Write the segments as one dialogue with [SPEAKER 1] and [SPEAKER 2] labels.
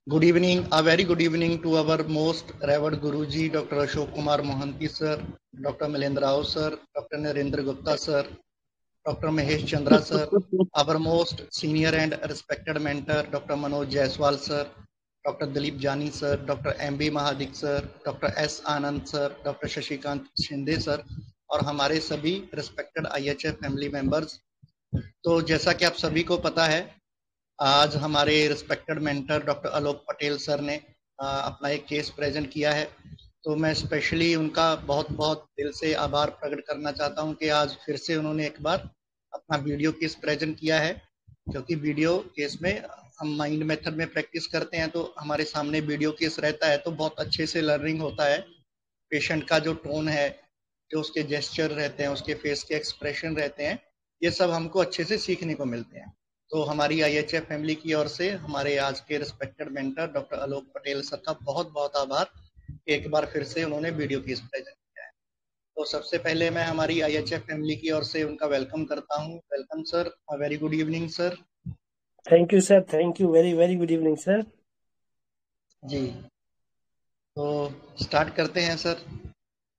[SPEAKER 1] Good evening, a very good evening to our most revered Guruji, Dr. Ashok Kumar Mohanty sir, Dr. Milendra Rao sir, Dr. Narendra Gupta sir, Dr. Mahesh Chandra sir, our most senior and respected mentor, Dr. Manoj Jaiswal sir, Dr. Dilip Jani sir, Dr. M.B. Mahadik sir, Dr. S. Anand sir, Dr. Shashikant Shinde sir और हमारे सभी respected IHF family members. तो जैसा कि आप सभी को पता है, आज हमारे रिस्पेक्टेड मेंटर डॉक्टर आलोक पटेल सर ने अपना एक केस प्रेजेंट किया है। तो मैं स्पेशली उनका बहुत बहुत दिल से आभार प्रकट करना चाहता हूं कि आज फिर से उन्होंने एक बार अपना वीडियो केस प्रेजेंट किया है, क्योंकि वीडियो केस में हम माइंड मेथड में प्रैक्टिस करते हैं तो हमारे सामने वीडियो केस रहता है तो बहुत अच्छे से लर्निंग होता है। पेशेंट का जो टोन है, जो उसके जेस्चर रहते हैं, उसके फेस के एक्सप्रेशन रहते हैं, ये सब हमको अच्छे से सीखने को मिलते हैं। तो हमारी IHF फैमिली की ओर से हमारे आज के रिस्पेक्टेड मेंटर डॉक्टर आलोक पटेल सर का बहुत बहुत आभार। एक बार फिर से उन्होंने वीडियो केस प्रेजेंट किया है। तो सबसे पहले मैं हमारी IHF फैमिली की ओर से उनका वेलकम करता हूँ। Welcome sir, very good evening sir.
[SPEAKER 2] Thank you sir, thank you, very very good evening sir.
[SPEAKER 1] जी, तो स्टार्ट करते हैं सर,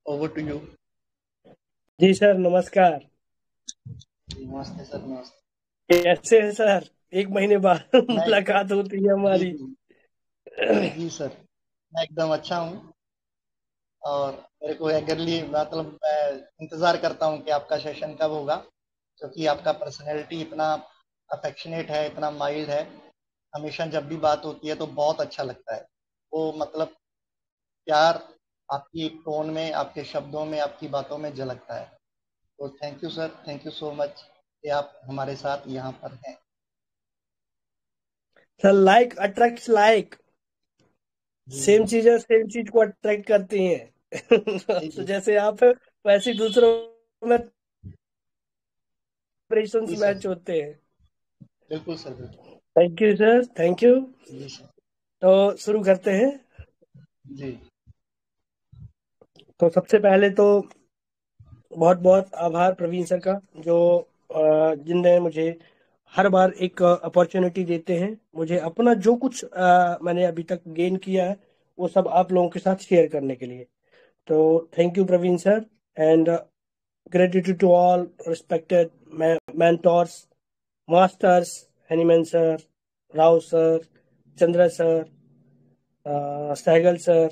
[SPEAKER 1] ओवर टू यू।
[SPEAKER 2] जी सर, नमस्कार।
[SPEAKER 1] नमस्ते सर, नमस्ते।
[SPEAKER 2] कैसे हैं सर? एक महीने बाद
[SPEAKER 1] मैं
[SPEAKER 2] मुलाकात होती है
[SPEAKER 1] जी
[SPEAKER 2] हमारी।
[SPEAKER 1] जी जी सर, मैं एकदम अच्छा हूँ और मेरे को एगरली मतलब मैं इंतज़ार करता हूँ कि आपका सेशन कब होगा, क्योंकि आपका पर्सनैलिटी इतना अफेक्शनेट है, इतना माइल्ड है। हमेशा जब भी बात होती है तो बहुत अच्छा लगता है। वो मतलब प्यार आपकी टोन में, आपके शब्दों में, आपकी बातों में झलकता है। तो thank you sir, thank you so much कि आप हमारे साथ यहाँ पर हैं।
[SPEAKER 2] Sir, like attracts like.
[SPEAKER 1] जी
[SPEAKER 2] सेम
[SPEAKER 1] जी
[SPEAKER 2] चीजें सेम चीज को अट्रैक्ट करती हैं।
[SPEAKER 1] जी
[SPEAKER 2] तो
[SPEAKER 1] जी
[SPEAKER 2] जैसे आप है वैसे ही दूसरों में
[SPEAKER 1] जी
[SPEAKER 2] वाइब्रेशंस
[SPEAKER 1] सर,
[SPEAKER 2] मैच होते हैं।
[SPEAKER 1] बिल्कुल सर, बिल्कुल।
[SPEAKER 2] Thank you sir, thank you.
[SPEAKER 1] जी सर।
[SPEAKER 2] तो शुरू करते हैं।
[SPEAKER 1] जी
[SPEAKER 2] तो सबसे पहले तो बहुत बहुत आभार प्रवीण सर का, जो जिनने मुझे हर बार एक अपॉर्चुनिटी देते हैं, मुझे अपना जो कुछ मैंने अभी तक गेन किया है वो सब आप लोगों के साथ शेयर करने के लिए। तो thank you Praveen sir, and gratitude to all respected mentors, masters, Hahnemann sir, Rao sir, Chandra sir, Sehgal sir,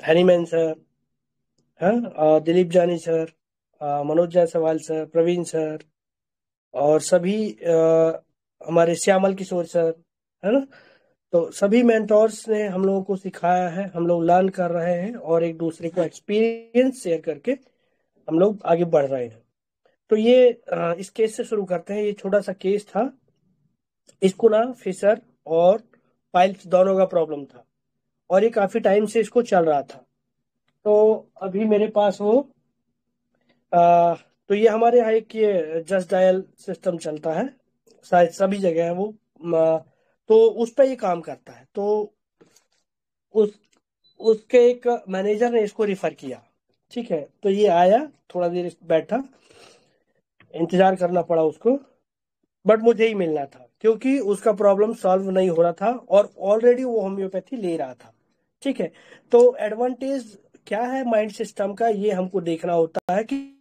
[SPEAKER 2] Hahnemann sir, हाँ, Dilip Jani sir, Manoj Jaiswal sir, Praveen sir, और सभी हमारे श्यामल किशोर सर, है ना। तो सभी मेंटोर्स ने हम लोगों को सिखाया है, हम लोग लर्न कर रहे हैं और एक दूसरे को एक्सपीरियंस शेयर करके हम लोग आगे बढ़ रहे हैं। तो ये इस केस से शुरू करते हैं। ये छोटा सा केस था। इसको ना फिशर और पाइल्स दोनों का प्रॉब्लम था और ये काफी टाइम से इसको चल रहा था। तो अभी मेरे पास वो तो ये हमारे यहाँ एक ये जस्ट डायल सिस्टम चलता है, शायद सभी जगह है वो। तो उस पर ये काम करता है। तो उस उसके एक मैनेजर ने इसको रिफर किया। ठीक है, तो ये आया, थोड़ा देर बैठा, इंतजार करना पड़ा उसको, बट मुझे ही मिलना था क्योंकि उसका प्रॉब्लम सॉल्व नहीं हो रहा था और ऑलरेडी वो होम्योपैथी ले रहा था। ठीक है, तो एडवांटेज क्या है माइंड सिस्टम का, ये हमको देखना होता है कि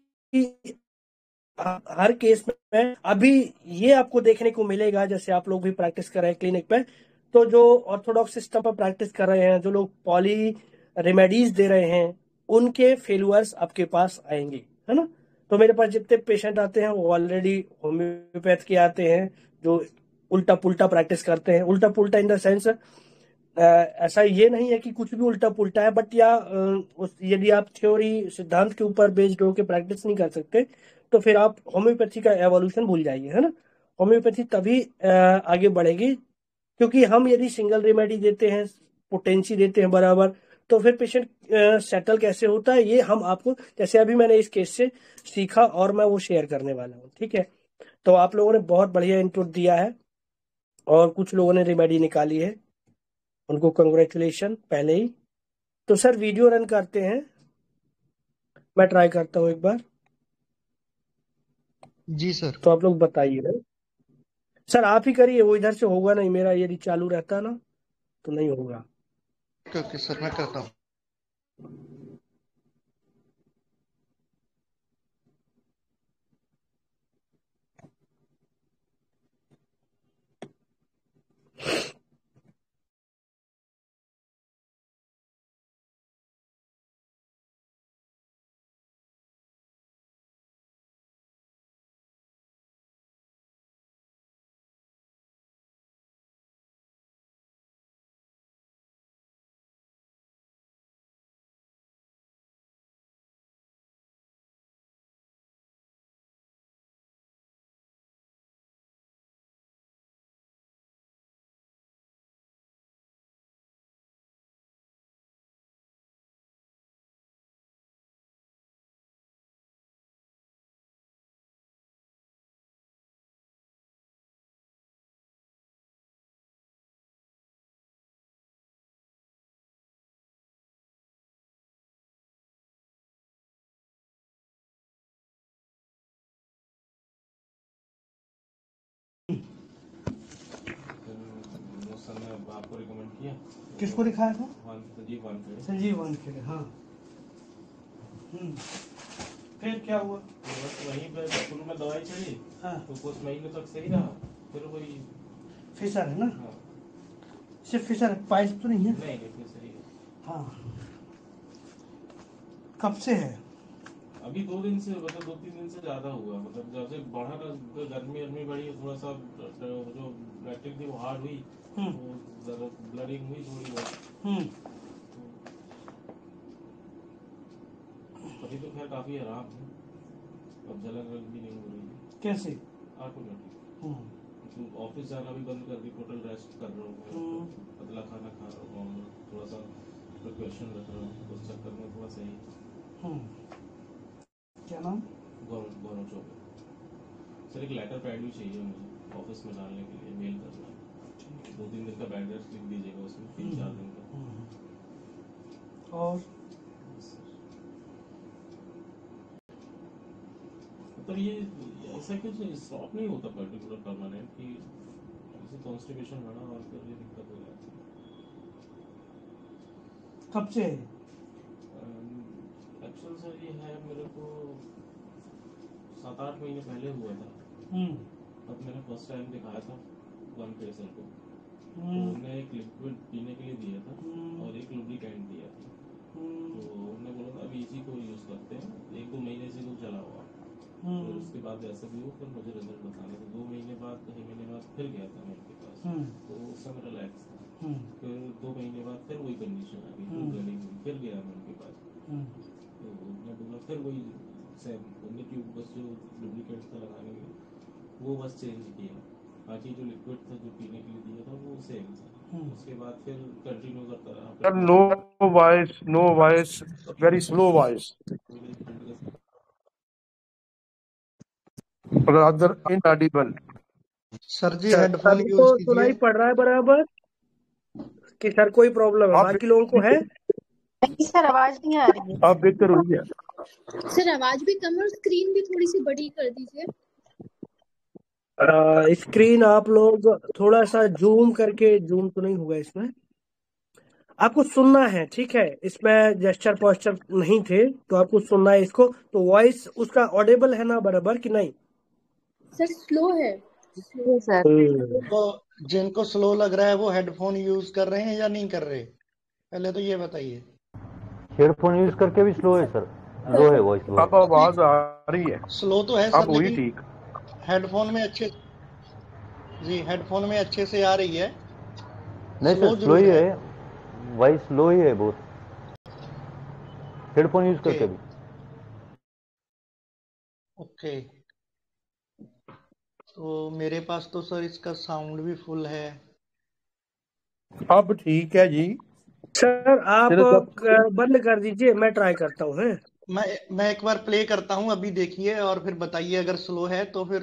[SPEAKER 2] हर केस में अभी ये आपको देखने को मिलेगा। जैसे आप लोग भी प्रैक्टिस कर रहे हैं क्लिनिक पे, तो जो ऑर्थोडॉक्स सिस्टम पर प्रैक्टिस कर रहे हैं, जो लोग पॉली रेमेडीज दे रहे हैं, उनके फेलुअर्स आपके पास आएंगे, है ना। तो मेरे पास जितने पेशेंट आते हैं वो ऑलरेडी होम्योपैथ के आते हैं, जो उल्टा पुल्टा प्रैक्टिस करते हैं। उल्टा पुल्टा इन द सेंस, ऐसा ये नहीं है कि कुछ भी उल्टा पुल्टा है, बट या यदि आप थ्योरी सिद्धांत के ऊपर बेस्ड होकर प्रैक्टिस नहीं कर सकते तो फिर आप होम्योपैथी का एवोल्यूशन भूल जाइए, है ना। होम्योपैथी तभी आगे बढ़ेगी क्योंकि हम यदि सिंगल रेमेडी देते हैं, पोटेंसी देते हैं बराबर, तो फिर पेशेंट सेटल कैसे होता है ये हम आपको, जैसे अभी मैंने इस केस से सीखा और मैं वो शेयर करने वाला हूँ। ठीक है, तो आप लोगों ने बहुत बढ़िया इनपुट दिया है और कुछ लोगों ने रेमेडी निकाली है, उनको कंग्रेचुलेशन पहले ही। तो सर वीडियो रन करते हैं, मैं ट्राई करता हूँ एक बार।
[SPEAKER 1] जी सर।
[SPEAKER 2] तो आप लोग बताइए ना। सर आप ही करिए, वो इधर से होगा नहीं, मेरा यदि चालू रहता ना तो नहीं होगा।
[SPEAKER 1] ओके सर, मैं करता हूँ।
[SPEAKER 3] सर ने आपको रिकमेंड किया।
[SPEAKER 2] किसको दिखाया था?
[SPEAKER 3] संजीव वानखेड़े।
[SPEAKER 2] संजीव वानखेड़े, हाँ। फिर क्या हुआ?
[SPEAKER 3] तो बस वहीं पे शुरू में दवाई चली,
[SPEAKER 2] हाँ।
[SPEAKER 3] तो कुछ महीने तक सही रहा, फिर वही
[SPEAKER 2] फिशर है ना?
[SPEAKER 3] हाँ।
[SPEAKER 2] सिर्फ फिशर, पाइल्स तो नहीं है?
[SPEAKER 3] नहीं फिर सही है।
[SPEAKER 2] हाँ। कब से है?
[SPEAKER 3] अभी 2 दिन से, मतलब 2-3 दिन से ज्यादा हुआ, मतलब जब से बढ़ा ना, तो गर्मी बढ़ी, थोड़ा सा जो लैक्टिक थी वो हार्ड हुई, तो ब्लडिंग हुई थोड़ी बहुत। अभी तो खैर काफी आराम है, अब जलन भी नहीं हो रही है।
[SPEAKER 2] कैसे?
[SPEAKER 3] ऑटोमेटिक। ऑफिस जाना भी बंद कर दी, टोटल रेस्ट कर रहा हूँ, पतला खाना खा रहा हूँ, थोड़ा सा प्रिकॉशन रख रहा हूँ, उस चक्कर में थोड़ा सही।
[SPEAKER 2] क्या नाम?
[SPEAKER 3] गौरव चौबे। सर एक लेटर पैड भी चाहिए मुझे ऑफिस में डालने के लिए, मेल करना है। 2-3 दिन का बेड रेस्ट लिख दीजिएगा उसमें, 3-4 दिन का।
[SPEAKER 2] और
[SPEAKER 3] मतलब ये ऐसा कुछ स्टॉप नहीं होता पर्टिकुलर परमानेंट कि जैसे कॉन्स्टिपेशन बढ़ा और फिर ये दिक्कत हो जाती है।
[SPEAKER 2] कब से?
[SPEAKER 3] एक्चुअल सर ये है, मेरे को 7-8 महीने पहले हुआ था। अब मैंने फर्स्ट टाइम दिखाया था वानखेड़े सर को, तो उन्होंने एक लिक्विड पीने के लिए दिया था और एक लुब्रिकेंट दिया था। तो उन्होंने बोला था अभी इसी को यूज करते हैं, 1-2 महीने से को चला हुआ, फिर उसके बाद जैसे भी हो फिर मुझे रिजल्ट बताना। तो 2 महीने बाद, 2 महीने बाद फिर गया था मैं उनके पास, तो उस समय रिलैक्स था। फिर 2 महीने बाद फिर वही कंडीशन आ गई, फिर ब्लीडिंग हुई, फिर गया मैं उनके पास, तो उन्होंने बोला फिर वही सेम, उन्होंने ट्यूब बस जो डुप्लीकेट था लगाने के लिए वो बस चेंज किया, बाकी जो लिक्विड था जो पीने के लिए दिया था वो सेम था। उसके बाद फिर कंटिन्यू करता रहा।
[SPEAKER 4] No voice, very slow voice, rather inaudible.
[SPEAKER 1] Sir जी, हेडफोन
[SPEAKER 2] सभी को
[SPEAKER 1] यूज
[SPEAKER 2] सुनाई
[SPEAKER 1] कीजिए।
[SPEAKER 2] पड़ रहा है बराबर कि सर कोई प्रॉब्लम है?
[SPEAKER 4] आप
[SPEAKER 2] बाकी लोगों को है?
[SPEAKER 5] नहीं सर, आवाज नहीं आ रही है।
[SPEAKER 4] आप बेहतर हुई है।
[SPEAKER 5] सर आवाज भी कम और स्क्रीन भी थोड़ी सी बड़ी कर दीजिए।
[SPEAKER 2] स्क्रीन आप लोग थोड़ा सा जूम करके, जूम तो नहीं होगा इसमें, आपको सुनना है, ठीक है? इसमें जेस्चर पोस्चर नहीं थे, तो आपको सुनना है इसको। तो वॉइस उसका ऑडिबल है ना बराबर कि नहीं?
[SPEAKER 5] सर स्लो है। Slow sir.
[SPEAKER 1] तो जिनको स्लो लग रहा है वो हेडफोन यूज कर रहे हैं या नहीं कर रहे, पहले तो ये बताइए।
[SPEAKER 6] हेडफोन यूज करके भी स्लो है सर, लो है वॉइस, लो है।
[SPEAKER 4] अब आवाज आ रही है,
[SPEAKER 1] स्लो तो है
[SPEAKER 4] अब
[SPEAKER 1] सर,
[SPEAKER 4] हुई
[SPEAKER 1] लेकिन
[SPEAKER 4] ठीक।
[SPEAKER 1] हेडफोन में अच्छे, जी हेडफोन में अच्छे से आ रही है।
[SPEAKER 6] नहीं सर,
[SPEAKER 1] स्लो
[SPEAKER 6] स्लो ही
[SPEAKER 1] जरूर है।
[SPEAKER 6] है, वॉइस स्लो ही है बहुत, हेडफोन यूज
[SPEAKER 1] ओके
[SPEAKER 6] करके भी।
[SPEAKER 1] ओके, तो मेरे पास तो सर इसका साउंड भी फुल है।
[SPEAKER 4] अब ठीक है जी।
[SPEAKER 2] सर आप
[SPEAKER 4] सिर्फ जब
[SPEAKER 2] बंद कर दीजिए, मैं ट्राई करता हूँ। है
[SPEAKER 1] मैं एक बार प्ले करता हूँ, अभी देखिए और फिर बताइए, अगर स्लो है तो फिर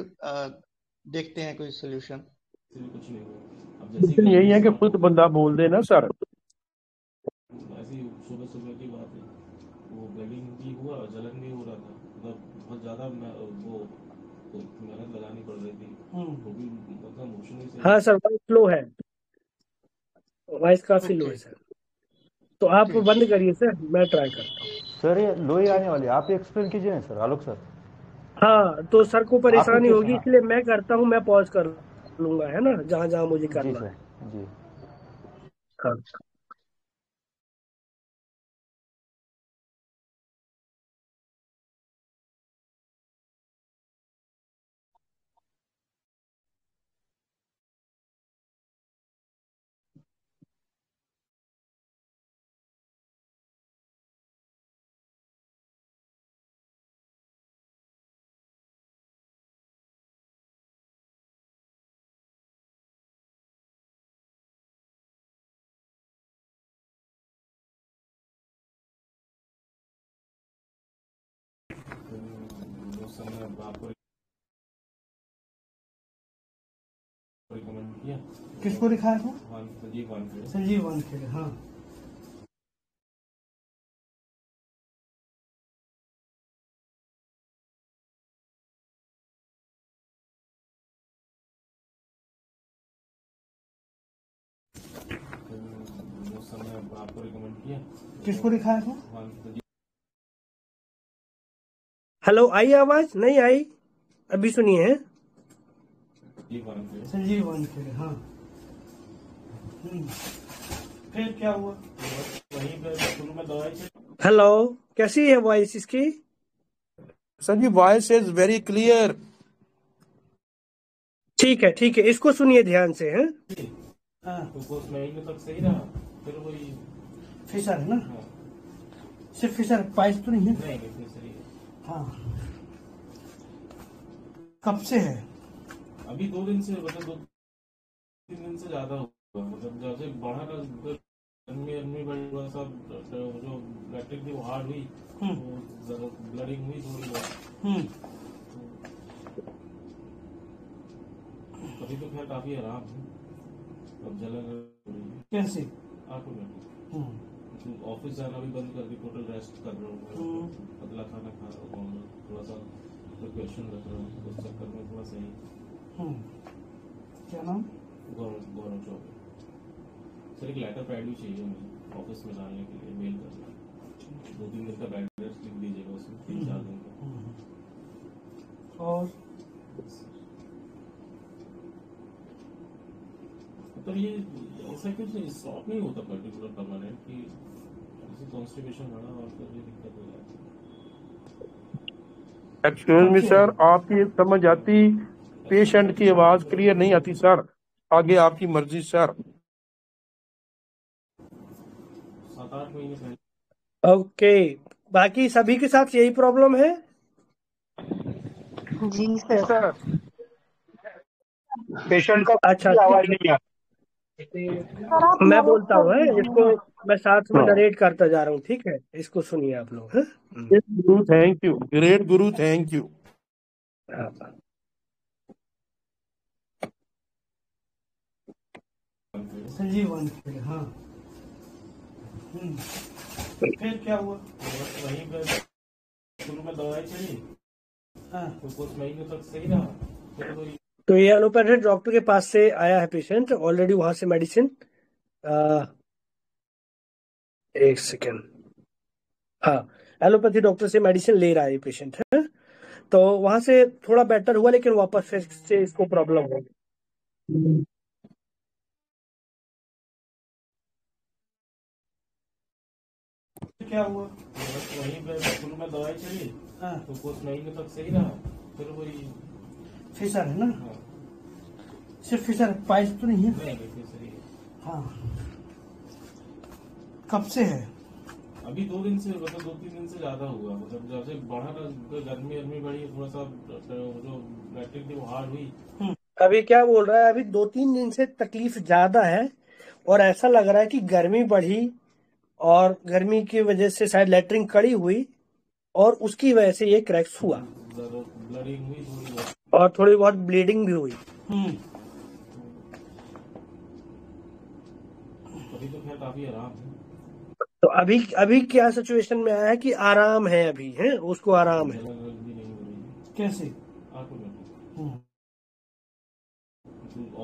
[SPEAKER 1] देखते हैं कोई सोल्यूशन।
[SPEAKER 3] कुछ नहीं हुआ। अब जैसे
[SPEAKER 4] यही
[SPEAKER 3] गर्मी
[SPEAKER 4] है कि
[SPEAKER 3] स्टार्ट
[SPEAKER 4] खुद
[SPEAKER 3] हो,
[SPEAKER 4] बंदा बोल दे ना सर।
[SPEAKER 3] ऐसी सुबह सुबह की बात है, वो ब्लीडिंग भी हुआ, जलन भी हो रहा था, मतलब बहुत ज़्यादा वो मेहनत लगानी पड़ रही थी, वो भी मतलब इमोशनली से।
[SPEAKER 2] हाँ सर, वॉइस स्लो है। वॉइस काफी लो है सर, तो आप बंद करिए सर, मैं ट्राई करता हूँ।
[SPEAKER 6] सर ये लो ही आने वाली है, आप एक्सप्लेन कीजिए ना सर, आलोक सर।
[SPEAKER 2] हाँ, तो सर को परेशानी
[SPEAKER 6] आप
[SPEAKER 2] होगी, इसलिए मैं करता हूँ, मैं पॉज कर लूंगा, है ना, जहाँ जहाँ मुझे
[SPEAKER 6] जी
[SPEAKER 2] करना
[SPEAKER 6] सर,
[SPEAKER 2] है।
[SPEAKER 6] जी।
[SPEAKER 2] हाँ।
[SPEAKER 3] तो उस समय आपको रिकमेंड किया।
[SPEAKER 2] किसको दिखाया था?
[SPEAKER 3] संजीव वानखेड़े।
[SPEAKER 2] संजीव वानखेड़े, हाँ।
[SPEAKER 3] तो उस समय आपको रिकमेंड किया।
[SPEAKER 2] किसको दिखाया था?
[SPEAKER 3] संजीव
[SPEAKER 2] हेलो, आई आवाज? नहीं आई, अभी सुनिए। है
[SPEAKER 3] वानखेड़े।
[SPEAKER 2] संजीव वानखेड़े, हाँ। फिर क्या हुआ?
[SPEAKER 3] वहीं पे शुरू में दवाई चली।
[SPEAKER 2] हेलो, कैसी है वॉइस इसकी?
[SPEAKER 4] Sir ji voice is very clear.
[SPEAKER 2] ठीक है, ठीक है, इसको सुनिए ध्यान से। है हाँ,
[SPEAKER 3] तो कुछ महीने तक सही रहा, फिर वही
[SPEAKER 2] फिशर है ना?
[SPEAKER 3] हाँ,
[SPEAKER 2] सिर्फ फिशर, पाइस तो नहीं है?
[SPEAKER 3] नहीं फिर सही है।
[SPEAKER 2] हाँ। कब से है?
[SPEAKER 3] अभी 2 दिन से, मतलब 2-3 दिन से ज्यादा हुआ, मतलब जैसे बढ़ा था, गर्मी बड़ी, थोड़ा सा जो लैक्टिक थी वो हार्ड हुई, तो ब्लडिंग हुई थोड़ी बहुत। अभी तो खैर काफी आराम है, अब जलन
[SPEAKER 2] कैसे?
[SPEAKER 3] ऑटोमेटिक। ऑफिस जाना भी बंद करके टोटल रेस्ट कर रहा हूँ, पतला खाना खा रहा हूँ, थोड़ा सा प्रिपरेशन रख रहा हूँ, उस चक्कर में थोड़ा सही।
[SPEAKER 2] क्या नाम?
[SPEAKER 3] गौरव चौबे। सर एक लेटर पैड भी चाहिए मुझे ऑफिस में डालने के लिए, मेल करना। 2-3 दिन का बेड रेस्ट लिख दीजिएगा उसमें, 3-4 दिन का।
[SPEAKER 2] और
[SPEAKER 3] मतलब ये ऐसा कुछ स्टॉप नहीं होता पर्टिकुलर परमानेंट, कि जैसे कॉन्स्टिपेशन बढ़ा और फिर ये दिक्कत हो जाती है।
[SPEAKER 4] एक्सक्यूज मी सर, आपकी समझ आती, पेशेंट की आवाज क्लियर नहीं आती सर, आगे आपकी मर्जी सर।
[SPEAKER 3] 7-8 महीने पहले।
[SPEAKER 2] ओके, बाकी सभी के साथ यही प्रॉब्लम है?
[SPEAKER 7] जी सर।
[SPEAKER 4] सर पेशेंट का
[SPEAKER 2] अच्छा,
[SPEAKER 4] आवाज नहीं आती।
[SPEAKER 7] सर आप
[SPEAKER 2] मैं
[SPEAKER 7] नरेट
[SPEAKER 2] बोलता
[SPEAKER 7] कर
[SPEAKER 2] हूँ, है
[SPEAKER 7] दीजिए
[SPEAKER 2] इसको,
[SPEAKER 7] ना।
[SPEAKER 2] मैं साथ में नरेट करता जा रहा हूँ, ठीक है, इसको सुनिए आप लोग। है
[SPEAKER 4] गुरु thank you, great Guru thank you.
[SPEAKER 2] Sanjeev Wankhede, हाँ। फिर क्या हुआ?
[SPEAKER 3] वहीं पे शुरू में दवाई चली,
[SPEAKER 2] हाँ।
[SPEAKER 3] तो कुछ महीने तक सही रहा, फिर वही
[SPEAKER 2] तो ये एलोपैथिक डॉक्टर के पास से आया है पेशेंट, ऑलरेडी वहां से मेडिसिन, एक सेकेंड, हाँ, एलोपैथी डॉक्टर से मेडिसिन ले रहा है पेशेंट। है तो वहां से थोड़ा बेटर हुआ, लेकिन वापस फिर से इसको प्रॉब्लम हो गई। क्या हुआ?
[SPEAKER 3] वहीं पे शुरू में दवाई चली,
[SPEAKER 2] हाँ।
[SPEAKER 3] तो कुछ महीने तक सही रहा, फिर वही
[SPEAKER 2] फिशर है ना?
[SPEAKER 3] हाँ,
[SPEAKER 2] सिर्फ फिशर, पाइस तो नहीं है?
[SPEAKER 3] नहीं फिर सही है।
[SPEAKER 2] हाँ। कब से है?
[SPEAKER 3] अभी 2 दिन से, मतलब 2-3 दिन से ज्यादा हुआ, मतलब जैसे बढ़ा था, गर्मी बड़ी, थोड़ा सा जो लैक्टिक थी वो हार्ड हुई।
[SPEAKER 2] अभी क्या बोल रहा है? अभी 2-3 दिन से तकलीफ ज्यादा है, और ऐसा लग रहा है कि गर्मी बढ़ी, और गर्मी की वजह से शायद लेटरिन कड़ी हुई, और उसकी वजह से ये क्रैक्स हुआ,
[SPEAKER 3] ब्लडिंग हुई थोड़ी बहुत।
[SPEAKER 2] और थोड़ी बहुत ब्लीडिंग भी हुई।
[SPEAKER 3] अभी तो खैर काफी आराम है।
[SPEAKER 2] तो अभी अभी क्या सिचुएशन में आया है कि आराम है, अभी है, उसको आराम है।
[SPEAKER 3] जलन भी नहीं हो रही है।
[SPEAKER 2] कैसे?
[SPEAKER 3] ऑटोमेटिक।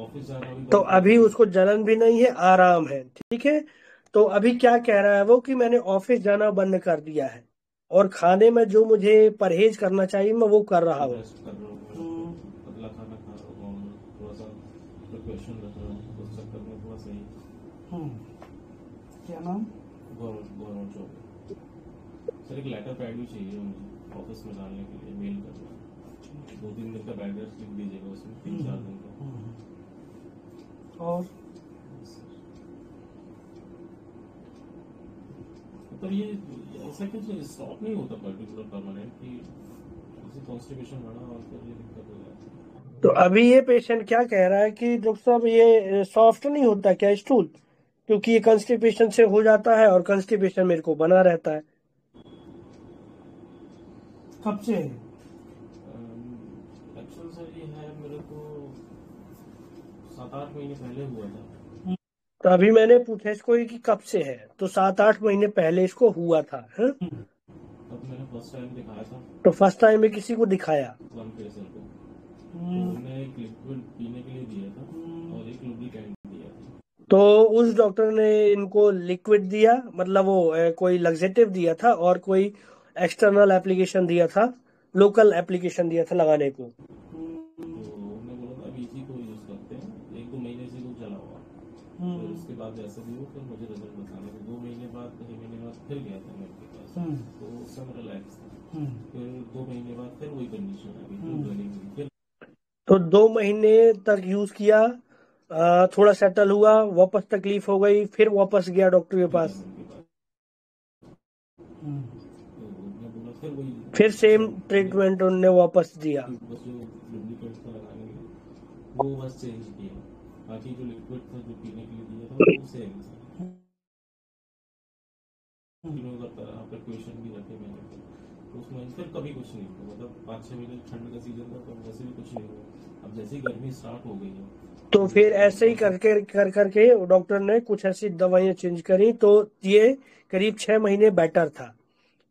[SPEAKER 3] ऑफिस जाना भी
[SPEAKER 2] तो
[SPEAKER 3] बंद कर
[SPEAKER 2] अभी
[SPEAKER 3] दिया।
[SPEAKER 2] उसको जलन भी नहीं है, आराम है, ठीक है। तो अभी क्या कह रहा है वो कि मैंने ऑफिस जाना बंद कर दिया है और खाने में जो मुझे परहेज करना चाहिए मैं वो कर रहा हूँ।
[SPEAKER 3] रेस्ट कर रहा हूँ, पतला खाना खा रहा हूँ, नॉर्मल थोड़ा सा प्रिपरेशन रख रहा हूँ, उस चक्कर में थोड़ा सही।
[SPEAKER 2] क्या नाम?
[SPEAKER 3] Government job. सर एक लेटर पैड भी चाहिए मुझे ऑफिस में डालने के लिए, मेल करना। 2-3 दिन का बेड रेस्ट लिख दीजिएगा उसमें, 3-4 दिन का।
[SPEAKER 2] और
[SPEAKER 3] मतलब ये ऐसा कुछ स्टॉप नहीं होता पर्टिकुलर परमानेंट कि जैसे कॉन्स्टिपेशन बढ़ा और फिर ये दिक्कत हो जाती है।
[SPEAKER 2] तो अभी ये पेशेंट क्या कह रहा है कि डॉक्टर साहब ये सॉफ्ट नहीं होता क्या स्टूल, क्योंकि ये कंस्टिपेशन से हो जाता है और कंस्टिपेशन मेरे को बना रहता है। कब से?
[SPEAKER 3] एक्चुअल सर ये है मेरे को 7-8 महीने पहले हुआ था।
[SPEAKER 2] तो अभी मैंने पूछा इसको कि कब से है, तो 7-8 महीने पहले इसको हुआ था, है?
[SPEAKER 3] तब मैंने फर्स्ट टाइम दिखाया था
[SPEAKER 2] तो फर्स्ट टाइम में किसी को दिखाया,
[SPEAKER 3] वन फेसर को, तो उन्हें एक लिक्विड पीने के लिए दिया था और एक लुब्रिकेंट दिया था।
[SPEAKER 2] तो उस डॉक्टर ने इनको लिक्विड दिया, मतलब वो कोई लग्जेटिव दिया था और कोई एक्सटर्नल एप्लीकेशन दिया था, लोकल एप्लीकेशन दिया था लगाने को।
[SPEAKER 3] तो उन्होंने बोला था अभी इसी को यूज करते हैं, 1-2 महीने से कुछ चला हुआ, फिर उसके बाद जैसे भी हो फिर मुझे रिजल्ट बताने को। 2 महीने बाद फिर गया था मैं उनके पास, तो उस समय रिलैक्स था। फिर 2 महीने बाद फिर वही कंडीशन आ गई, फिर
[SPEAKER 2] तो 2 महीने तक यूज किया, थोड़ा सेटल हुआ, वापस तकलीफ हो गई, फिर वापस गया डॉक्टर के पास,
[SPEAKER 3] उनके पास तो उन्होंने बोला फिर वही
[SPEAKER 2] फिर सेम ट्रीटमेंट उन्होंने वापस दिया।
[SPEAKER 3] बस जो डुप्लीकेट था लगाने के लिए वो बस चेंज किया, बाकी जो लिक्विड था जो पीने के लिए दिया था वो सेम था। प्रिपरेशन भी रखे मैंने, तो उसमें फिर कभी कुछ नहीं हुआ। मतलब 5-6 महीने ठंड का सीजन था तो वैसे भी कुछ नहीं हुआ। अब जैसे ही गर्मी स्टार्ट हो गई है
[SPEAKER 2] तो फिर ऐसे ही करके डॉक्टर ने कुछ ऐसी दवाइयां चेंज करी, तो ये करीब 6 महीने बेटर था,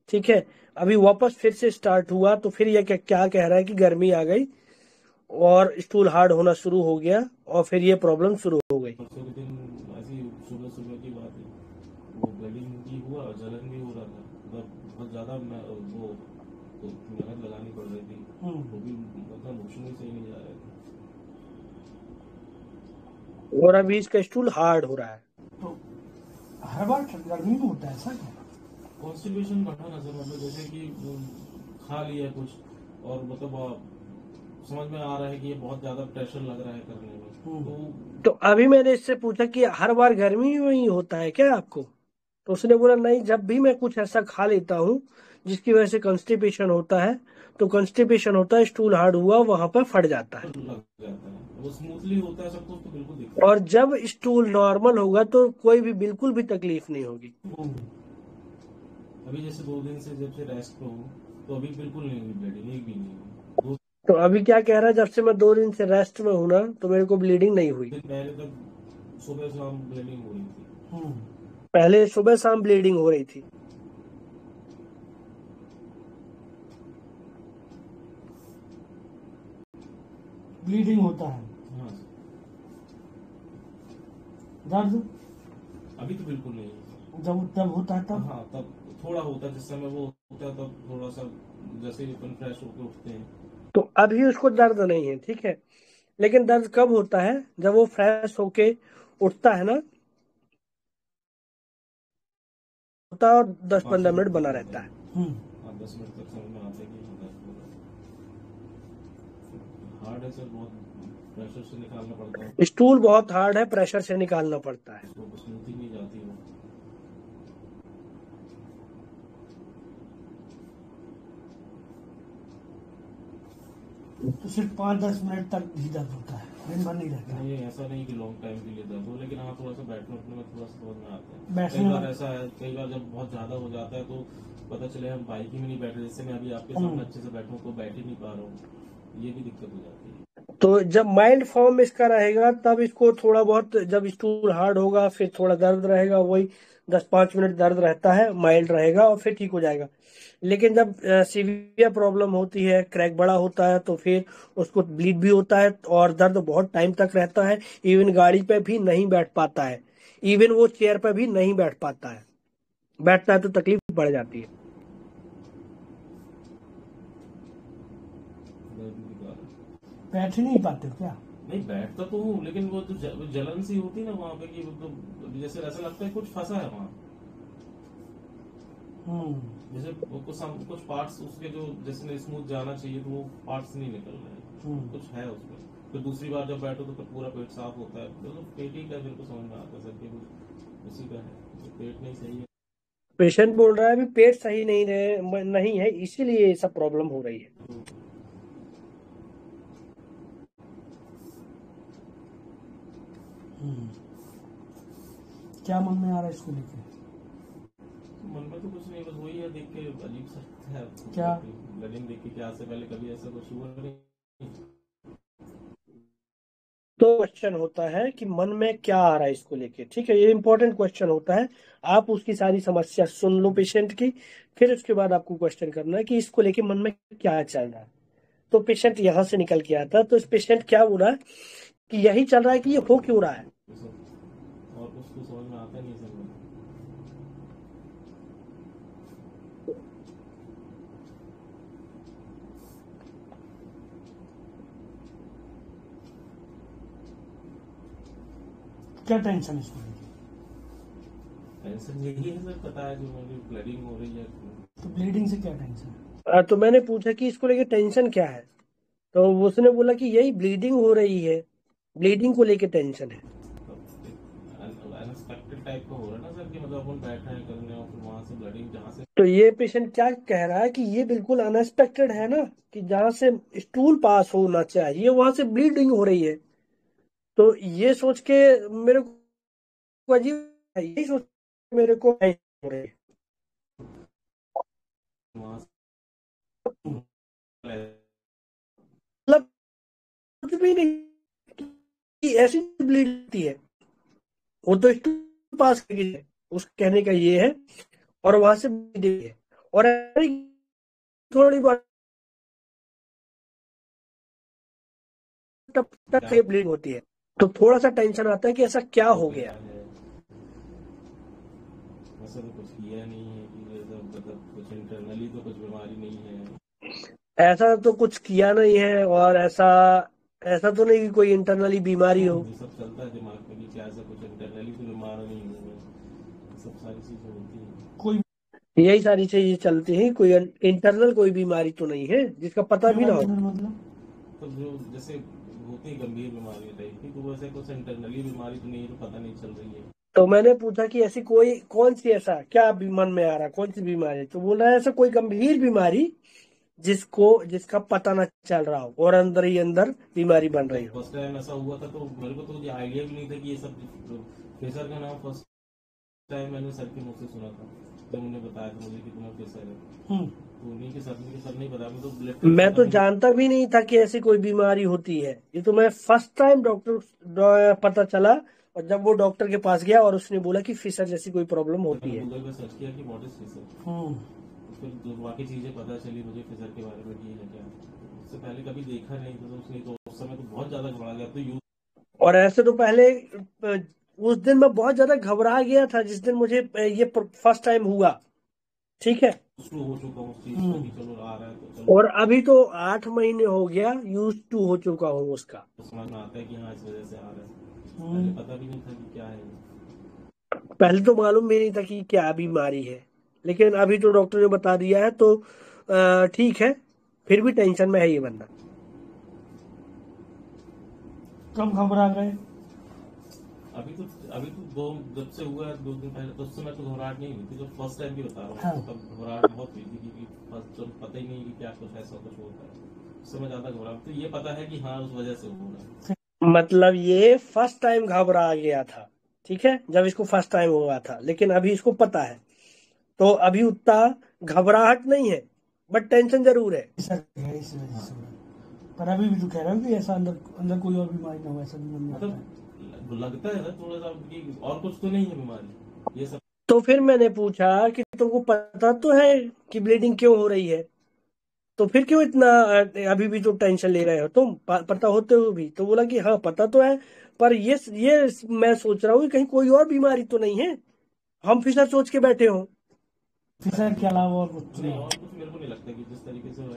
[SPEAKER 2] ठीक है। अभी वापस फिर से स्टार्ट हुआ, तो फिर ये क्या कह रहा है कि गर्मी आ गई और स्टूल हार्ड होना शुरू हो गया और फिर ये प्रॉब्लम शुरू हो गई।
[SPEAKER 3] परसों के दिन ऐसी सुबह की बात है, वो ब्लीडिंग भी हुआ, जलन भी हो रहा था, मतलब बहुत ज्यादा वो तो मेहनत लगानी पड़ रही थी, वो भी मतलब मोशन भी सही नहीं जा रहे थे।
[SPEAKER 2] और अभी इसका स्टूल हार्ड हो रहा है।
[SPEAKER 8] तो हर बार गर्मी में होता है ऐसा क्या?
[SPEAKER 3] कॉन्स्टिपेशन बढ़ा ना सर, मतलब जैसे कि खा लिया कुछ और मतलब समझ में आ रहा है कि ये बहुत ज्यादा प्रेशर लग रहा है करने में,
[SPEAKER 2] तो अभी मैंने इससे पूछा कि हर बार गर्मी में ही होता है क्या आपको, तो उसने बोला नहीं, जब भी मैं कुछ ऐसा खा लेता हूँ जिसकी वजह से कंस्टिपेशन होता है, तो कंस्टिपेशन होता है, स्टूल हार्ड हुआ वहां पर फट जाता है,
[SPEAKER 3] लग जाता है। वो स्मूथली होता है सब कुछ तो बिल्कुल दिक्कत।
[SPEAKER 2] और जब स्टूल नॉर्मल होगा तो कोई भी बिल्कुल भी तकलीफ नहीं होगी।
[SPEAKER 3] अभी जैसे 2 दिन से जब से रेस्ट पे हूँ तो अभी बिल्कुल नहीं हुई ब्लीडिंग, एक भी नहीं हुई। 2
[SPEAKER 2] तो अभी क्या कह रहा है, जब से मैं 2 दिन से रेस्ट में हूं ना तो मेरे को ब्लीडिंग नहीं हुई।
[SPEAKER 3] दिन पहले तक सुबह शाम ब्लीडिंग हो रही थी।
[SPEAKER 2] पहले सुबह शाम ब्लीडिंग हो रही थी।
[SPEAKER 8] ब्लीडिंग होता है,
[SPEAKER 3] हाँ
[SPEAKER 8] दर्द
[SPEAKER 3] अभी तो बिल्कुल नहीं है।
[SPEAKER 8] जब तब होता है तब?
[SPEAKER 3] हाँ तब थोड़ा होता है, जिस समय वो होता है तब थोड़ा सा जैसे ही अपन फ्रेश होकर उठते हैं।
[SPEAKER 2] तो अभी उसको दर्द नहीं है, ठीक है, लेकिन दर्द कब होता है, जब वो फ्रेश होके उठता है ना, होता है और 10-15 मिनट बना रहता है।
[SPEAKER 3] 10 मिनट तक समझ में आता है कि हार्ड है सर, बहुत प्रेशर से निकालना पड़ता है।
[SPEAKER 2] स्टूल बहुत हार्ड है, प्रेशर से निकालना पड़ता है।
[SPEAKER 3] तो स्मूथ ही नहीं जाती वो।
[SPEAKER 8] तो सिर्फ 5-10 मिनट तक ही दर्द होता है, दिन भर नहीं रहता?
[SPEAKER 3] नहीं ऐसा नहीं कि लॉन्ग टाइम के लिए दर्द हो, लेकिन हाँ थोड़ा सा बैठने उठने में थोड़ा सा समझ में आता है।
[SPEAKER 8] बैठने
[SPEAKER 3] कई बार
[SPEAKER 8] में?
[SPEAKER 3] ऐसा है, कई बार जब बहुत ज्यादा हो जाता है तो पता चले हम बाइक ही में नहीं बैठ रहे, जैसे मैं अभी आपके सामने अच्छे से बैठूं तो बैठ ही नहीं पा रहा हूँ, ये भी दिक्कत हो जाती है।
[SPEAKER 2] तो जब माइल्ड फॉर्म इसका रहेगा तब इसको थोड़ा बहुत, जब स्टूल हार्ड होगा फिर थोड़ा दर्द रहेगा, वही 10-5 मिनट दर्द रहता है, माइल्ड रहेगा और फिर ठीक हो जाएगा। लेकिन जब सीवियर प्रॉब्लम होती है, क्रैक बड़ा होता है, तो फिर उसको ब्लीड भी होता है और दर्द बहुत टाइम तक रहता है। इवन गाड़ी पे भी नहीं बैठ पाता है, इवन वो चेयर पे भी नहीं बैठ पाता है, बैठता है तो तकलीफ बढ़ जाती है।
[SPEAKER 8] बैठ ही नहीं पाते क्या?
[SPEAKER 3] नहीं बैठता तो हूँ, लेकिन वो जो जलन सी होती है ना वहाँ पे, कि वो तो जैसे ऐसा लगता है कुछ फंसा है वहाँ। जैसे वो कुछ पार्ट्स उसके जो जैसे स्मूथ जाना चाहिए तो वो पार्ट्स नहीं निकल रहे, कुछ है उसमें। तो दूसरी बार जब बैठो तो पूरा पेट साफ होता है, तो पेट ही का मेरे को समझ में आता है सर कि उसी का है, तो पेट नहीं सही है।
[SPEAKER 2] पेशेंट बोल रहा है अभी पेट सही नहीं है, इसीलिए ये सब प्रॉब्लम हो रही है।
[SPEAKER 8] क्या मन में आ रहा है इसको लेके?
[SPEAKER 3] मन में तो कुछ नहीं, बस वही है, देख के अजीब सा है
[SPEAKER 8] क्या?
[SPEAKER 3] ब्लडिंग देख के, कि आज से पहले कभी ऐसा कुछ हुआ नहीं।
[SPEAKER 2] तो क्वेश्चन होता है कि मन में क्या आ रहा है इसको लेके, ठीक है, ये इंपॉर्टेंट क्वेश्चन होता है। आप उसकी सारी समस्या सुन लो पेशेंट की, फिर उसके बाद आपको क्वेश्चन करना है कि इसको लेके मन में क्या चल रहा है। तो पेशेंट यहाँ से निकल के आता, तो इस पेशेंट क्या बोला कि यही चल रहा है कि ये हो क्यों रहा है।
[SPEAKER 3] और उसको समझ में आता नहीं सर।
[SPEAKER 8] क्या टेंशन इसको?
[SPEAKER 3] टेंशन यही है सर, पता है जो मुझे ब्लीडिंग हो रही है।
[SPEAKER 8] तो ब्लीडिंग से क्या टेंशन?
[SPEAKER 2] तो मैंने पूछा कि इसको लेके टेंशन क्या है, तो उसने बोला कि यही ब्लीडिंग हो रही है, ब्लीडिंग को लेके टेंशन है।
[SPEAKER 3] अनएक्सपेक्टेड टाइप का हो रहा है ना सर, कि मतलब अपन बैठे हैं करने और फिर वहां से ब्लीडिंग जहाँ से।
[SPEAKER 2] तो ये पेशेंट क्या कह रहा है कि ये बिल्कुल अनएक्सपेक्टेड है ना, कि जहाँ से स्टूल पास होना चाहिए वहां से ब्लीडिंग हो रही है। तो ये सोच के मेरे को अजीब है, यही सोच के मेरे को हो रही है। मतलब कुछ भी नहीं कि ऐसी ब्लीड होती है, वो तो स्टूल पास करके है, उस कहने का ये है, और वहां से ब्लीडिंग है, और थोड़ी बार टप टप के ब्लीडिंग होती है, तो थोड़ा सा टेंशन आता है कि ऐसा क्या हो गया।
[SPEAKER 3] ऐसा तो कुछ किया नहीं है कि मतलब कुछ इंटरनली तो कुछ बीमारी नहीं है,
[SPEAKER 2] ऐसा तो कुछ किया नहीं है, और ऐसा तो नहीं कि कोई इंटरनली बीमारी हो।
[SPEAKER 3] ये सब चलता है दिमाग में कि क्या ऐसा कुछ इंटरनली तो बीमार नहीं हुआ, सब सारी चीजें होती हैं।
[SPEAKER 8] कोई
[SPEAKER 2] यही सारी चीजें चलती हैं, कोई इंटरनल कोई बीमारी तो नहीं है जिसका पता भी ना हो।
[SPEAKER 8] मतलब
[SPEAKER 3] तो जो जैसे होती है गंभीर बीमारी टाइप की, तो वैसे कुछ इंटरनली बीमारी तो नहीं है, तो पता नहीं चल रही है।
[SPEAKER 2] तो मैंने पूछा कि ऐसी कौन सी, ऐसा क्या मन में आ रहा, कौन सी बीमारी, तो बोल रहा है ऐसा कोई गंभीर बीमारी जिसका पता ना चल रहा हो और अंदर ही अंदर बीमारी बन रही हो।
[SPEAKER 3] फर्स्ट टाइम ऐसा हुआ था तो मेरे को तो आइडिया भी नहीं था कि ये सब प्रेशर का नाम फर्स्ट टाइम मैंने सर के मुंह से सुना था, जब उन्होंने बताया था मुझे कि तुम्हें प्रेशर है। तो उन्हीं के सर नहीं बताया, तो ब्लड
[SPEAKER 2] मैं तो जानता भी नहीं था कि ऐसी कोई बीमारी होती है, ये तो मैं फर्स्ट टाइम डॉक्टर पता चला, और जब वो डॉक्टर के पास गया और उसने बोला कि फिशर जैसी कोई प्रॉब्लम होती है।
[SPEAKER 3] गूगल पे सर्च किया कि व्हाट इज फिशर, फिर जो बाकी चीजें पता चली मुझे फिशर के बारे में कि है क्या। उससे पहले कभी देखा नहीं था, तो उसने तो उस समय तो बहुत ज्यादा घबरा गया। तो यूज
[SPEAKER 2] और ऐसे तो पहले उस दिन मैं बहुत ज्यादा घबरा गया था जिस दिन मुझे ये फर्स्ट टाइम हुआ, ठीक है,
[SPEAKER 3] हो चुका हूँ उस चीज को कि चलो आ रहा है तो चलो।
[SPEAKER 2] और अभी तो 8 महीने हो गया, यूज टू हो चुका हूँ उसका।
[SPEAKER 3] समझ में आता है कि हाँ इस वजह से आ रहा है, पहले पता भी नहीं था कि क्या है।
[SPEAKER 2] पहले तो मालूम भी नहीं था कि क्या बीमारी है, लेकिन अभी तो डॉक्टर ने बता दिया है, तो ठीक है, फिर भी टेंशन में है ये बंदा।
[SPEAKER 8] कब घबरा गए?
[SPEAKER 3] अभी तो दो जब से हुआ है 2 दिन पहले, तो उस समय तो घबराहट नहीं हुई थी, जो फर्स्ट टाइम भी बता रहा हूँ।
[SPEAKER 8] हाँ।
[SPEAKER 3] तब घबराहट बहुत हुई थी क्योंकि फर्स्ट जब पता ही नहीं कि क्या कुछ ऐसा कुछ होता है, उस समय ज्यादा घबराहट। तो ये पता है कि हाँ उस वजह से हो रहा है।
[SPEAKER 2] मतलब ये फर्स्ट टाइम घबरा गया था, ठीक है, जब इसको फर्स्ट टाइम हुआ था, लेकिन अभी इसको पता है, तो अभी उतना घबराहट नहीं है, बट टेंशन जरूर है।
[SPEAKER 8] इस वजह से पर अभी भी तो कह रहे हो कि ऐसा अंदर अंदर कोई और बीमारी ना हो, ऐसा भी नहीं लगता है।
[SPEAKER 3] मतलब लगता है ना थोड़ा सा कि और कुछ तो नहीं है बीमारी, ये सब।
[SPEAKER 2] तो फिर मैंने पूछा कि तुमको पता तो है कि ब्लीडिंग क्यों हो रही है, तो फिर क्यों इतना अभी भी तो टेंशन ले रहे हो तुम, पता होते हुए भी? तो बोला कि हाँ पता तो है, पर ये मैं सोच रहा हूँ कि कहीं कोई और बीमारी तो नहीं है, हम फिशर सोच के बैठे हो।
[SPEAKER 8] फिशर के अलावा और कुछ
[SPEAKER 3] नहीं, और कुछ मेरे को नहीं लगता कि जिस तरीके से है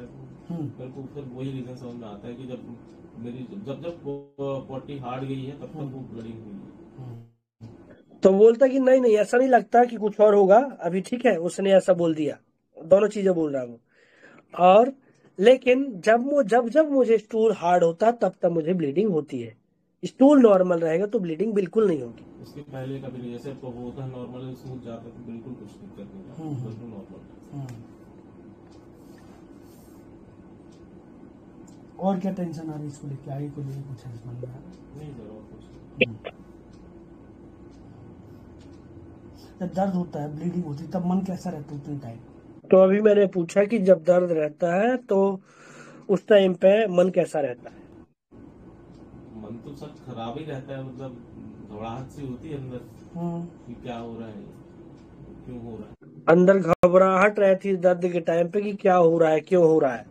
[SPEAKER 3] मेरे को फिर वही रीजन समझ में आता है कि जब मेरी जब जब पॉटी हार्ड गई है तब तक वो ब्लीडिंग हुई है।
[SPEAKER 2] तो बोलता कि नहीं नहीं ऐसा नहीं लगता कि कुछ और होगा अभी, ठीक है उसने ऐसा बोल दिया, दोनों चीजें बोल रहा हूँ। और लेकिन जब जब मुझे स्टूल हार्ड होता तब तब मुझे ब्लीडिंग होती है, स्टूल नॉर्मल रहेगा तो ब्लीडिंग बिल्कुल नहीं होगी।
[SPEAKER 3] उसके पहले कभी नहीं, जैसे तो होता है नॉर्मल स्मूथ जाता है तो बिल्कुल कुछ दिक्कत नहीं है, बिल्कुल नॉर्मल।
[SPEAKER 8] और क्या टेंशन आ रही है इसको लेके, आगे को लेके कुछ है मन में?
[SPEAKER 3] नहीं सर और कुछ।
[SPEAKER 8] जब दर्द होता है, ब्लीडिंग होती है, तब मन कैसा रहता है उतने टाइम?
[SPEAKER 2] तो अभी मैंने पूछा कि जब दर्द रहता है तो उस टाइम पे मन कैसा रहता है?
[SPEAKER 3] मन तो सब खराब ही रहता है, मतलब घबराहट सी होती है अंदर कि क्या हो रहा है, क्यों हो रहा है।
[SPEAKER 2] अंदर घबराहट रहती है दर्द के टाइम पे कि क्या हो रहा है, क्यों हो रहा है।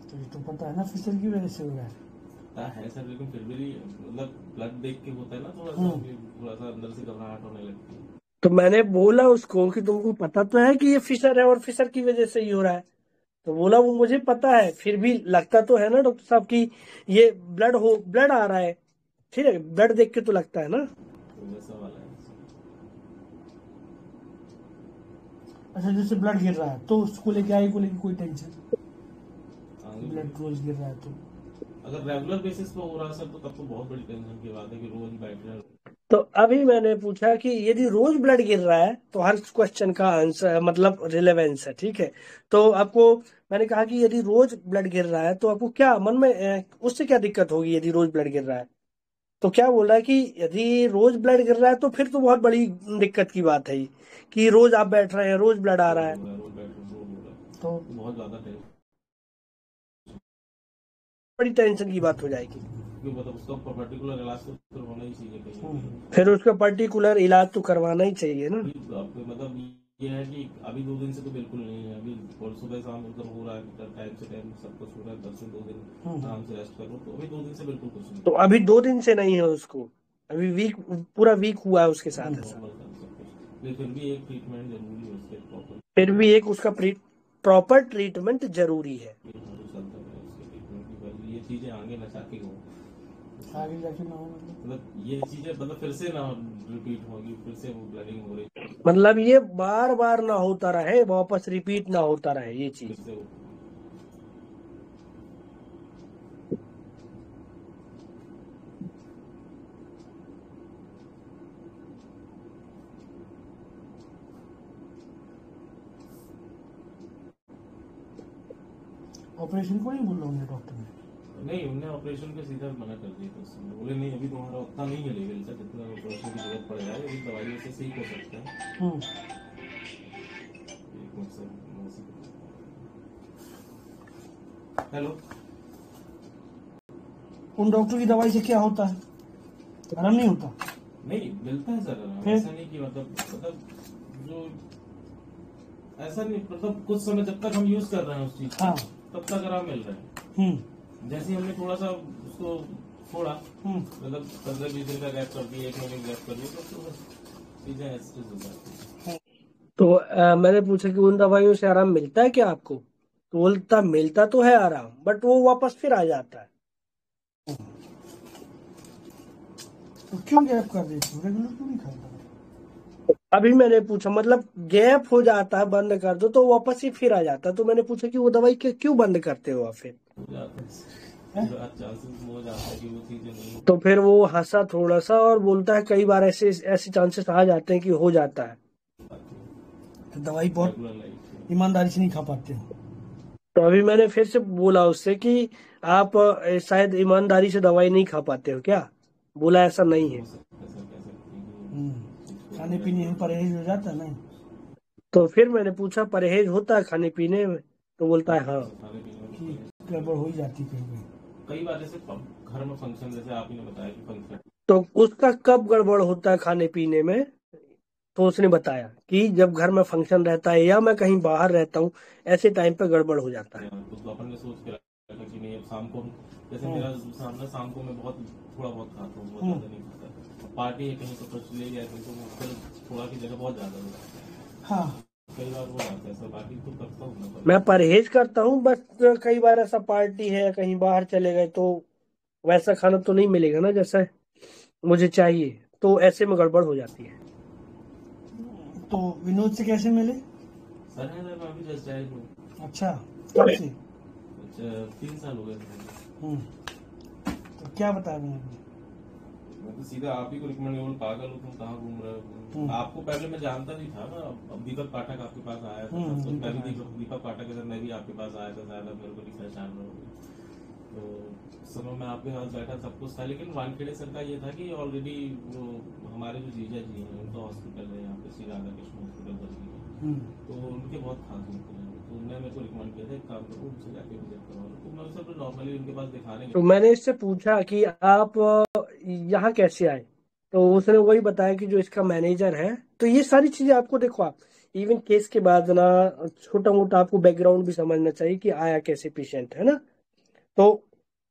[SPEAKER 8] तो ये तो पता है ना फिशर की वजह से हो रहा है।
[SPEAKER 3] पता है सर, लेकिन फिर भी मतलब ब्लड देख के होता है ना थोड़ा सा अंदर से घबराहट होने लगती है।
[SPEAKER 2] तो मैंने बोला उसको कि तुमको पता तो है कि ये फिशर है और फिशर की वजह से ही हो रहा है, तो बोला वो मुझे पता है, फिर भी लगता तो है ना डॉक्टर साहब कि ये ब्लड आ रहा है, ठीक है ब्लड देख के तो लगता है ना।
[SPEAKER 3] तो वैसा वाला है।
[SPEAKER 8] अच्छा जैसे ब्लड गिर रहा है तो उसको लेके आगे को लेके कोई टेंशन? ब्लड रोज गिर रहा है तो
[SPEAKER 3] अगर रेगुलर बेसिस पे हो रहा है सर तो तब तो बहुत बड़ी टेंशन की बात है कि रोज बैठ रहे हैं।
[SPEAKER 2] तो अभी मैंने पूछा कि यदि रोज ब्लड गिर रहा है तो हर क्वेश्चन का आंसर मतलब रिलेवेंस है, ठीक है। तो आपको मैंने कहा कि यदि रोज ब्लड गिर रहा है तो आपको क्या मन में उससे क्या दिक्कत होगी यदि रोज ब्लड गिर रहा है? तो क्या बोल रहा है कि यदि रोज ब्लड गिर रहा है तो फिर तो बहुत बड़ी दिक्कत की बात है कि रोज आप बैठ रहे हैं, रोज ब्लड आ रहा है,
[SPEAKER 3] रोज बैठ रहे हो रहा है
[SPEAKER 8] तो
[SPEAKER 3] बहुत ज्यादा टेंशन,
[SPEAKER 2] बड़ी टेंशन की बात हो जाएगी।
[SPEAKER 3] क्योंकि मतलब उसका पर्टिकुलर इलाज तो फिर होना ही चाहिए कहीं।
[SPEAKER 2] फिर उसका पर्टिकुलर इलाज तो करवाना ही चाहिए ना।
[SPEAKER 3] आपको मतलब ये है कि अभी 2 दिन से तो बिल्कुल नहीं है, अभी सुबह शाम उधर हो रहा है, टाइम से टाइम सब कुछ हो रहा है, 10 से 2 दिन आराम से रेस्ट करो, तो अभी 2 दिन से बिल्कुल कुछ नहीं।
[SPEAKER 2] तो अभी 2 दिन से नहीं है उसको, अभी वीक पूरा वीक हुआ है उसके साथ ऐसा।
[SPEAKER 3] नॉर्मल था सब कुछ, फिर भी एक ट्रीटमेंट जरूरी है उसके प्रॉपर,
[SPEAKER 2] फिर भी एक उसका प्रॉपर ट्रीटमेंट जरूरी है।
[SPEAKER 3] चलता है उसके ट्रीटमेंट की। ये चीजें आगे न चाहती हो,
[SPEAKER 8] आगे जाके ना हो
[SPEAKER 3] मतलब ये चीजें मतलब फिर से ना रिपीट होगी, फिर से वो ब्लडिंग हो रही,
[SPEAKER 2] मतलब ये बार बार ना होता रहे, वापस रिपीट ना होता रहे ये चीज।
[SPEAKER 3] फिर से
[SPEAKER 8] ऑपरेशन को नहीं बोल रहा हूँ डॉक्टर ने?
[SPEAKER 3] नहीं, उन्हें ऑपरेशन के सीधा मना कर दिया था उसने, बोले नहीं अभी तुम्हारा उतना नहीं है लेवल का जितना ऑपरेशन की जरूरत पड़ जाए, लेकिन दवाइयों से सही हो सकता है। हेलो,
[SPEAKER 8] उन डॉक्टर की दवाई से क्या होता है? आराम नहीं होता?
[SPEAKER 3] नहीं मिलता है सर आराम, ऐसा नहीं कि मतलब जो ऐसा नहीं, मतलब कुछ समय जब तक हम यूज कर रहे हैं उस चीज
[SPEAKER 8] हाँ
[SPEAKER 3] तब तक आराम मिल रहा है। जैसे हमने थोड़ा सा उसको छोड़ा, मतलब 15-20 दिन का गैप कर दिया, 1 महीने गैप कर दिया, तो चीजें ऐसे हो जाती हैं।
[SPEAKER 2] तो मैंने पूछा कि उन दवाइयों से आराम मिलता है क्या आपको? तो बोलता मिलता तो है आराम, बट वो वापस फिर आ जाता है।
[SPEAKER 8] तो क्यों गैप कर देती हूँ, रेगुलर क्यों नहीं खाता?
[SPEAKER 2] अभी मैंने पूछा मतलब गैप हो जाता है, बंद कर दो तो वापस ही फिर आ जाता है, तो मैंने पूछा कि वो दवाई क्यों बंद करते हो आप फिर?
[SPEAKER 3] हो जाता है, चांसेस हो जाता है कि वो चीजें नहीं।
[SPEAKER 2] तो फिर वो हंसा थोड़ा सा और बोलता है कई बार ऐसे चांसेस आ जाते हैं कि हो जाता है।
[SPEAKER 8] तो दवाई बहुत ईमानदारी से नहीं खा पाते हो?
[SPEAKER 2] तो अभी मैंने फिर से बोला उससे कि आप शायद ईमानदारी से दवाई नहीं खा पाते हो क्या? बोला ऐसा नहीं है।
[SPEAKER 8] खाने पीने में परहेज हो जाता है नहीं?
[SPEAKER 2] तो फिर मैंने पूछा परहेज होता है खाने पीने में, तो बोलता है हाँ।
[SPEAKER 3] खाने पीने में
[SPEAKER 8] कि गड़बड़ हो ही जाती कहीं कहीं।
[SPEAKER 3] कई बार जैसे घर में फंक्शन, जैसे आप ही ने बताया कि फंक्शन,
[SPEAKER 2] तो उसका कब गड़बड़ होता है खाने पीने में, तो उसने बताया कि जब घर में फंक्शन रहता है या मैं कहीं बाहर रहता हूँ, ऐसे टाइम पे गड़बड़ हो जाता है।
[SPEAKER 3] तो अपन ने सोच के रखा कि नहीं अब शाम को, जैसे मेरा सामने शाम को मैं बहुत थोड़ा बहुत खाता हूँ, बहुत ज्यादा नहीं खाता। पार्टी है कहीं तो कुछ ले गया तो फिर थोड़ा की जगह बहुत ज्यादा हो जाता है।
[SPEAKER 8] हाँ
[SPEAKER 3] कई बार हो जाता है ऐसा, बाकी तो करता हूँ ना।
[SPEAKER 2] मैं परहेज करता हूँ, बस कई बार ऐसा पार्टी है कहीं बाहर चले गए तो वैसा खाना तो नहीं मिलेगा ना जैसा मुझे चाहिए, तो ऐसे में गड़बड़ हो जाती है।
[SPEAKER 8] तो विनोद से कैसे मिले?
[SPEAKER 3] सर है मैं अभी जस्ट आया हूँ।
[SPEAKER 8] अच्छा कब से?
[SPEAKER 3] 3 साल हो गए।
[SPEAKER 8] तो क्या बताया विनोद ने?
[SPEAKER 3] मैं तो सीधा आप ही को रिकमेंड, बोल पागल हो तुम, कहाँ घूम रहे हो। आपको पहले मैं जानता भी था ना, अब दीपक पाठक आपके पास आया था, तो पहले दीपक पाठक के साथ मैं भी आपके पास आया था, ज्यादा मेरे को नहीं पहचान रहा होगा। तो समय में आपके पास बैठा सब कुछ था, लेकिन वानखेड़े सर का ये था कि ऑलरेडी वो हमारे जो जीजा जी हैं उनका हॉस्पिटल है यहाँ पे, श्री राधा कृष्ण हॉस्पिटल बल्कि, तो उनके बहुत खास मिलते हैं, तो उन्होंने मेरे को रिकमेंड किया था एक काम करो उनसे जाके विजिट करवा लो। तो मैं सब नॉर्मली उनके पास दिखाने
[SPEAKER 2] तो मैंने इससे पूछा कि आप यहाँ कैसे आए, तो उसने वही बताया कि जो इसका मैनेजर है। तो ये सारी चीजें आपको देखो, आप इवन केस के बाद ना छोटा मोटा आपको बैकग्राउंड भी समझना चाहिए कि आया कैसे पेशेंट है ना। तो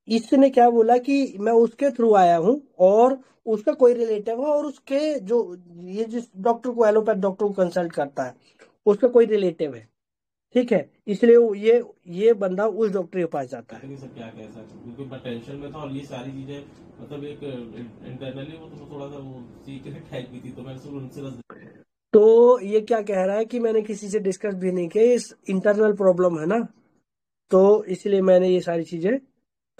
[SPEAKER 2] इसने क्या बोला कि मैं उसके थ्रू आया हूँ और उसका कोई रिलेटिव है, और उसके जो ये जिस डॉक्टर को, एलोपैथ डॉक्टर को कंसल्ट करता है, उसका कोई रिलेटिव है, ठीक है, इसलिए ये बंदा उस डॉक्टर के पास जाता है।
[SPEAKER 3] सर क्या कह सकते, क्योंकि मैं टेंशन में था और ये सारी चीजें मतलब एक इंटरनली वो तो थोड़ा सा वो सीक्रेट टाइप की थी, तो मैंने सिर्फ उनसे
[SPEAKER 2] तो ये क्या कह रहा है कि मैंने किसी से डिस्कस भी नहीं किया, इस इंटरनल प्रॉब्लम है ना, तो इसलिए मैंने ये सारी चीजें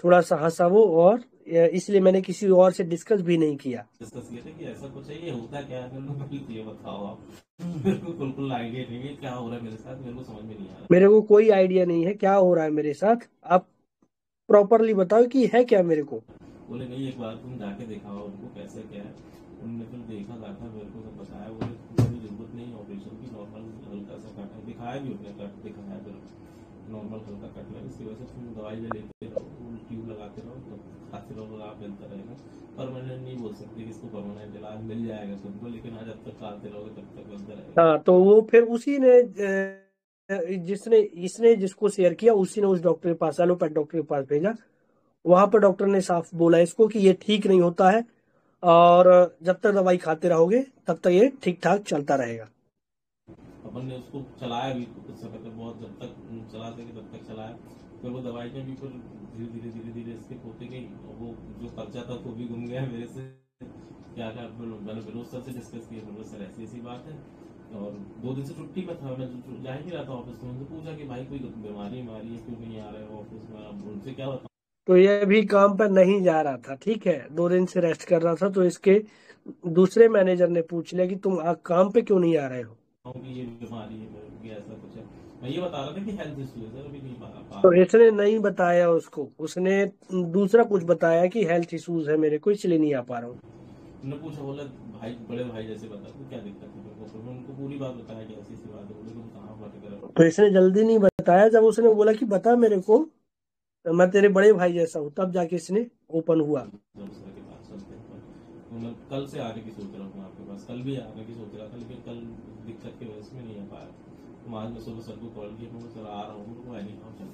[SPEAKER 2] थोड़ा सा हंसा वो, और इसलिए मैंने किसी और से डिस्कस भी नहीं किया।
[SPEAKER 3] डिस्कस किया था कि ऐसा कुछ है, ये होता क्या है, मेरे को ये बताओ आप। मेरे को बिल्कुल आइडिया नहीं है क्या हो रहा है मेरे साथ, मेरे को समझ में नहीं आ रहा।
[SPEAKER 2] मेरे को कोई आइडिया नहीं है क्या हो रहा है मेरे साथ, आप प्रॉपरली बताओ कि है क्या मेरे को।
[SPEAKER 3] बोले नहीं एक बार तुम जाके दिखाओ उनको कैसे क्या है। उन्होंने फिर देखा दाखा मेरे को सब बताया, बोले कोई जरूरत नहीं ऑपरेशन की, नॉर्मल हल्का सा कट है, दिखाया भी उसने कट दिखाया, फिर नॉर्मल हल्का कट है, इसकी वजह से तुम दवाई लेते रहो, ट्यूब लगाते रहो, खाते रहो, आप मिलता रहेगा। परमानेंट नहीं बोल सकते कि इसको परमानेंट इलाज मिल जाएगा तुमको, लेकिन हाँ जब तक खाते रहोगे तब तक मिलता रहेगा।
[SPEAKER 2] हाँ, तो वो फिर उसी ने जिसने इसने जिसको शेयर किया उसी ने उस डॉक्टर के पास, एलोपैथ डॉक्टर के पास भेजा। वहां पर डॉक्टर ने साफ बोला इसको कि ये ठीक नहीं होता है, और जब तक दवाई खाते रहोगे तब तक ये ठीक ठाक चलता रहेगा।
[SPEAKER 3] अपन ने उसको चलाया भी कुछ समय तक, बहुत जब तक चला सके तब तक चलाया, फिर वो दवाई में भी फिर धीरे धीरे स्किप होती गई, और वो जो पर्चा था वो भी घूम गया मेरे से। क्या क्या मैंने विनोद सर से डिस्कस किया, विनोद सर ऐसी ऐसी बात है, और 2 दिन से छुट्टी पर था, मैं जा ही नहीं रहा था ऑफिस में। उनसे पूछा कि भाई कोई बीमारी है क्यों नहीं आ रहे हो ऑफिस में, अब उनसे क्या बताऊं।
[SPEAKER 2] तो ये भी काम पर नहीं जा रहा था, ठीक है, 2 दिन से रेस्ट कर रहा था, तो इसके दूसरे मैनेजर ने पूछ लिया कि तुम काम पे क्यों नहीं आ रहे हो।
[SPEAKER 3] कि ये बीमारी है मेरे को, ऐसा कुछ है। मैं ये बता रहा था कि हेल्थ इशू है सर, अभी नहीं
[SPEAKER 2] तो इसने नहीं बताया उसको, उसने दूसरा कुछ बताया कि हेल्थ इश्यूज है मेरे को, इसलिए नहीं आ पा रहा हूँ।
[SPEAKER 3] उन्होंने पूछा, बोला भाई बड़े भाई जैसे बता तो क्या दिक्कत है मेरे को, फिर उनको पूरी बात बताया कि ऐसी ऐसी बात है, बोले तुम कहाँ भटक रहे हो।
[SPEAKER 2] तो इसने जल्दी नहीं बताया, जब उसने बोला कि बता मेरे को, मैं तेरे बड़े भाई जैसा हूँ, तब जाके इसने ओपन हुआ।
[SPEAKER 3] मैं कल से आने की सोच रहा हूँ आपके पास, कल भी आने की सोच रहा था, लेकिन कल दिक्कत की वजह से नहीं आ पाया। तो आज मैं सुबह सर को कॉल किया, मैं सर आ रहा हूँ, उनको नहीं आओ चल,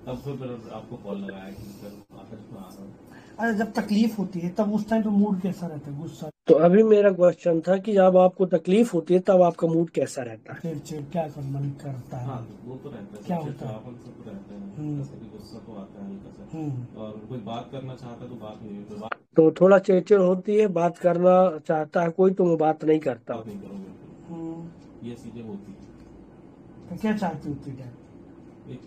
[SPEAKER 3] तब फिर आपको कॉल लगाया कि सर आकर आ रहा हूँ।
[SPEAKER 8] अरे जब तकलीफ होती है तब उस टाइम पे मूड कैसा रहता है? गुस्सा?
[SPEAKER 2] तो अभी मेरा क्वेश्चन था कि जब आपको तकलीफ होती है तब आपका मूड कैसा रहता है?
[SPEAKER 8] चिड़चिड़ क्या कर मन करता है?
[SPEAKER 3] हाँ वो तो रहता है,
[SPEAKER 8] क्या होता है?
[SPEAKER 3] सब तो रहता है, जैसे कि गुस्सा तो आता है हल्का सा, और कोई बात करना चाहता है तो बात नहीं होती,
[SPEAKER 2] तो थोड़ा चिड़चिड़ होती है, बात करना चाहता है कोई तो मैं बात नहीं करता हूँ।
[SPEAKER 3] नहीं करोगे, ये चीजें होती है।
[SPEAKER 8] तो क्या चाहते होते क्या?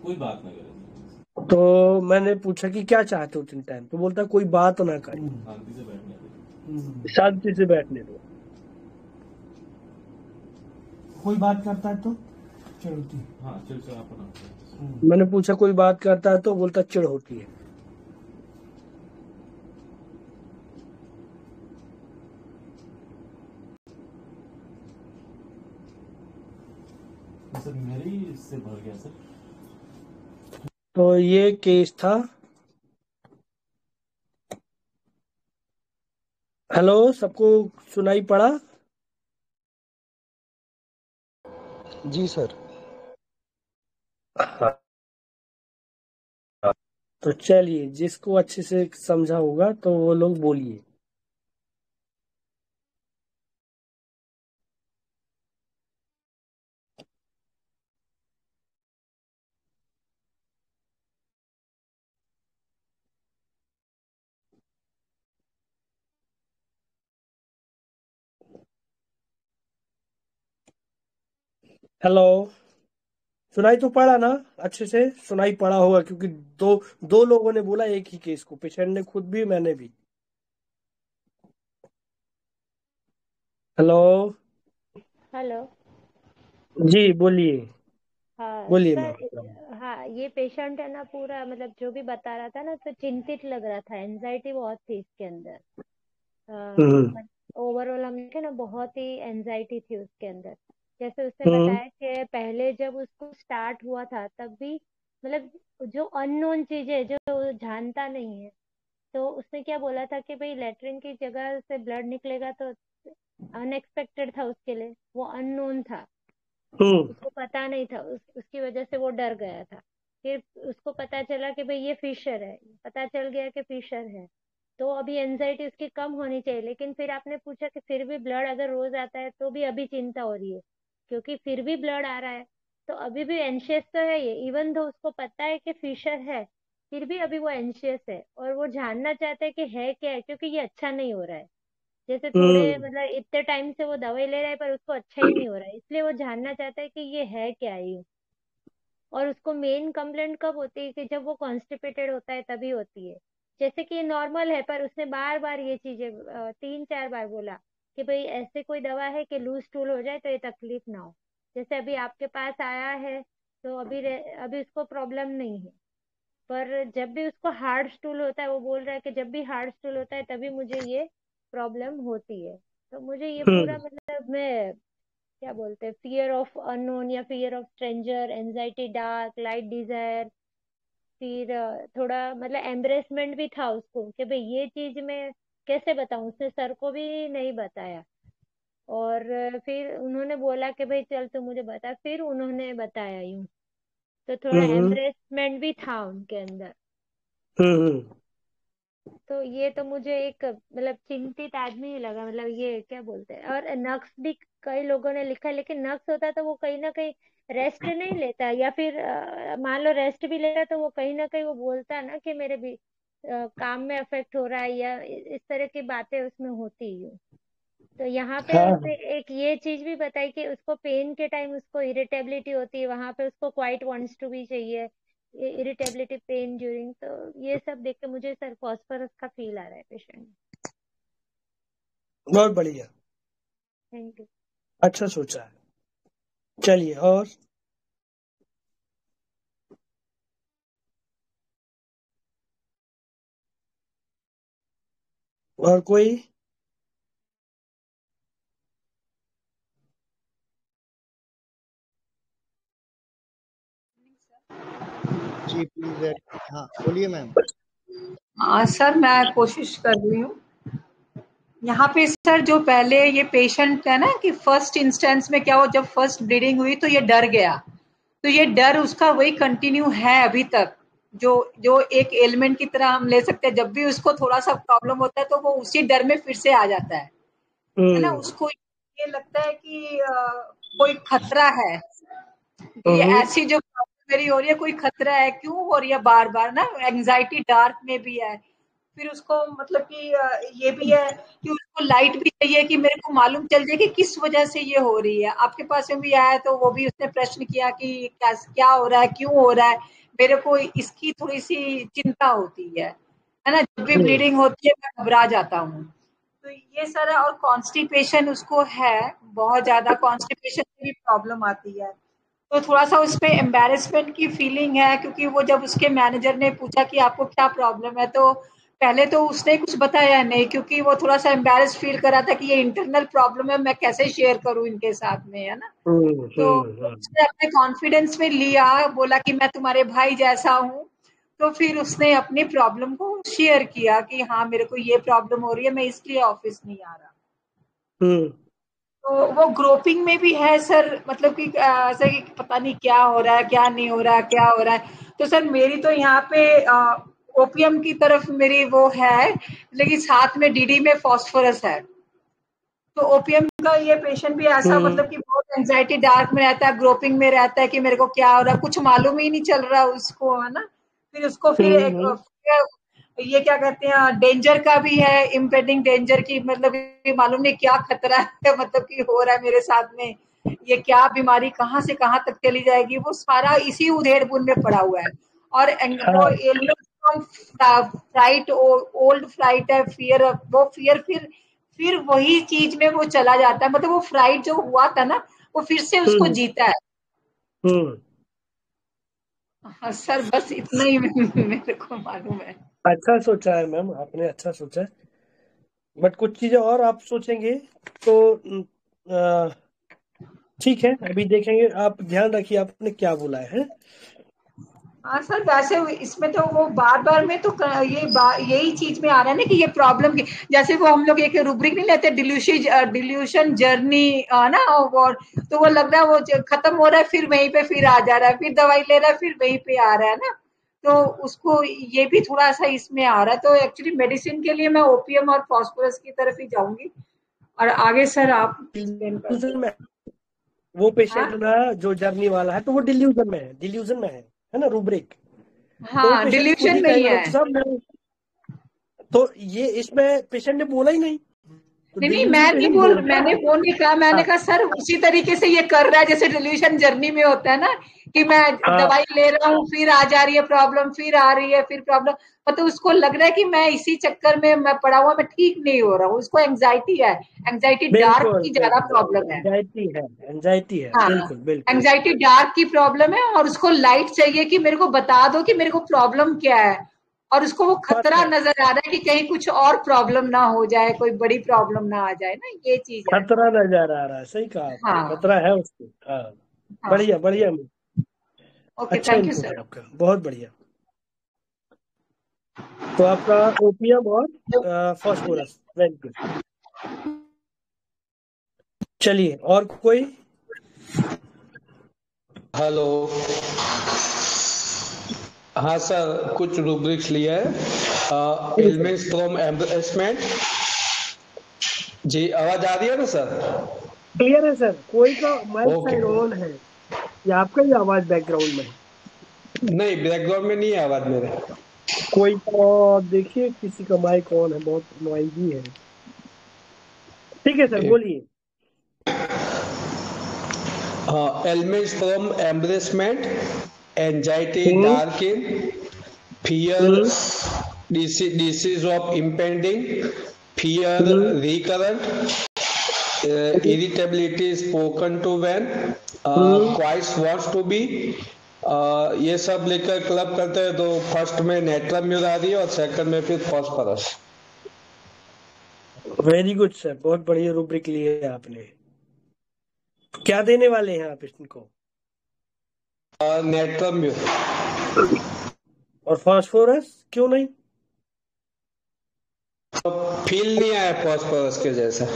[SPEAKER 3] कोई बात ना करे।
[SPEAKER 2] तो मैंने पूछा कि क्या चाहते हो तुम टाइम, तो बोलता कोई बात ना करे,
[SPEAKER 3] शांति से बैठने दो,
[SPEAKER 2] शांति से बैठने दो।
[SPEAKER 8] कोई बात करता है तो चिड़ होती है?
[SPEAKER 3] हाँ चिड़चिड़ापन आता है।
[SPEAKER 2] मैंने पूछा कोई बात करता है तो बोलता चिड़ होती है।
[SPEAKER 3] सर मेरे ही इससे भर गया सर।
[SPEAKER 2] तो ये केस था। हेलो, सबको सुनाई पड़ा?
[SPEAKER 1] जी सर।
[SPEAKER 2] तो चलिए, जिसको अच्छे से समझा होगा तो वो लोग बोलिए। हेलो, सुनाई तो पड़ा ना? अच्छे से सुनाई पड़ा होगा, क्योंकि दो दो लोगों ने बोला एक ही केस को, पेशेंट ने खुद भी, मैंने भी। हेलो।
[SPEAKER 7] हेलो।
[SPEAKER 2] जी बोलिए।
[SPEAKER 7] हाँ
[SPEAKER 2] बोलिए
[SPEAKER 7] सर।
[SPEAKER 2] मैम।
[SPEAKER 7] हाँ, ये पेशेंट है ना, पूरा मतलब जो भी बता रहा था ना, तो चिंतित लग रहा था, एनजाइटी बहुत थी इसके अंदर।
[SPEAKER 2] हम्म
[SPEAKER 7] ओवरऑल हम देखे ना, बहुत ही एनजाइटी थी उसके अंदर। जैसे उसने
[SPEAKER 2] हम्म
[SPEAKER 7] बताया कि पहले जब उसको स्टार्ट हुआ था तब भी मतलब जो अननोन चीजें जो वो जानता नहीं है, तो उसने क्या बोला था कि भाई लेटरिन की जगह से ब्लड निकलेगा, तो अनएक्सपेक्टेड था उसके लिए, वो अननोन था,
[SPEAKER 2] हम्म
[SPEAKER 7] उसको पता नहीं था, उसकी वजह से वो डर गया था। फिर उसको पता चला कि भाई ये फिशर है, पता चल गया कि फिशर है, तो अभी एनजाइटी उसकी कम होनी चाहिए। लेकिन फिर आपने पूछा कि फिर भी ब्लड अगर रोज आता है तो भी अभी चिंता हो रही है, क्योंकि फिर भी ब्लड आ रहा है, तो अभी भी एंशियस तो है ये, इवन दो उसको पता है कि फिशर है, फिर भी अभी वो एंशियस है और वो जानना चाहता है कि है क्या है, क्योंकि ये अच्छा नहीं हो रहा है। जैसे थोड़े
[SPEAKER 2] हम्म
[SPEAKER 7] मतलब इतने टाइम से वो दवाई ले रहा है पर उसको अच्छा ही नहीं हो रहा है, इसलिए वो जानना चाहता है कि ये है क्या ये। और उसको मेन कंप्लेंट कब होती है कि जब वो कॉन्स्टिपेटेड होता है तभी होती है। जैसे कि ये नॉर्मल है, पर उसने बार बार ये चीजें 3-4 बार बोला कि भाई ऐसे कोई दवा है कि लूज स्टूल हो जाए तो ये तकलीफ ना हो। जैसे अभी आपके पास आया है, तो अभी उसको प्रॉब्लम नहीं है, पर जब भी उसको हार्ड स्टूल होता है, वो बोल रहा है कि जब भी हार्ड स्टूल होता है तभी मुझे ये प्रॉब्लम होती है। तो मुझे ये पूरा
[SPEAKER 2] हम्म
[SPEAKER 7] मतलब मैं क्या बोलते हैं, फियर ऑफ अननोन या fear of stranger, anxiety, dark, light desire, फिर थोड़ा मतलब एम्ब्रेसमेंट भी था उसको कि भाई ये चीज मैं कैसे बताऊं, उसने सर को भी नहीं बताया। और फिर उन्होंने बोला कि भाई चल तू मुझे बता, फिर उन्होंने बताया यूं, तो थोड़ा
[SPEAKER 2] हम्म
[SPEAKER 7] एम्ब्रेसमेंट भी था उनके अंदर।
[SPEAKER 2] हम्म
[SPEAKER 7] तो ये तो मुझे एक मतलब चिंतित आदमी ही लगा, मतलब ये क्या बोलते हैं। और नक्स भी कई लोगों ने लिखा है, लेकिन नक्स होता तो वो कहीं ना कहीं रेस्ट नहीं लेता, या फिर मान लो रेस्ट भी लेता तो वो कहीं ना कहीं वो बोलता ना कि मेरे भी काम में अफेक्ट हो रहा है, या इस तरह की बातें उसमें होती ही हैं। तो यहाँ पे
[SPEAKER 2] हाँ
[SPEAKER 7] उसने एक ये चीज भी बताई कि उसको पेन के टाइम उसको इरिटेबिलिटी होती है, वहां पे उसको क्वाइट वांट्स टू भी चाहिए, इरिटेबिलिटी, पेन ड्यूरिंग। तो ये सब देख के मुझे सर फॉस्फोरस का फील आ रहा है पेशेंट।
[SPEAKER 2] बहुत बढ़िया।
[SPEAKER 7] Thank you.
[SPEAKER 2] अच्छा सोचा है। चलिए, और कोई?
[SPEAKER 1] जी प्लीज। हाँ बोलिए मैम।
[SPEAKER 9] हाँ सर, मैं कोशिश कर रही हूँ। यहाँ पे सर जो पहले ये पेशेंट है ना, कि फर्स्ट इंस्टेंस में क्या हुआ, जब फर्स्ट ब्लीडिंग हुई तो ये डर गया, तो ये डर उसका वही कंटिन्यू है अभी तक, जो जो एक एलिमेंट की तरह हम ले सकते हैं। जब भी उसको थोड़ा सा प्रॉब्लम होता है तो वो उसी डर में फिर से आ जाता है ना।
[SPEAKER 2] हम्म
[SPEAKER 9] उसको ये लगता है कि कोई खतरा है, ये
[SPEAKER 2] हम्म
[SPEAKER 9] ऐसी जो प्रॉब्लम मेरी हो रही है, कोई खतरा है, क्यों हो रही है बार बार ना। एंजाइटी डार्क में भी है, फिर उसको मतलब कि ये भी है कि उसको लाइट भी चाहिए, कि मेरे को मालूम चल जाए कि किस वजह से ये हो रही है। आपके पास में भी आया तो वो भी उसने प्रश्न किया कि क्या क्या हो रहा है, क्यों हो रहा है, मेरे को इसकी थोड़ी सी चिंता होती है ना। जब भी
[SPEAKER 2] हम्म
[SPEAKER 9] ब्लीडिंग होती है मैं घबरा जाता हूँ। तो ये सारा, और कॉन्स्टिपेशन उसको है, बहुत ज्यादा कॉन्स्टिपेशन में भी प्रॉब्लम आती है। तो थोड़ा सा उस पे एम्बेरसमेंट की फीलिंग है, क्योंकि वो जब उसके मैनेजर ने पूछा कि आपको क्या प्रॉब्लम है, तो पहले तो उसने कुछ बताया नहीं, क्योंकि वो थोड़ा सा एम्बेरस फील कर रहा था कि ये इंटरनल प्रॉब्लम है, मैं कैसे शेयर करूं इनके साथ में, है ना। तो उसने अपने कॉन्फिडेंस में लिया, बोला कि मैं तुम्हारे भाई जैसा हूँ। तो फिर उसने अपनी प्रॉब्लम को शेयर किया कि हाँ मेरे को ये प्रॉब्लम हो रही है, मैं इसलिए ऑफिस नहीं आ रहा। तो वो ग्रोपिंग में भी है सर, मतलब कि ऐसा कि पता नहीं क्या हो रहा है, क्या नहीं हो रहा है, क्या हो रहा है। तो सर मेरी तो यहाँ पे ओपीएम की तरफ मेरी वो है, लेकिन साथ में डीडी में फॉस्फोरस है। तो ओपीएम का ये पेशेंट भी ऐसा मतलब कि बहुत एंजाइटी डार्क में रहता है, ग्रोपिंग में रहता है कि मेरे को क्या हो रहा है, कुछ मालूम ही नहीं चल रहा उसको, है ना। फिर उसको फिर ये क्या कहते हैं, डेंजर का भी है, इम्पेडिंग डेंजर की, मतलब ये मालूम नहीं क्या खतरा है, मतलब कि हो रहा है मेरे साथ में, ये क्या बीमारी कहाँ से कहाँ तक चली जाएगी, वो सारा इसी उधेड़-बुन में पड़ा हुआ है। और वो फ्राइट, ओल्ड फ्राइट है, फियर, वो फियर फिर वही चीज में वो चला जाता है, मतलब वो फ्राइट जो हुआ था ना, वो फिर से उसको जीता है। हाँ सर, बस इतना ही मेरे को मालूम है।
[SPEAKER 2] अच्छा सोचा है मैम, आपने अच्छा सोचा है, बट कुछ चीजें और आप सोचेंगे तो ठीक है, अभी देखेंगे। आप ध्यान रखिए आपने क्या बोला है।
[SPEAKER 9] हाँ सर, वैसे इसमें तो वो बार-बार में तो यही चीज में आ रहा है ना कि ये प्रॉब्लम की, जैसे वो हम लोग एक रूब्रिक नहीं लेते, डिल्यूशन जर्नी, ना, और तो वो लग रहा है वो खत्म हो रहा है, फिर वहीं पे फिर आ जा रहा है, फिर दवाई ले रहा है, फिर वहीं पे आ रहा है ना। तो उसको ये भी थोड़ा सा इसमें आ रहा है। तो एक्चुअली मेडिसिन के लिए मैं ओपीएम और फास्फोरस की तरफ ही जाऊंगी। और आगे सर आप एक्सप्लेन कर
[SPEAKER 2] डिल्यूजन में वो पेशेंट ना जो जर्नी वाला है, तो वो डिल्यूजन में है ना रूब्रिक।
[SPEAKER 9] हाँ,
[SPEAKER 2] तो पेशेंट खुद
[SPEAKER 9] डिल्यूशन
[SPEAKER 2] ही
[SPEAKER 9] नहीं
[SPEAKER 2] कहेगा
[SPEAKER 9] है।
[SPEAKER 2] डॉक्टर साहब मैं, तो ये इसमें पेशेंट ने बोला ही नहीं, तो
[SPEAKER 9] नहीं,
[SPEAKER 2] डिल्यूजन तो ये नहीं बोल रहा।
[SPEAKER 9] मैंने वो नहीं कहा, मैंने कहा सर उसी तरीके से ये कर रहा है जैसे डिल्यूशन जर्नी में होता है ना, कि मैं दवाई ले रहा हूँ, फिर आ जा रही है प्रॉब्लम, फिर आ रही है, फिर प्रॉब्लम, मतलब उसको लग रहा है कि मैं इसी चक्कर में मैं पड़ा हुआ, मैं ठीक नहीं हो रहा हूँ, उसको एंजाइटी है, एंजाइटी डार्क की ज्यादा प्रॉब्लम है।
[SPEAKER 2] एंजाइटी है,
[SPEAKER 9] हाँ,
[SPEAKER 2] बिल्कुल
[SPEAKER 9] एंजाइटी डार्क की प्रॉब्लम है, और उसको लाइट चाहिए कि मेरे को बता दो कि मेरे को प्रॉब्लम क्या है, और उसको वो खतरा नजर आ रहा है कि कहीं कुछ और प्रॉब्लम ना हो जाए, कोई बड़ी प्रॉब्लम ना आ जाए ना, ये चीज है।
[SPEAKER 2] खतरा नजर आ रहा है, सही कहा आपने,
[SPEAKER 9] हाँ,
[SPEAKER 2] खतरा है उसको। हाँ,
[SPEAKER 9] हाँ।
[SPEAKER 2] बढ़िया
[SPEAKER 9] ओके,
[SPEAKER 2] अच्छा
[SPEAKER 9] थैंक यू
[SPEAKER 2] इनपुट
[SPEAKER 9] सर।
[SPEAKER 2] है आपका, बहुत बढ़िया। तो आपका ओपीएम और फास्फोरस, वेरी गुड। चलिए, और कोई?
[SPEAKER 10] हेलो, हाँ सर, कुछ रूब्रिक्स लिया है, एलिमेंट्स फ्रॉम एम्बेसमेंट। जी, आवाज आ रही है ना सर?
[SPEAKER 2] क्लियर है सर, कोई का माइक साइड ऑन है या आपका ही आवाज बैकग्राउंड में है?
[SPEAKER 10] नहीं, बैकग्राउंड में नहीं है आवाज मेरे।
[SPEAKER 2] कोई और देखिए, किसी का माइक ऑन है, बहुत नॉइजी है। ठीक है सर, बोलिए।
[SPEAKER 10] हाँ, elements from embarrassment, anxiety, darking, fear, disease of impending, fear recurrent, irritability spoken to when, twice wants to be, ये सब लेकर क्लब करते हैं। तो फर्स्ट में नेट्रम्यूर आ रही है और सेकंड में फिर फॉस्फोरस।
[SPEAKER 2] वेरी गुड सर, बहुत बढ़िया रूब्रिक लिए है आपने। क्या देने वाले हैं आप इनको?
[SPEAKER 10] नेट्रम्यूर।
[SPEAKER 2] और फास्फोरस क्यों नहीं?
[SPEAKER 10] फील नहीं आया फॉस्फोरस के जैसा।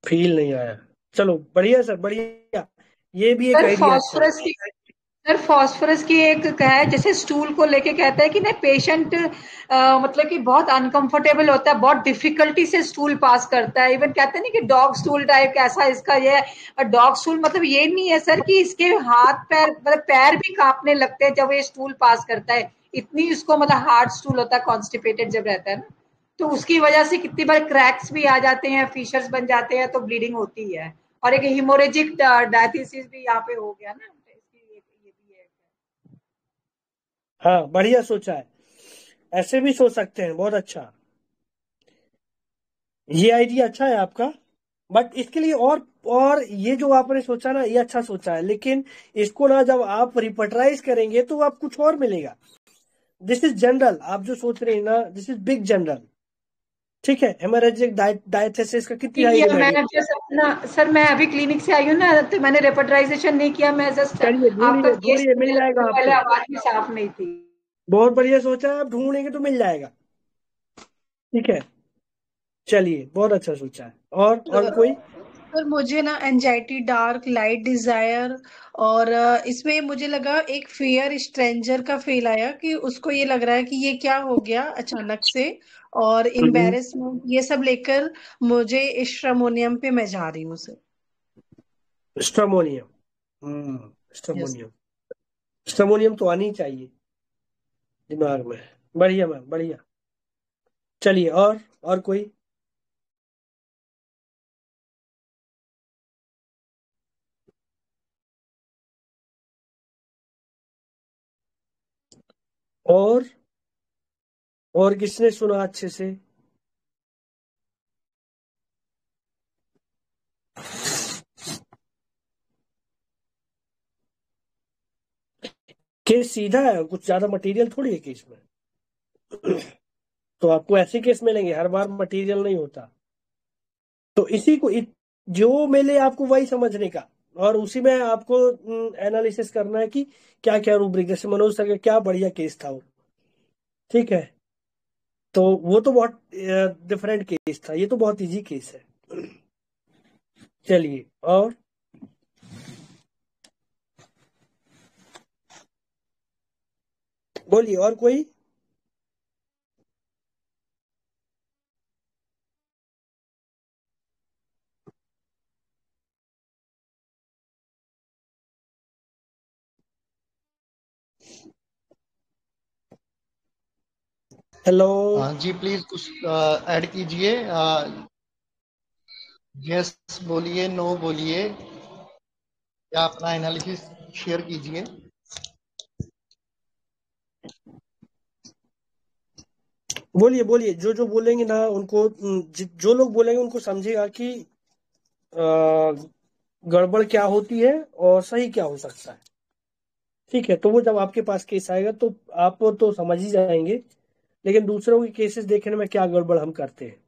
[SPEAKER 2] फील नहीं आया, चलो बढ़िया सर, बढ़िया। ये भी एक
[SPEAKER 9] सर
[SPEAKER 2] आइडिया अच्छा है।
[SPEAKER 9] फास्फोरस की एक है, जैसे स्टूल को लेके कहता है कि ना पेशेंट मतलब कि बहुत अनकंफर्टेबल होता है, बहुत डिफिकल्टी से स्टूल पास करता है, इवन कहते हैं ना कि डॉग स्टूल टाइप कैसा इसका ये है। और डॉग स्टूल मतलब ये नहीं है सर कि इसके हाथ पैर, मतलब पैर भी कांपने लगते हैं जब ये स्टूल पास करता है, इतनी इसको मतलब हार्ड स्टूल होता है, कॉन्स्टिपेटेड जब रहता है ना, तो उसकी वजह से कितनी बार क्रैक्स भी आ जाते हैं, फिशर्स बन जाते हैं, तो ब्लीडिंग होती है। और एक हिमोरेजिक डायथिसिस भी यहाँ पे हो गया ना।
[SPEAKER 2] हाँ, बढ़िया सोचा है, ऐसे भी सोच सकते हैं, बहुत अच्छा। ये आइडिया अच्छा है आपका, बट इसके लिए और ये जो आपने सोचा ना, ये अच्छा सोचा है, लेकिन इसको ना जब आप रिपर्टराइज करेंगे तो आप कुछ और मिलेगा। दिस इज जनरल, आप जो सोच रहे हैं ना, दिस इज बिग जनरल, ठीक है। हेमोरेजिक डायथेसिस का कितनी हाई
[SPEAKER 9] मैं जस्ट अपना सर, मैं अभी क्लिनिक से आई हूँ ना, तो मैंने रेपर्टराइजेशन नहीं किया, मैं जस्ट आपका केस
[SPEAKER 2] मिल जाएगा आपको।
[SPEAKER 9] पहले आवाज भी साफ नहीं थी।
[SPEAKER 2] बहुत बढ़िया सोचा, आप ढूंढेंगे तो मिल जाएगा, ठीक है। चलिए, बहुत अच्छा सोचा है। और कोई?
[SPEAKER 11] सर मुझे ना एंजाइटी, डार्क, लाइट डिजायर, और इसमें मुझे लगा एक फियर स्ट्रेंजर का फील आया कि उसको ये लग रहा है कि ये क्या हो गया अचानक से, और एम्बेरसमेंट, ये सब लेकर मुझे स्ट्रामोनियम पे मैं जा रही हूँ सर।
[SPEAKER 2] स्ट्रामोनियम, स्ट्रामोनियम तो आनी चाहिए दिमाग में। बढ़िया मैम, बढ़िया। चलिए, और कोई? और किसने सुना अच्छे से? केस सीधा है, कुछ ज्यादा मटेरियल थोड़ी है केस में। तो आपको ऐसे केस मिलेंगे, हर बार मटेरियल नहीं होता। तो इसी को जो मिले आपको वही समझने का, और उसी में आपको एनालिसिस करना है कि क्या क्या रूब्रिक। जैसे मनोज सर का क्या बढ़िया केस था वो, ठीक है। तो वो तो बहुत डिफरेंट केस था, ये तो बहुत इजी केस है। चलिए, और बोलिए, और कोई? हेलो।
[SPEAKER 1] हाँ जी, प्लीज कुछ ऐड कीजिए। यस बोलिए, नो बोलिए, या अपना एनालिसिस शेयर कीजिए।
[SPEAKER 2] बोलिए, जो बोलेंगे ना उनको, जो लोग बोलेंगे उनको समझेगा कि गड़बड़ क्या होती है और सही क्या हो सकता है, ठीक है। तो वो जब आपके पास केस आएगा तो आप तो समझ ही जाएंगे, लेकिन दूसरों के केसेस देखने में क्या गड़बड़ हम करते हैं,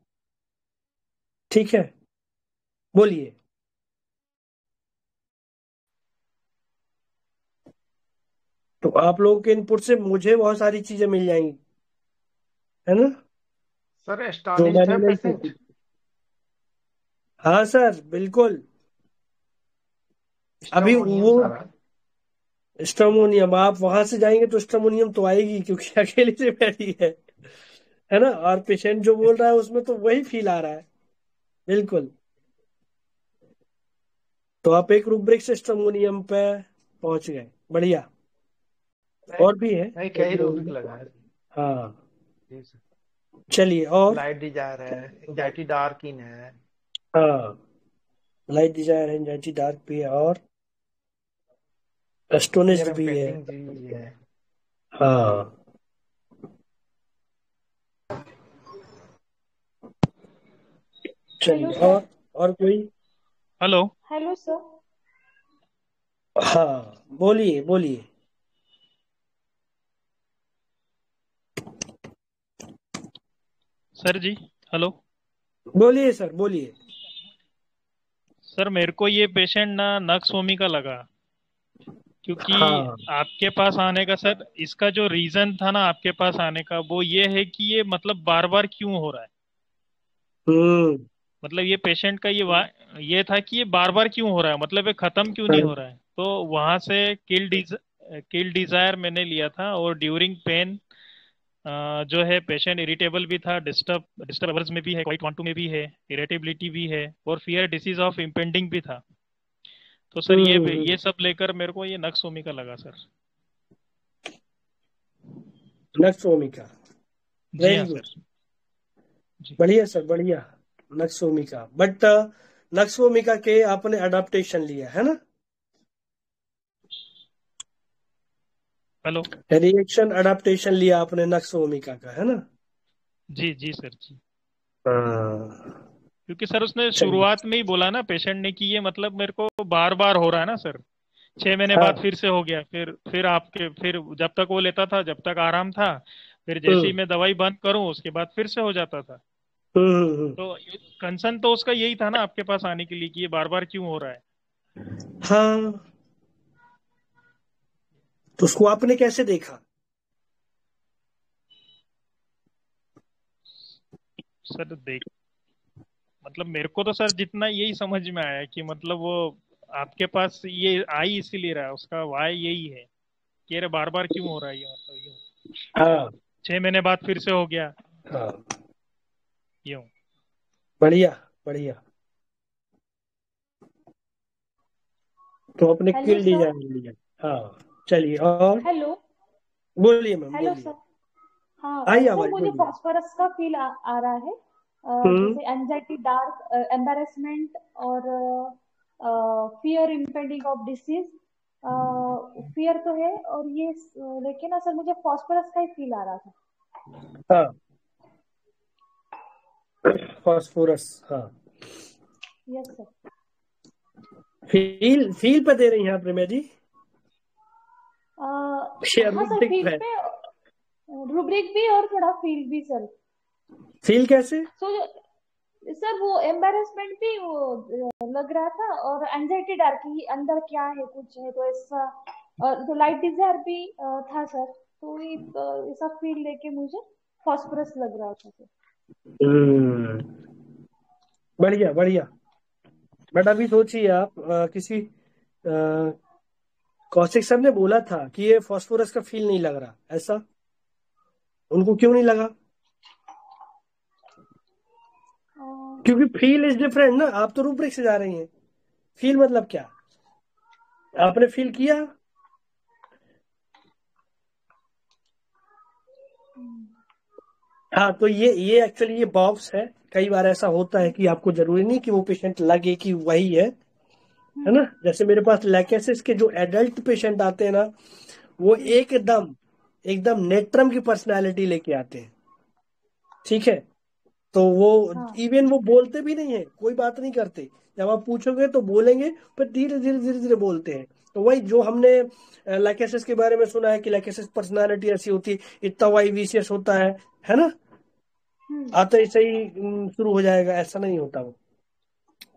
[SPEAKER 2] ठीक है। बोलिए। तो आप लोगों के इनपुट से मुझे बहुत सारी चीजें मिल जाएंगी, है ना,
[SPEAKER 4] सर
[SPEAKER 2] जो
[SPEAKER 4] एस्टोनिश्ड
[SPEAKER 2] मैंने
[SPEAKER 4] है
[SPEAKER 2] नहीं
[SPEAKER 4] पेशेंट?
[SPEAKER 2] सोची। हाँ सर, बिल्कुल। अभी वो स्ट्रामोनियम, आप वहां से जाएंगे तो स्ट्रामोनियम तो आएगी, क्योंकि अकेले से बैठी है ना। और पेशेंट जो बोल रहा है उसमें तो वही फील आ रहा है, बिल्कुल। तो आप एक रूब्रिक से स्ट्रामोनियम पे पहुंच गए, बढ़िया। और भी है,
[SPEAKER 12] नहीं, कई रूब्रिक लगा है।
[SPEAKER 2] हाँ। चलिए, और
[SPEAKER 12] लाइट डिजायर है, एंजाइटी डार्क इन है।
[SPEAKER 2] हाँ, लाइट डिजायर, एंजाइटी डार्क भी है, और एस्टोनिश्ड भी है।
[SPEAKER 12] जी है।
[SPEAKER 2] हाँ। चलिए, और कोई?
[SPEAKER 13] हेलो।
[SPEAKER 7] Hello sir.
[SPEAKER 2] हाँ, बोलिए।
[SPEAKER 13] सर जी, हेलो।
[SPEAKER 2] बोलिए सर, बोलिए।
[SPEAKER 13] सर मेरे को ये पेशेंट ना नक्सोमी का लगा, क्योंकि आपके पास आने का सर, इसका जो रीजन था ना आपके पास आने का, वो ये है कि ये मतलब बार बार क्यों हो रहा है। मतलब ये पेशेंट का ये था कि ये बार बार क्यों हो रहा है, मतलब ये खत्म क्यों नहीं हो रहा है। तो वहां से किल डिजायर मैंने लिया था, और ड्यूरिंग पेन जो है पेशेंट इरिटेबल भी था, डिस्टर्बर्स में भी है, क्वाइट वांटू में भी है, इरिटेबिलिटी भी है, और फियर डिसीज ऑफ इम्पेंडिंग भी था। तो सर ये सब लेकर मेरे को ये नक्सोमी का लगा सर।
[SPEAKER 2] नक्सोमी का, वेरी गुड, बढ़िया सर, बढ़िया। नक्सोमी का, बट नक्सोमी का के आपने अडाप्टेशन लिया है ना।
[SPEAKER 13] हेलो।
[SPEAKER 2] रिएक्शन अडाप्टेशन लिया आपने नक्सोमिका का, है ना।
[SPEAKER 13] जी सर जी।
[SPEAKER 2] हाँ,
[SPEAKER 13] क्योंकि सर उसने शुरुआत में ही बोला ना पेशेंट ने कि ये मतलब मेरे को बार बार हो रहा है ना सर, 6 महीने
[SPEAKER 2] हाँ
[SPEAKER 13] बाद फिर से हो गया, फिर आपके फिर जब तक वो लेता था जब तक आराम था, फिर जैसे ही
[SPEAKER 2] हम्म
[SPEAKER 13] मैं दवाई बंद करूं उसके बाद फिर से हो जाता था।
[SPEAKER 2] हम्म।
[SPEAKER 13] तो कंसर्न तो उसका यही था ना आपके पास आने के लिए कि ये बार बार क्यों हो रहा है।
[SPEAKER 2] हाँ, तो उसको आपने कैसे देखा?
[SPEAKER 13] सर देख, मतलब मेरे को तो सर जितना यही समझ में आया कि मतलब वो आपके पास ये आ ही इसीलिए रहा है, उसका वाय यही है कि अरे बार बार क्यों हो रहा है ये, मतलब यूं
[SPEAKER 2] हाँ
[SPEAKER 13] 6 महीने बाद फिर से हो गया
[SPEAKER 2] हाँ,
[SPEAKER 13] यूं।
[SPEAKER 2] बढ़िया बढ़िया। तो आपने
[SPEAKER 14] हेलो
[SPEAKER 2] किल
[SPEAKER 14] सर।
[SPEAKER 2] डिजाइन लिया। हाँ, चलिए और
[SPEAKER 14] हेलो।
[SPEAKER 2] बोलिए मैम,
[SPEAKER 14] हेलो
[SPEAKER 2] बोलिए।
[SPEAKER 14] सर। हाँ
[SPEAKER 2] आई
[SPEAKER 14] सर,
[SPEAKER 2] आवाज,
[SPEAKER 14] मुझे
[SPEAKER 2] बोलिए।
[SPEAKER 14] फॉस्फोरस का फील आ रहा है।
[SPEAKER 2] हम्म
[SPEAKER 14] जैसे एंजाइटी, डार्क, एम्बेरसमेंट और fear impending of disease. Fear तो है और ये लेकिन ना सर मुझे फॉस्फोरस का ही फील आ रहा था।
[SPEAKER 2] हाँ, फास्फोरस, हाँ।
[SPEAKER 14] Yes sir.
[SPEAKER 2] फील फील पे दे रही हैं आप रम्या जी? या
[SPEAKER 14] हाँ सर,
[SPEAKER 2] रूब्रिक
[SPEAKER 14] फील
[SPEAKER 2] पे?
[SPEAKER 14] पे रूब्रिक भी और थोड़ा फील भी सर।
[SPEAKER 2] फील कैसे?
[SPEAKER 14] सो सर वो एम्बेरसमेंट भी वो लग रहा था, और एंजाइटी डार्क ही अंदर क्या है कुछ है तो ऐसा। तो लाइट डिजायर भी था सर, तो ऐसा फील लेके मुझे फॉस्फोरस लग रहा था सर।
[SPEAKER 2] हम्म, बढ़िया बढ़िया। बट अभी सोचिए आप, किसी कौशिक सर ने बोला था कि ये फास्फोरस का फील नहीं लग रहा, ऐसा उनको क्यों नहीं लगा? क्योंकि फील इज डिफरेंट ना, आप तो रूब्रिक से जा रही हैं। फील मतलब क्या? आपने फील किया? हाँ, तो ये एक्चुअली ये बॉक्स है। कई बार ऐसा होता है कि आपको जरूरी नहीं कि वो पेशेंट लगे कि वही है ना। जैसे मेरे पास लैकेसिस के जो एडल्ट पेशेंट आते हैं ना, वो एकदम एकदम नेट्रम की पर्सनालिटी लेके आते हैं, ठीक है। तो वो
[SPEAKER 14] हाँ
[SPEAKER 2] इवन वो बोलते भी नहीं है, कोई बात नहीं करते। जब आप पूछोगे तो बोलेंगे, पर धीरे धीरे धीरे धीरे बोलते हैं। तो वही जो हमने लैकेसिस के बारे में सुना है कि लैकेसिस पर्सनालिटी ऐसी होती है, इतना वाई वीसीएस होता है ना। आते ही सही शुरू हो जाएगा, ऐसा नहीं होता वो।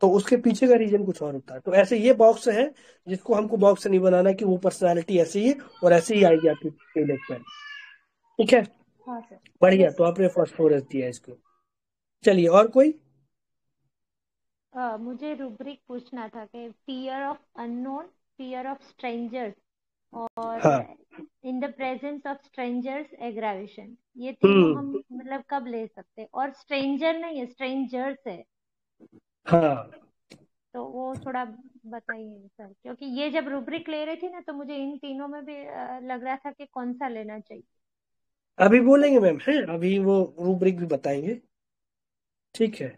[SPEAKER 2] तो उसके पीछे का रीजन कुछ और होता है। तो ऐसे ये बॉक्स है, जिसको हमको बॉक्स नहीं बनाना कि वो पर्सनालिटी ऐसी ही है और ऐसे ही आएगी आपकी क्लिनिक पे, ठीक है।
[SPEAKER 14] हाँ सर।
[SPEAKER 2] बढ़िया,
[SPEAKER 14] यस
[SPEAKER 2] तो
[SPEAKER 14] सर।
[SPEAKER 2] आपने फास्फोरस दिया इसको। चलिए, और कोई?
[SPEAKER 7] मुझे रूब्रिक पूछना था कि fear of unknown, fear of strangers और
[SPEAKER 2] हाँ।
[SPEAKER 7] In the presence of strangers aggravation, ये तीनों हम मतलब कब ले सकते हैं? और स्ट्रेंजर नहीं है, स्ट्रेंजर्स है,
[SPEAKER 2] हाँ,
[SPEAKER 7] तो वो थोड़ा बताइए सर, क्योंकि ये जब रूब्रिक ले रही थी ना तो मुझे इन तीनों में भी लग रहा था कि कौन सा लेना चाहिए।
[SPEAKER 2] अभी बोलेंगे मैम, है अभी वो रूब्रिक भी बताएंगे, ठीक है।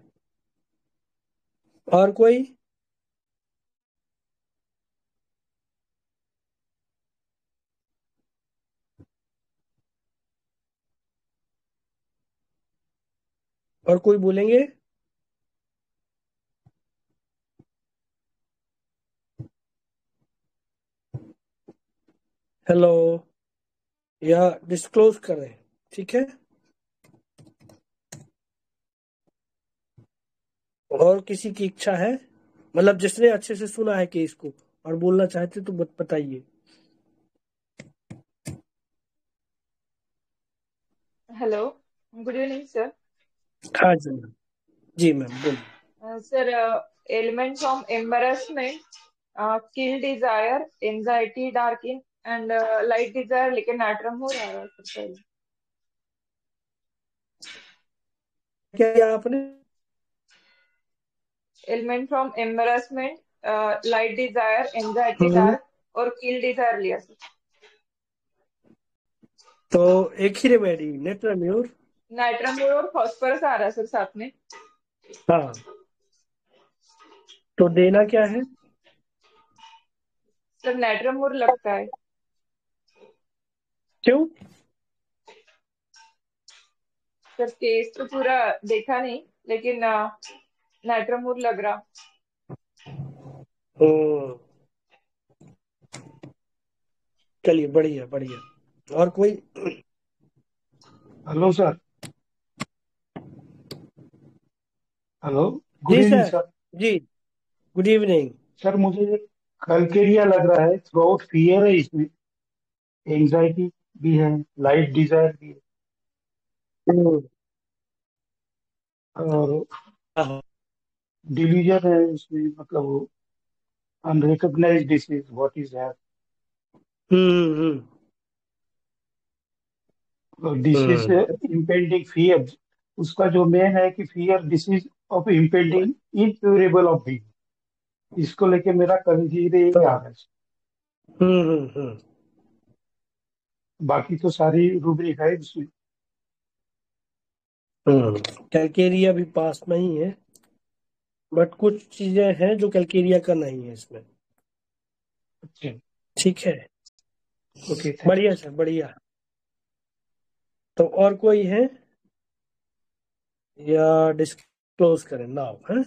[SPEAKER 2] और कोई? और कोई बोलेंगे? हेलो, या डिस्क्लोज करें, ठीक है। और किसी की इच्छा है, मतलब जिसने अच्छे से सुना है केस को और बोलना चाहते तो बताइए।
[SPEAKER 15] Hello, good evening sir.
[SPEAKER 2] हाँ जी मैम, जी मैम बोलिए।
[SPEAKER 15] Sir, elements of embarrassment, kill desire, anxiety, darking and light desire, लेकिन नाइट्रम हो रहा है सर पहले।
[SPEAKER 2] क्या किया आपने?
[SPEAKER 15] Element from embarrassment, light desire, anxiety,
[SPEAKER 2] hmm,
[SPEAKER 15] dark और किल डिजायर लिया सर।
[SPEAKER 2] तो एक ही रेमेडी, नेट्राम्यूर।
[SPEAKER 15] नाइट्रम और फॉस्फोरस आ रहा है सर साथ में।
[SPEAKER 2] हाँ, तो देना क्या है?
[SPEAKER 15] सर नाइट्रम और लगता है।
[SPEAKER 2] क्यों?
[SPEAKER 15] सर केस तो पूरा देखा नहीं, लेकिन नाइट्रम और लग रहा।
[SPEAKER 2] हम्म, चलिए बढ़िया बढ़िया। और कोई?
[SPEAKER 4] Hello sir. हेलो, गुड
[SPEAKER 2] जी
[SPEAKER 4] इवनिंग
[SPEAKER 2] सर।
[SPEAKER 4] सर।
[SPEAKER 2] जी गुड इवनिंग।
[SPEAKER 4] सर मुझे ये कल्केरिया लग रहा है, थ्रोट फियर है इसमें, एंजाइटी भी है, लाइट डिजायर भी है, और
[SPEAKER 2] हाँ।
[SPEAKER 4] डिलीजन है इसमें, मतलब unrecognised disease, what is that?
[SPEAKER 2] Hmm
[SPEAKER 4] disease
[SPEAKER 2] hmm
[SPEAKER 4] impending fear, उसका जो मेन है कि fear disease of impending incurable of being, इसको लेके मेरा कंफ्यूजन ये आ रहा है।
[SPEAKER 2] हम्म।
[SPEAKER 4] बाकी तो सारी रूब्रिक है इसमें।
[SPEAKER 2] कैलकेरिया भी पास में ही है, बट कुछ चीजें हैं जो कैलकेरिया का नहीं है इसमें।
[SPEAKER 4] अच्छा,
[SPEAKER 2] ठीक है,
[SPEAKER 4] ओके, थैंक
[SPEAKER 2] बढ़िया सर बढ़िया। तो और कोई है या डिस्क्लोज करें नाउ है?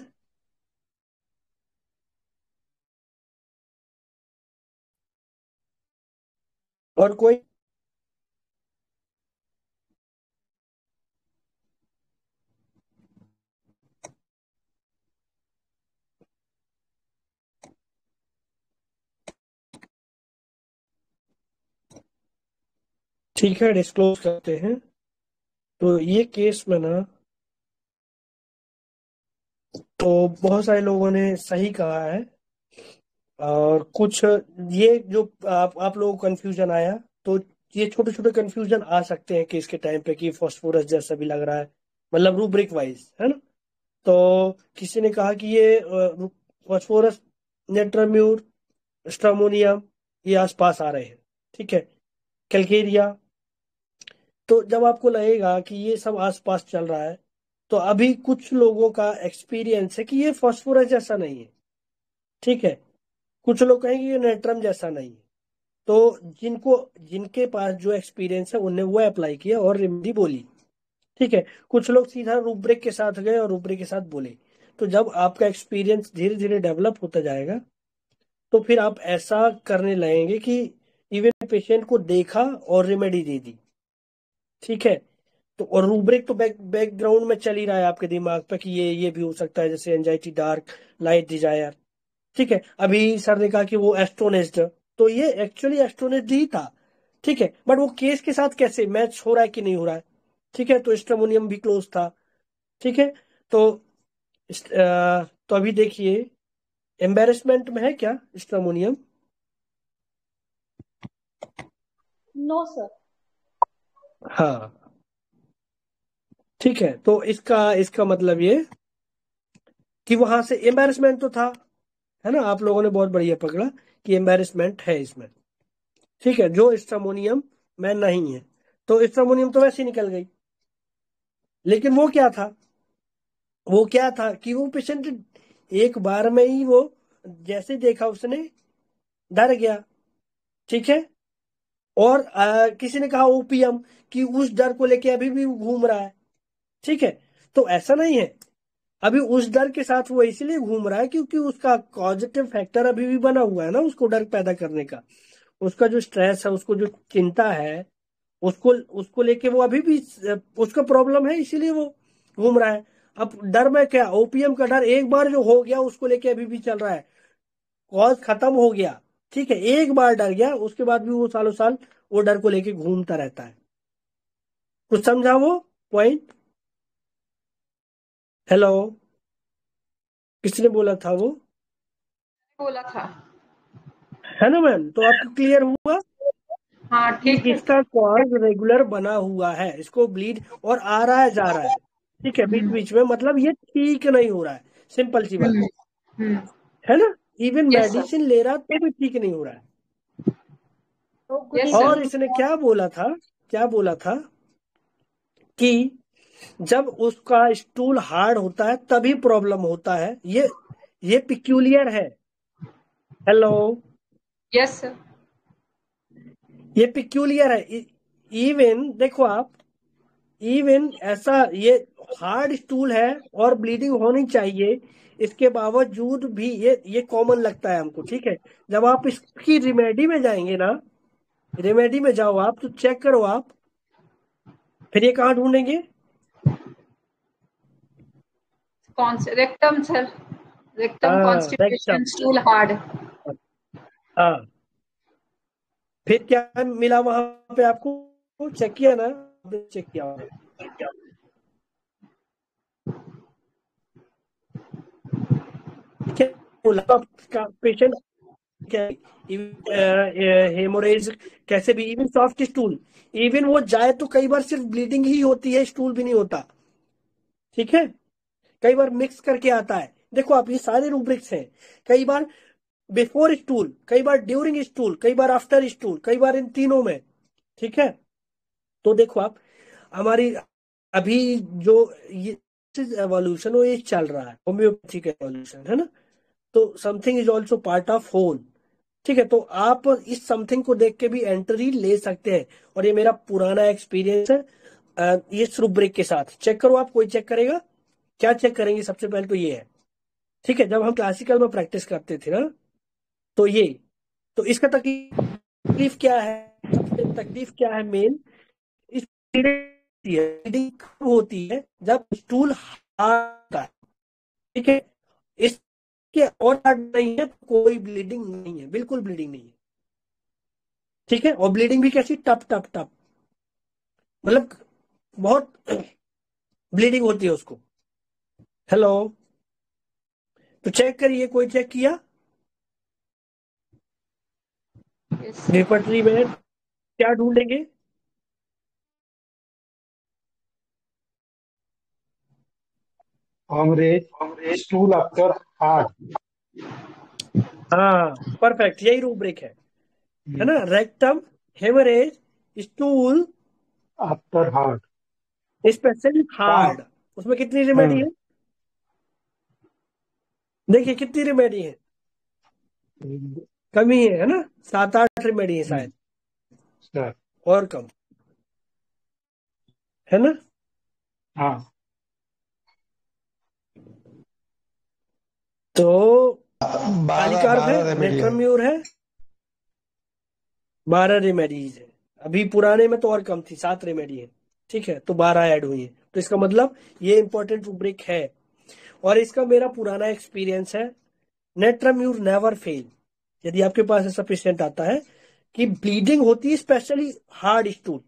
[SPEAKER 2] और कोई? ठीक है, डिस्क्लोज करते हैं। तो ये केस में ना, तो बहुत सारे लोगों ने सही कहा है, और कुछ ये जो आप लोगों को कंफ्यूजन आया, तो ये छोटे छोटे कंफ्यूजन आ सकते हैं केस के टाइम पे कि फॉस्फोरस जैसा भी लग रहा है, मतलब रूब्रिक वाइज, है ना। तो किसी ने कहा कि ये फॉस्फोरस, नेट्राम्यूर, स्ट्रामोनियम, ये आसपास आ रहे हैं, ठीक है, कैलकेरिया। तो जब आपको लगेगा कि ये सब आसपास चल रहा है, तो अभी कुछ लोगों का एक्सपीरियंस है कि ये फॉस्फोरस जैसा नहीं है, ठीक है, कुछ लोग कहेंगे ये नेट्रम जैसा नहीं है। तो जिनके पास जो एक्सपीरियंस है उन्हें वो अप्लाई किया और रेमेडी बोली, ठीक है। कुछ लोग सीधा रूब्रिक के साथ गए और रूब्रिक के साथ बोले। तो जब आपका एक्सपीरियंस धीरे धीरे डेवलप होता जाएगा, तो फिर आप ऐसा करने लगेंगे कि इवन पेशेंट को देखा और रेमेडी दे दी, ठीक है। तो और रूब्रिक तो बैकग्राउंड में चल ही रहा है आपके दिमाग पे कि ये भी हो सकता है, जैसे एंजाइटी डार्क, लाइट डिजायर, ठीक है। अभी सर ने कहा कि वो एस्टोनिस्ड, तो ये एक्चुअली एस्टोनिस्ड ही था, ठीक है, बट वो केस के साथ कैसे मैच हो रहा है कि नहीं हो रहा है, ठीक है। तो स्ट्रामोनियम भी क्लोज था, ठीक है। तो तो अभी देखिए, एम्बेरसमेंट में है क्या स्ट्रामोनियम?
[SPEAKER 14] No sir.
[SPEAKER 2] हाँ, ठीक है। तो इसका मतलब ये कि वहां से एम्बेरसमेंट तो था, है ना। आप लोगों ने बहुत बढ़िया पकड़ा कि एम्बेरसमेंट है इसमें, ठीक है, जो स्ट्रामोनियम में नहीं है। तो स्ट्रामोनियम तो वैसे ही निकल गई, लेकिन वो क्या था कि वो पेशेंट एक बार में ही वो जैसे देखा उसने डर गया, ठीक है। और किसी ने कहा ओपीएम, कि उस डर को लेके अभी भी घूम रहा है, ठीक है। तो ऐसा नहीं है, अभी उस डर के साथ वो इसलिए घूम रहा है क्योंकि उसका पॉजिटिव फैक्टर अभी भी बना हुआ है ना, उसको डर पैदा करने का। उसका जो स्ट्रेस है, उसको जो चिंता है, उसको उसको लेके वो अभी भी उसका प्रॉब्लम है, इसीलिए वो घूम रहा है। अब डर में क्या, ओपीएम का डर एक बार जो हो गया उसको लेके अभी भी चल रहा है, कॉज खत्म हो गया, ठीक है। एक बार डर गया, उसके बाद भी वो सालों साल वो डर को लेके घूमता रहता है। कुछ समझा वो पॉइंट? हेलो, किसने बोला था वो?
[SPEAKER 9] बोला था।
[SPEAKER 2] है ना मैम, तो आपको क्लियर हुआ
[SPEAKER 9] हाँ
[SPEAKER 2] कि
[SPEAKER 9] ठीक है।
[SPEAKER 2] इसका कॉज रेगुलर बना हुआ है, इसको ब्लीड और आ रहा है जा रहा है, ठीक है, बीच बीच में, मतलब ये ठीक नहीं हो रहा है, सिंपल सी बात है ना। Even
[SPEAKER 9] yes sir.
[SPEAKER 2] मेडिसिन ले रहा तो भी ठीक नहीं हो रहा है।
[SPEAKER 9] यस
[SPEAKER 2] और
[SPEAKER 9] सर।
[SPEAKER 2] इसने क्या बोला था कि जब उसका स्टूल हार्ड होता है तभी प्रॉब्लम होता है, ये पिक्यूलियर है। Hello,
[SPEAKER 9] yes sir.
[SPEAKER 2] ये पिक्यूलियर है। इवन देखो आप, इवन ऐसा ये हार्ड स्टूल है और ब्लीडिंग होनी चाहिए, इसके बावजूद भी ये कॉमन लगता है हमको, ठीक है। जब आप इसकी रिमेडी में जाएंगे ना, रेमेडी में जाओ आप, तो चेक करो आप, फिर ये कहाँ ढूंढेंगे?
[SPEAKER 9] कौन से? Rectum sir, rectum constipation,
[SPEAKER 2] rectum.
[SPEAKER 9] Stool hard.
[SPEAKER 2] हाँ, फिर क्या मिला वहां पे आपको? चेक किया ना? चेक किया होगा। पेशेंट हेमोरेज कैसे भी, इवन सॉफ्ट स्टूल, इवन वो जाए तो कई बार सिर्फ ब्लीडिंग ही होती है, स्टूल भी नहीं होता। ठीक है, कई बार मिक्स करके आता है। देखो आप, ये सारे रूब्रिक्स हैं। कई बार बिफोर स्टूल, कई बार ड्यूरिंग स्टूल, कई बार आफ्टर स्टूल, कई बार इन तीनों में। ठीक है, तो देखो आप, हमारी अभी जो ये एवोल्यूशन वो ये चल रहा है, होम्योपैथिक एवोल्यूशन है ना, तो something is also part of whole. ठीक है, तो आप इस समथिंग को देख के भी एंट्री ले सकते हैं। और ये मेरा पुराना एक्सपीरियंस है ये रूब्रिक के साथ। चेक करो आप, कोई चेक करेगा? क्या चेक करेंगे? सबसे पहले तो ये है। ठीक है, जब हम क्लासिकल में प्रैक्टिस करते थे ना, तो ये, तो इसका तकलीफ क्या है? सबसे तकलीफ क्या है मेन? इस ब्लीडिंग कब होती है? जब स्टूल हार्ड है। ठीक है, इसके और हार्ड नहीं है तो कोई ब्लीडिंग नहीं है, बिल्कुल ब्लीडिंग नहीं है। ठीक है, और ब्लीडिंग भी कैसी? टप टप टप, मतलब बहुत ब्लीडिंग होती है उसको। हेलो, तो चेक करिए, कोई चेक किया? रिपर्टरी में क्या ढूंढेंगे?
[SPEAKER 4] Haemorrhage, stool after hard.
[SPEAKER 2] हाँ, परफेक्ट, यही रूब्रिक है ना? Rectum, haemorrhage, stool
[SPEAKER 4] after hard,
[SPEAKER 2] specially hard. उसमें कितनी रेमेडी है? देखिए कितनी रेमेडी है, कमी है ना? 7-8 रेमेडी है शायद, और कम है ना?
[SPEAKER 4] हाँ,
[SPEAKER 2] तो पॉलीकार्प है, नेट्रम्यूर है, 12 रेमेडीज है। अभी पुराने में तो और कम थी, 7 रेमेडी है। ठीक है, तो 12 ऐड हुई है, तो इसका मतलब ये इंपॉर्टेंट रूब्रिक है। और इसका मेरा पुराना एक्सपीरियंस है, नेट्रम्यूर नेवर फेल। यदि आपके पास ऐसा पेशेंट आता है कि ब्लीडिंग होती है स्पेशली हार्ड स्टूल,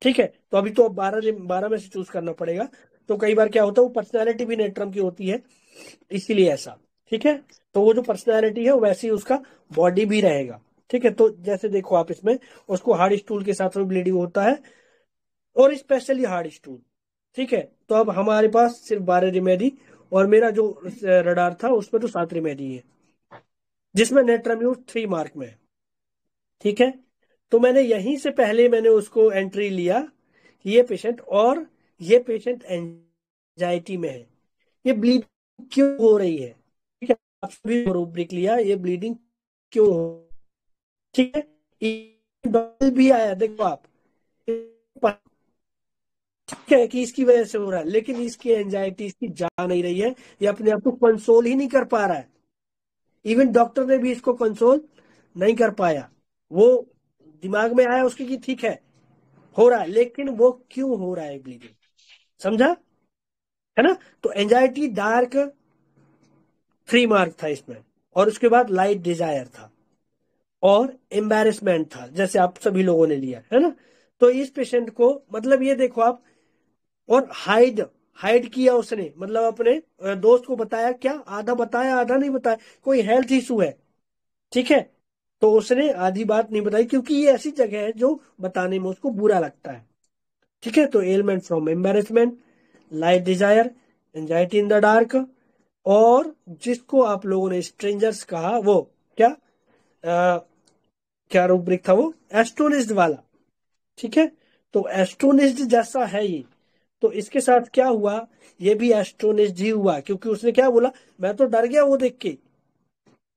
[SPEAKER 2] ठीक है, तो अभी तो 12 में से चूज करना पड़ेगा। तो कई बार क्या होता है, वो पर्सनैलिटी भी नेट्रम की होती है, इसीलिए ऐसा। ठीक है, तो वो जो पर्सनैलिटी है वैसे ही उसका बॉडी भी रहेगा। ठीक है, तो जैसे देखो आप, इसमें उसको हार्ड स्टूल के साथ में ब्लीडिंग होता है, और स्पेशली हार्ड स्टूल। ठीक है, तो अब हमारे पास सिर्फ 12 रेमेडी, और मेरा जो रडार था उसमें तो 7 रेमेडी है, जिसमें नेट्रम्यूर 3 मार्क में है। ठीक है, तो मैंने यहीं से पहले मैंने उसको एंट्री लिया कि ये पेशेंट, और ये पेशेंट एंजाइटी में है, ये ब्लीडिंग क्यों हो रही है? ठीक है, आप सभी रूब्रिक लिया, ये ब्लीडिंग क्यों हो? ठीक है, डॉक्टर भी आया, देखो आप, ठीक है कि इसकी वजह से हो रहा है, लेकिन इसकी एंजाइटी इसकी जा नहीं रही है, ये अपने आप को कंसोल ही नहीं कर पा रहा है। इवन डॉक्टर ने भी इसको कंसोल नहीं कर पाया। वो दिमाग में आया उसके कि ठीक है हो रहा है, लेकिन वो क्यों हो रहा है ब्लीडिंग, समझा है ना? तो एंजाइटी डार्क 3 मार्क था इसमें, और उसके बाद लाइट डिजायर था, और एम्बैरेसमेंट था, जैसे आप सभी लोगों ने लिया है ना। तो इस पेशेंट को, मतलब ये देखो आप, और हाइड हाइड किया उसने, मतलब अपने दोस्त को बताया क्या? आधा बताया, आधा नहीं बताया। कोई हेल्थ इशू है, ठीक है, तो उसने आधी बात नहीं बताई, क्योंकि ये ऐसी जगह है जो बताने में उसको बुरा लगता है। ठीक है, तो element from embarrassment, light desire, anxiety in the dark, और जिसको आप लोगों ने स्ट्रेंजर्स कहा, वो क्या क्या रूब्रिक था वो? एस्टोनिस्ड वाला। ठीक है, तो एस्टोनिस्ड जैसा है ये, तो इसके साथ क्या हुआ? ये भी एस्टोनिस्ड ही हुआ, क्योंकि उसने क्या बोला? मैं तो डर गया वो देख के,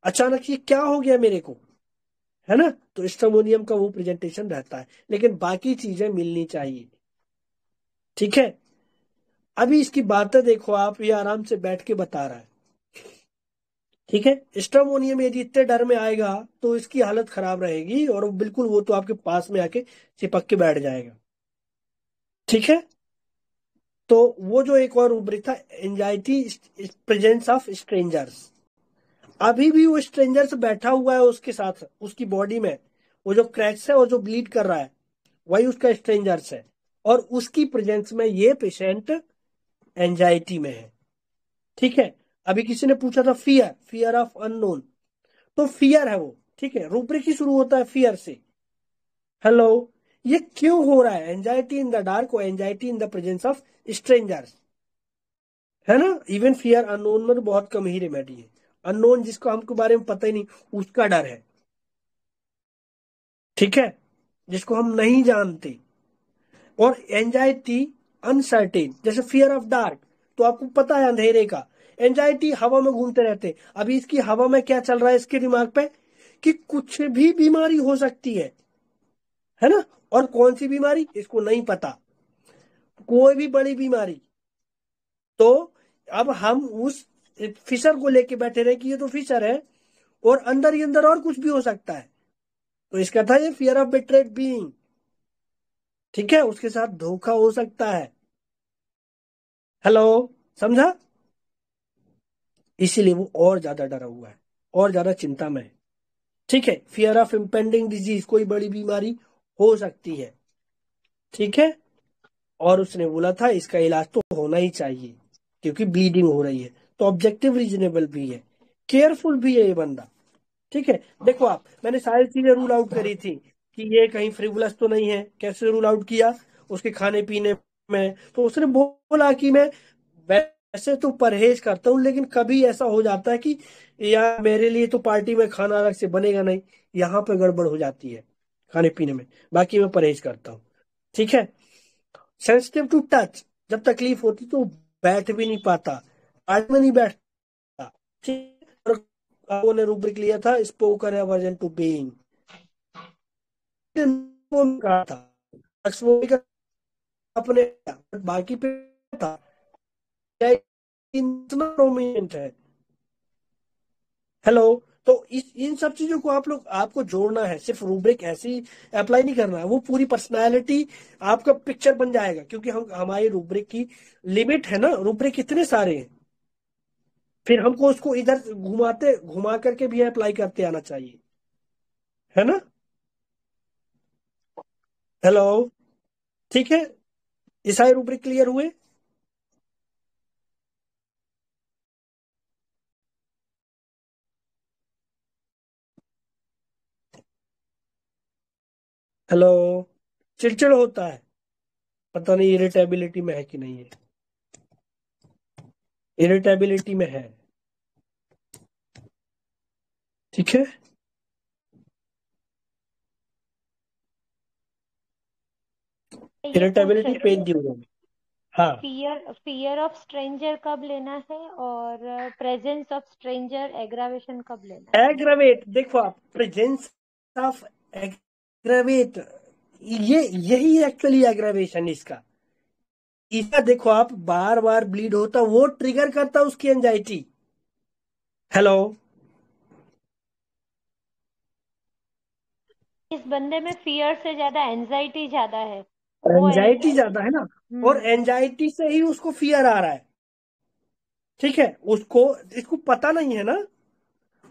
[SPEAKER 2] अचानक ये क्या हो गया मेरे को, है ना? तो स्ट्रोमोनियम का वो प्रेजेंटेशन रहता है, लेकिन बाकी चीजें मिलनी चाहिए। ठीक है, अभी इसकी बातें देखो आप, ये आराम से बैठ के बता रहा है। ठीक है, स्ट्रमोनियम यदि इतने डर में आएगा तो इसकी हालत खराब रहेगी और बिल्कुल वो तो आपके पास में आके चिपक के बैठ जाएगा। ठीक है, तो वो जो एक और रूब्रिक था, एंजाइटी प्रेजेंस ऑफ स्ट्रेंजर्स। अभी भी वो स्ट्रेंजर्स बैठा हुआ है उसके साथ, उसकी बॉडी में वो जो क्रैक्स है और जो ब्लीड कर रहा है वही उसका स्ट्रेंजर्स है, और उसकी प्रेजेंस में ये पेशेंट एंजाइटी में है। ठीक है, अभी किसी ने पूछा था फियर, फियर ऑफ अननोन, तो फियर है वो। ठीक है, रूब्रिक ही शुरू होता है फियर से। हेलो, ये क्यों हो रहा है? एंजाइटी इन द डार्क और anxiety in the presence of strangers, है ना। इवन फियर अननोन में तो बहुत कम ही रेमेडी है। अननोन जिसको हमको बारे में पता ही नहीं, उसका डर है। ठीक है, जिसको हम नहीं जानते। और एंजाइटी अनसर्टेन, जैसे फियर ऑफ डार्क, तो आपको पता है अंधेरे का। एंजाइटी हवा में घूमते रहते। अभी इसकी हवा में क्या चल रहा है इसके दिमाग पे, कि कुछ भी बीमारी हो सकती है ना। और कौन सी बीमारी इसको नहीं पता, कोई भी बड़ी बीमारी। तो अब हम उस फिशर को लेके बैठे रहे कि ये तो फिशर है और अंदर ही अंदर और कुछ भी हो सकता है। तो इसका था ये फियर ऑफ बिट्रेड बीइंग। ठीक है, उसके साथ धोखा हो सकता है। हेलो, समझा? इसीलिए वो और ज्यादा डरा हुआ है और ज्यादा चिंता में है। ठीक है, फियर ऑफ इम्पेंडिंग डिजीज, कोई बड़ी बीमारी हो सकती है। ठीक है, और उसने बोला था इसका इलाज तो होना ही चाहिए क्योंकि ब्लीडिंग हो रही है। तो ऑब्जेक्टिव रीजनेबल भी है, केयरफुल भी है ये बंदा। ठीक है, देखो आप, मैंने सारी चीजें रूल आउट करी थी कि ये कहीं फ्रिवलस तो नहीं है। कैसे रूल आउट किया? उसके खाने पीने में। तो उसने बोला कि मैं वैसे तो परहेज करता हूँ, लेकिन कभी ऐसा हो जाता है कि यार मेरे लिए तो पार्टी में खाना अलग से बनेगा नहीं, यहाँ पे गड़बड़ हो जाती है खाने पीने में, बाकी मैं परहेज करता हूँ। ठीक है, सेंसिटिव टू टच, जब तकलीफ होती तो बैठ भी नहीं पाता, पार्टी में नहीं बैठता। ठीक है, और आपको ने रूब्रिक लिया था स्पोकन एवर्जन टू बीइंग, कहा था अपने, बाकी पे था प्रोमिनेंट है। हेलो, तो इन सब चीजों को आपको जोड़ना है, सिर्फ रूब्रिक ऐसे ही अप्लाई नहीं करना है, वो पूरी पर्सनालिटी आपका पिक्चर बन जाएगा। क्योंकि हमारी रूब्रिक की लिमिट है ना, रूब्रिक इतने सारे हैं, फिर हमको उसको इधर घुमा करके भी अप्लाई करते आना चाहिए, है ना। हेलो, ठीक है, ये सारे रूब्रिक क्लियर हुए? हेलो, चिड़चिड़ होता है, पता नहीं इरिटेबिलिटी में है कि नहीं है। इरिटेबिलिटी में है। ठीक है,
[SPEAKER 7] ये
[SPEAKER 2] इरिटेबिलिटी
[SPEAKER 7] पूछ
[SPEAKER 2] पेन
[SPEAKER 7] रही
[SPEAKER 2] ड्यूरिंग। हाँ,
[SPEAKER 7] फियर ऑफ स्ट्रेंजर कब लेना है और प्रेजेंस ऑफ स्ट्रेंजर एग्रावेशन कब लेना है?
[SPEAKER 2] एग्रावेट, देखो आप, प्रेजेंस ऑफ एग्रावेट, यही एक्चुअली एग्रावेशन इसका देखो आप, बार बार ब्लीड होता, वो ट्रिगर करता उसकी एंजाइटी। हेलो,
[SPEAKER 7] इस बंदे में फियर से ज्यादा एंजाइटी ज्यादा है। वो
[SPEAKER 2] एंजाइटी ज्यादा है ना, और एंजाइटी से ही उसको फियर आ रहा है। ठीक है, इसको पता नहीं है ना।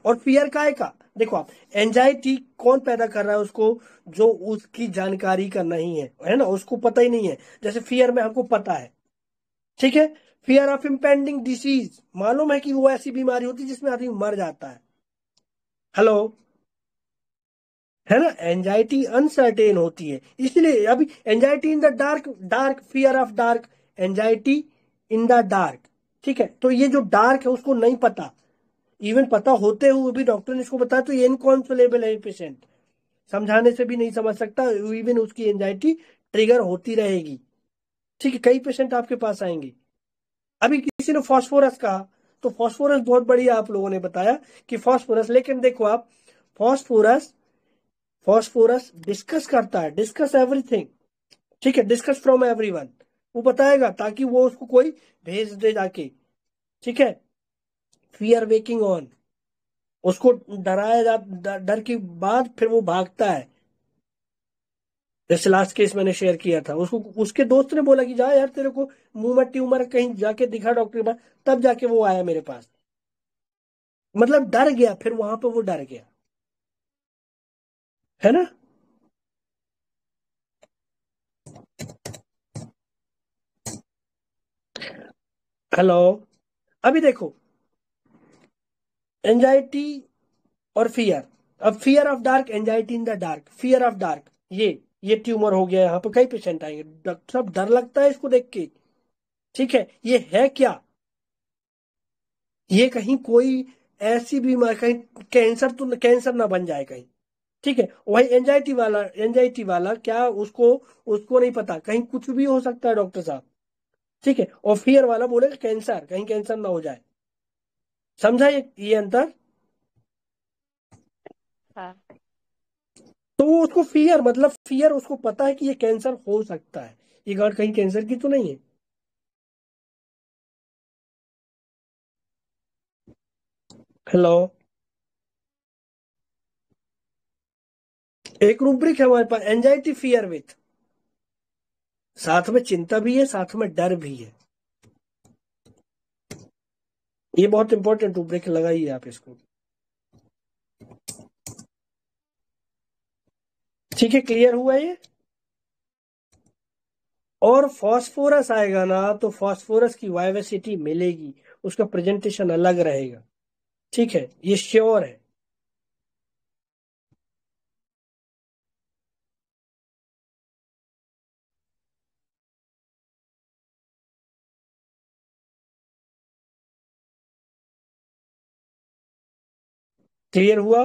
[SPEAKER 2] और फियर काहे का? देखो आप, एंजाइटी कौन पैदा कर रहा है उसको? जो उसकी जानकारी का नहीं है ना, उसको पता ही नहीं है। जैसे फियर में हमको पता है। ठीक है, फियर ऑफ इम्पेंडिंग डिसीज, मालूम है कि वो ऐसी बीमारी होती है जिसमें आदमी मर जाता है। हेलो, है ना। एंजाइटी अनसर्टेन होती है, इसलिए अभी anxiety in the dark, fear of dark, anxiety in the dark. ठीक है, तो ये जो डार्क है उसको नहीं पता, इवन पता होते हुए भी डॉक्टर ने इसको बताया तो ये इनकॉन्सोलेबल है पेशेंट, समझाने से भी नहीं समझ सकता, इवन उसकी एंजाइटी ट्रिगर होती रहेगी। ठीक है, कई पेशेंट आपके पास आएंगे। अभी किसी ने फास्फोरस कहा, तो फास्फोरस बहुत बढ़िया आप लोगों ने बताया कि फास्फोरस, लेकिन देखो आप, फास्फोरस डिस्कस करता है, डिस्कस एवरीथिंग। ठीक है, डिस्कस फ्रॉम एवरीवन, वो बताएगा ताकि वो उसको कोई भेज दे जाके। ठीक है, फियर वेकिंग ऑन, उसको डराया डर के बाद फिर वो भागता है। जैसे लास्ट केस मैंने शेयर किया था, उसको उसके दोस्त ने बोला कि जा यार तेरे को मुंह में ट्यूमर, कहीं जाके दिखा डॉक्टर के पास, तब जाके वो आया मेरे पास। मतलब डर गया, फिर वहां पे वो डर गया, है ना। हेलो, अभी देखो एंजाइटी और फियर। अब fear of dark, anxiety in the dark, fear of dark, ये ट्यूमर हो गया। यहाँ पे कई पेशेंट आएंगे, डॉक्टर साहब डर लगता है इसको देख के। ठीक है, ये है क्या? ये कहीं कोई ऐसी बीमारी, कहीं कैंसर तो कैंसर ना बन जाए कहीं। ठीक है, वही एंजाइटी वाला क्या, उसको उसको नहीं पता, कहीं कुछ भी हो सकता है डॉक्टर साहब। ठीक है, और फियर वाला बोलेगा कैंसर, कहीं कैंसर ना हो जाए। समझा ये अंतर?
[SPEAKER 7] हाँ।
[SPEAKER 2] तो वो उसको फियर, मतलब फियर, उसको पता है कि ये कैंसर हो सकता है, ये गांठ कहीं कैंसर की तो नहीं है। हेलो, एक रूब्रिक है हमारे पास, एंजाइटी फियर विथ, साथ में चिंता भी है, साथ में डर भी है। ये बहुत इंपॉर्टेंट रूब्रिक लगाइए आप इसको। ठीक है, क्लियर हुआ ये? और फॉस्फोरस आएगा ना, तो फॉस्फोरस की वाइवेसिटी मिलेगी, उसका प्रेजेंटेशन अलग रहेगा। ठीक है, ये श्योर है। क्लियर हुआ?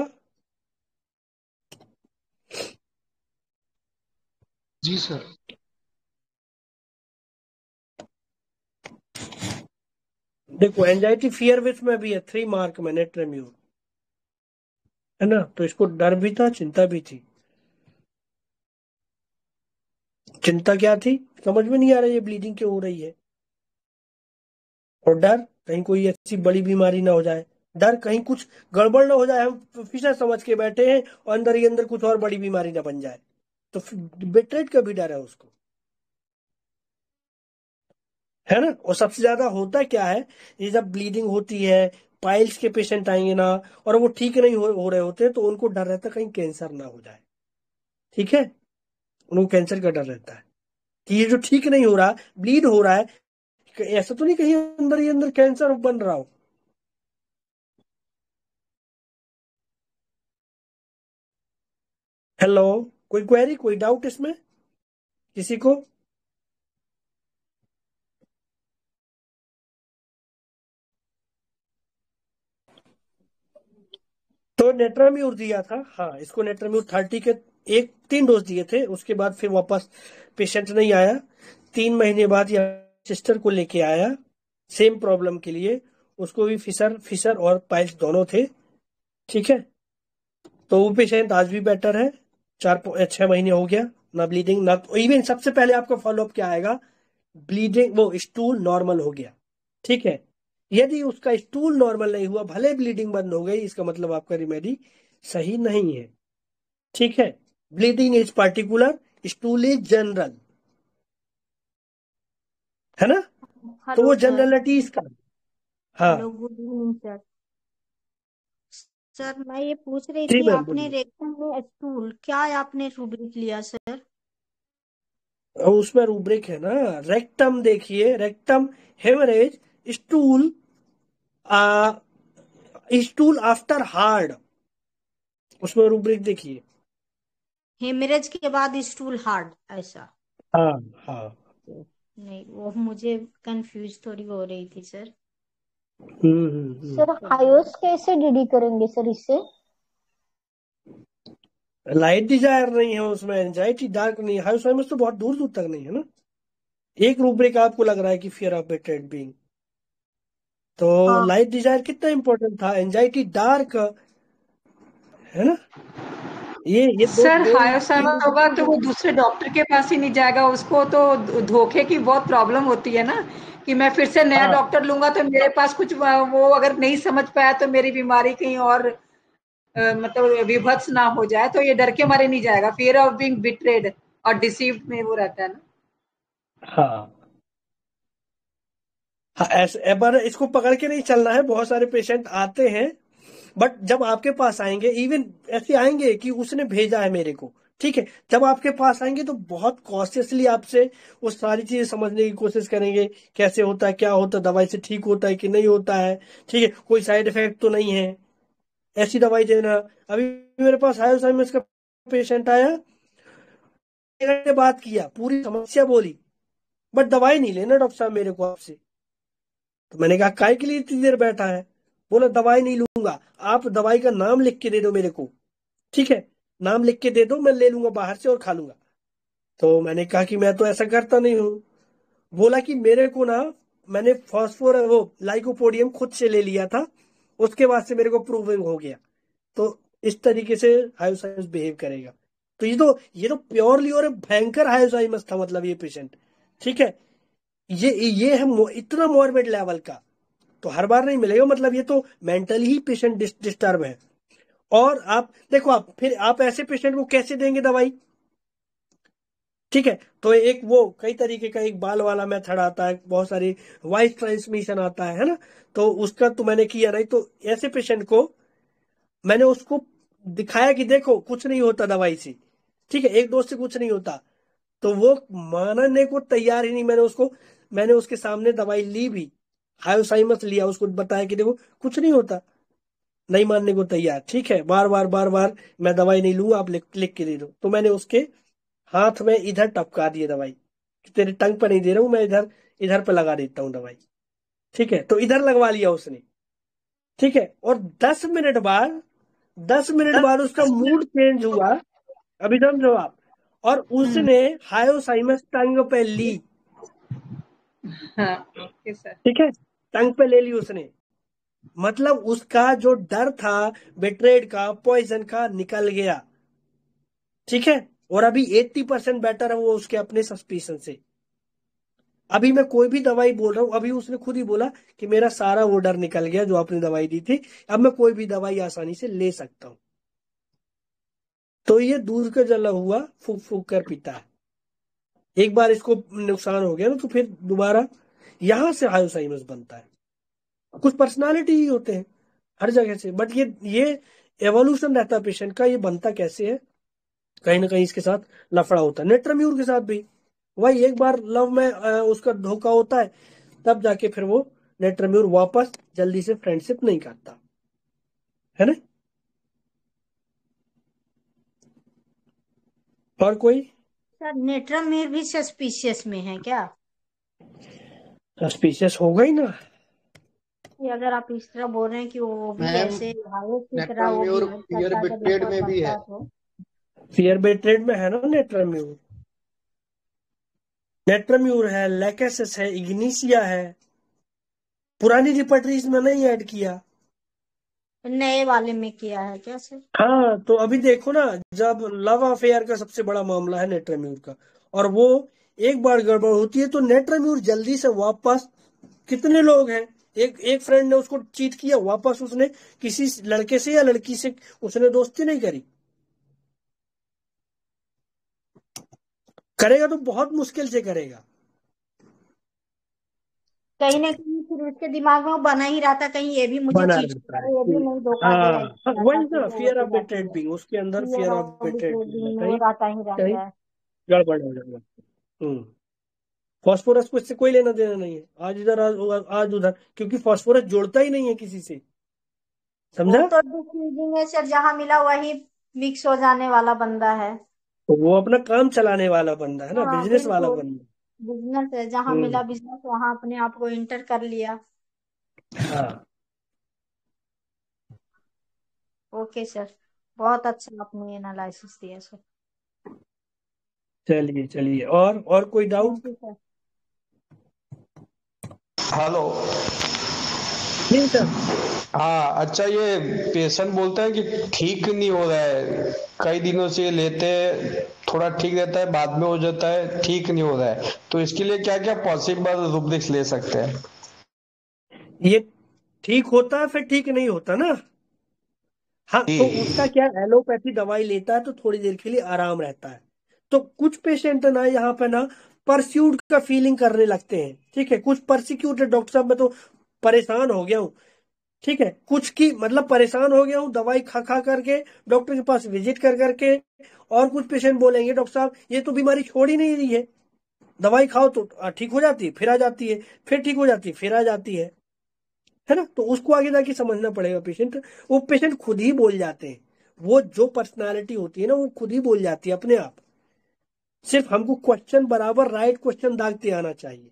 [SPEAKER 1] जी सर।
[SPEAKER 2] देखो एंजाइटी फियर विथ में भी है 3 मार्क में नेट्रेम्यूर, है ना। तो इसको डर भी था, चिंता भी थी। चिंता क्या थी, समझ में नहीं आ रहा ये ब्लीडिंग क्यों हो रही है। और डर, कहीं कोई ऐसी बड़ी बीमारी ना हो जाए। डर, कहीं कुछ गड़बड़ ना हो जाए, हम फिशर समझ के बैठे हैं और अंदर ही अंदर कुछ और बड़ी बीमारी ना बन जाए, तो बेटरेट का भी डर है उसको, है ना। और सबसे ज्यादा होता क्या है, ये जब ब्लीडिंग होती है, पाइल्स के पेशेंट आएंगे ना, और वो ठीक नहीं हो रहे होते, तो उनको डर रहता है कहीं कैंसर ना हो जाए। ठीक है, उनको कैंसर का डर रहता है कि ये जो ठीक नहीं हो रहा, ब्लीड हो रहा है, ऐसा तो नहीं कहीं अंदर ही अंदर कैंसर बन रहा हो। हेलो, कोई क्वेरी, कोई डाउट इसमें किसी को? तो नेट्राम्यूर दिया था, हाँ, इसको नेट्राम्यूर 30 के 3 डोज दिए थे, उसके बाद फिर वापस पेशेंट नहीं आया। 3 महीने बाद या सिस्टर को लेके आया सेम प्रॉब्लम के लिए, उसको भी फिशर और पाइल्स दोनों थे। ठीक है, तो वो पेशेंट आज भी बेटर है, 6 महीने हो गया, ना ब्लीडिंग ना, इवन सबसे पहले आपका फॉलोअप क्या आएगा, ब्लीडिंग, वो स्टूल नॉर्मल हो गया। ठीक है, यदि उसका स्टूल नॉर्मल नहीं हुआ, भले ब्लीडिंग बंद हो गई, इसका मतलब आपका रिमेडी सही नहीं है। ठीक है, bleeding is particular, stool is general, है ना। तो
[SPEAKER 7] हेलो
[SPEAKER 2] वो
[SPEAKER 7] सर।
[SPEAKER 2] जनरलिटी इसका। हाँ
[SPEAKER 7] hello, good evening sir. Sir मैं ये पूछ रही
[SPEAKER 2] जी
[SPEAKER 7] थी,
[SPEAKER 2] मैम,
[SPEAKER 7] आपने
[SPEAKER 2] बोलिए।
[SPEAKER 7] रेक्टम में स्टूल, क्या आपने रूब्रिक लिया सर?
[SPEAKER 2] और उसमें रूब्रिक है ना, रेक्टम देखिए, rectum haemorrhage, stool, stool after hard, उसमें रूब्रिक देखिए।
[SPEAKER 7] हेमरेज के बाद स्टूल हार्ड, ऐसा?
[SPEAKER 2] हाँ हाँ।
[SPEAKER 7] नहीं, वो मुझे कंफ्यूज थोड़ी हो रही थी सर।
[SPEAKER 2] सर
[SPEAKER 7] हायोस कैसे डीडी करेंगे सर इससे?
[SPEAKER 2] लाइट डिजायर नहीं है उसमें, एंजाइटी डार्क नहीं है, हाइपोथाइमस तो बहुत दूर दूर तक नहीं है ना। एक रूब्रिक आपको लग रहा है कि फियर ऑफ बेटेड बीइंग, तो
[SPEAKER 7] हाँ।
[SPEAKER 2] लाइट डिजायर कितना इंपॉर्टेंट था, एंजाइटी डार्क, है ना। ये दो
[SPEAKER 9] सर
[SPEAKER 2] दो
[SPEAKER 9] हायोसाइमस होगा तो वो दूसरे डॉक्टर के पास ही नहीं जाएगा, उसको तो धोखे की बहुत प्रॉब्लम होती है ना, कि मैं फिर से नया
[SPEAKER 2] हाँ
[SPEAKER 9] डॉक्टर लूंगा तो मेरे पास कुछ वो अगर नहीं समझ पाया तो मेरी बीमारी कहीं और मतलब विभत्स ना हो जाए, तो ये डर के मारे नहीं जाएगा, फियर ऑफ बीइंग बिट्रेड और डिसीव्ड में वो रहता है ना।
[SPEAKER 2] हाँ हाँ, ऐसे पर इसको पकड़ के नहीं चलना है। बहुत सारे पेशेंट आते हैं, बट जब आपके पास आएंगे, इवन ऐसे आएंगे कि उसने भेजा है मेरे को, ठीक है, जब आपके पास आएंगे तो बहुत कॉशियसली आपसे वो सारी चीजें समझने की कोशिश करेंगे, कैसे होता है, क्या होता है, दवाई से ठीक होता है कि नहीं होता है, ठीक है, कोई साइड इफेक्ट तो नहीं है, ऐसी दवाई देना। अभी मेरे पास हाइपोथायराइडिज्म का पेशेंट आया, 1 घंटे बात किया, पूरी समस्या बोली, बट दवाई नहीं लेना डॉक्टर साहब मेरे को आपसे। तो मैंने कहा काय के लिए इतनी देर बैठा है? बोला दवाई नहीं लूंगा, आप दवाई का नाम लिख के दे दो मेरे को, ठीक है, नाम लिख के दे दो, मैं ले लूंगा बाहर से और खा लूंगा। तो मैंने कहा कि मैं तो ऐसा करता नहीं हूँ। बोला कि मेरे को ना, मैंने फॉस्फोर वो लाइकोपोडियम खुद से ले लिया था, उसके बाद से मेरे को प्रूविंग हो गया। तो इस तरीके से हाइपोथायराइडिज्म बिहेव करेगा। तो ये तो प्योरली और भयंकर हाइपोथायराइडिज्म था, मतलब ये पेशेंट, ठीक है, ये है इतना मॉर्बिड लेवल का, तो हर बार नहीं मिलेगा, मतलब ये तो मेंटली ही पेशेंट डिस्टर्ब है। और आप देखो, आप ऐसे पेशेंट को कैसे देंगे दवाई, ठीक है। तो एक वो कई तरीके का एक बाल वाला मेथड आता है, बहुत सारी वॉइस ट्रांसमिशन आता है ना, तो उसका तो मैंने किया नहीं। तो ऐसे पेशेंट को मैंने उसको दिखाया कि देखो कुछ नहीं होता दवाई से, ठीक है, एक डोज से कुछ नहीं होता, तो वो मानने को तैयार ही नहीं। मैंने उसके सामने दवाई ली भी, हायोसाइमस लिया, उसको बताया कि देखो कुछ नहीं होता, नहीं मानने को तैयार, ठीक है, बार बार मैं दवाई नहीं लूंगा, आप लिख के दे दो। तो मैंने उसके हाथ में इधर टपका दिए दवाई, कि तेरे टंग पर नहीं दे रहा हूं मैं, इधर पे लगा देता हूँ दवाई, ठीक है। तो इधर लगवा लिया उसने, ठीक है, और 10 मिनट बाद उसका मूड चेंज हुआ। अभी समझो आप, और उसने हायोसाइमस टंग पे ली,
[SPEAKER 9] हाँ, ओके सर।
[SPEAKER 2] ठीक है, टंग पे ले ली उसने, मतलब उसका जो डर था बेट्रेड का, पॉइजन का, निकल गया, ठीक है। और अभी 80% बेटर है वो उसके अपने सस्पिशन से। अभी मैं कोई भी दवाई बोल रहा हूं, अभी उसने खुद ही बोला कि मेरा सारा वो डर निकल गया जो आपने दवाई दी थी, अब मैं कोई भी दवाई आसानी से ले सकता हूं। तो ये दूध का जला हुआ फूक फूक कर पीता है। एक बार इसको नुकसान हो गया ना, तो फिर दोबारा यहां से हायोसाइमस बनता है। कुछ पर्सनालिटी ही होते हैं हर जगह से, बट ये एवोल्यूशन रहता है पेशेंट का। ये बनता कैसे है, कहीं ना कहीं इसके साथ लफड़ा होता है। नेट्रम्यूर के साथ भी वही, एक बार लव में उसका धोखा होता है, तब जाके फिर वो नेट्रम्यूर वापस जल्दी से फ्रेंडशिप नहीं करता है ना। और कोई
[SPEAKER 16] सर नेट्रामेर भी सस्पिशियस में है क्या?
[SPEAKER 2] सस्पिशियस होगा ही ना,
[SPEAKER 16] ये अगर आप इस तरह बोल रहे हैं कि वो भी
[SPEAKER 1] मैम,
[SPEAKER 16] ऐसे हाइट की तरह वो
[SPEAKER 1] नेट्रम्यूर
[SPEAKER 16] बिहेव
[SPEAKER 1] फियर
[SPEAKER 16] करता है, जब
[SPEAKER 1] बिट्रेड
[SPEAKER 16] लकड़
[SPEAKER 1] में भी
[SPEAKER 16] बनता
[SPEAKER 1] है।
[SPEAKER 16] है तो
[SPEAKER 2] फियर बेट्रेड में है ना नेट्रम्यूर, नेट्रम्यूर है, लैकेसिस है, इग्निशिया है। पुरानी रिपर्टरीज में नहीं ऐड किया,
[SPEAKER 16] नए वाले में किया है क्या सर?
[SPEAKER 2] हाँ। तो अभी देखो ना, जब लव अफेयर का सबसे बड़ा मामला है नेट्रम्यूर का, और वो एक बार गड़बड़ होती है तो नेट्रम्यूर जल्दी से वापस, कितने लोग हैं, एक फ्रेंड ने उसको चीट किया, वापस उसने किसी लड़के से या लड़की से उसने दोस्ती नहीं करी, करेगा तो बहुत मुश्किल से करेगा।
[SPEAKER 16] कहीं ना कहीं फिर उसके दिमाग में वो बना ही रहता, कहीं ये भी मुझे
[SPEAKER 2] बना
[SPEAKER 16] चीट
[SPEAKER 2] रहता
[SPEAKER 16] करे,
[SPEAKER 2] है
[SPEAKER 16] ये भी नहीं धोखा दे, ऐसे रहता
[SPEAKER 2] वही
[SPEAKER 16] फिर
[SPEAKER 2] ना,
[SPEAKER 16] वो
[SPEAKER 2] फियर
[SPEAKER 16] होती
[SPEAKER 2] ऑफ
[SPEAKER 16] जाती
[SPEAKER 2] बेट्रेड
[SPEAKER 16] है।
[SPEAKER 2] बीइंग, उसके अंदर
[SPEAKER 16] fear
[SPEAKER 2] fear of
[SPEAKER 16] of
[SPEAKER 2] betrayed
[SPEAKER 16] betrayed
[SPEAKER 2] being
[SPEAKER 16] में वो
[SPEAKER 2] कहीं
[SPEAKER 16] रहता ही
[SPEAKER 2] कहीं
[SPEAKER 16] रहता है।
[SPEAKER 2] गड़बड़ हो जाएगा। फास्फोरस को इससे कोई लेना देना नहीं है, आज इधर आज उधर, क्योंकि फास्फोरस जोड़ता ही नहीं है किसी से,
[SPEAKER 16] वो
[SPEAKER 2] समझा।
[SPEAKER 16] तो डिसीजिंग है सर, जहाँ मिला वही मिक्स हो जाने वाला बंदा है।
[SPEAKER 2] तो वो अपना काम चलाने वाला बंदा है ना,
[SPEAKER 16] हाँ
[SPEAKER 2] बिजनेस वाला
[SPEAKER 16] बिल्कुल,
[SPEAKER 2] बंदा।
[SPEAKER 16] बिजनेस है, जहाँ मिला बिजनेस वहां अपने आप को इंटर कर लिया।
[SPEAKER 2] हाँ,
[SPEAKER 16] ओके सर, बहुत अच्छा आपने एनालिसिस दिया सर।
[SPEAKER 2] चलिए चलिए, और कोई doubt?
[SPEAKER 16] Thank you sir.
[SPEAKER 10] Hello.
[SPEAKER 2] नहीं सर।
[SPEAKER 10] हाँ, अच्छा, ये पेशेंट बोलते हैं कि ठीक नहीं हो रहा है, कई दिनों से लेते हैं, थोड़ा ठीक रहता है, बाद में हो जाता है, ठीक नहीं हो रहा है, तो इसके लिए क्या क्या पॉसिबल रुब्रिक्स ले सकते हैं?
[SPEAKER 2] ये ठीक होता है फिर ठीक नहीं होता ना, हाँ, तो उसका क्या, एलोपैथी दवाई लेता है तो थोड़ी देर के लिए आराम रहता है। तो कुछ पेशेंट ना यहाँ पे ना परस्यूड का फीलिंग करने लगते हैं, ठीक है, कुछ परसिक्यूटेड, डॉक्टर साहब मैं तो परेशान हो गया हूँ, ठीक है, कुछ की मतलब परेशान हो गया हूँ दवाई खा खा करके, डॉक्टर के पास विजिट कर करके। और कुछ पेशेंट बोलेंगे डॉक्टर साहब ये तो बीमारी छोड़ ही नहीं रही है, दवाई खाओ तो ठीक हो जाती है, फिर आ जाती है, फिर ठीक हो जाती है, फिर आ जाती है ना। तो उसको आगे जाके समझना पड़ेगा पेशेंट, वो पेशेंट खुद ही बोल जाते हैं, वो जो पर्सनालिटी होती है ना वो खुद ही बोल जाती है अपने आप। सिर्फ हमको क्वेश्चन बराबर राइट क्वेश्चन दागते आना चाहिए,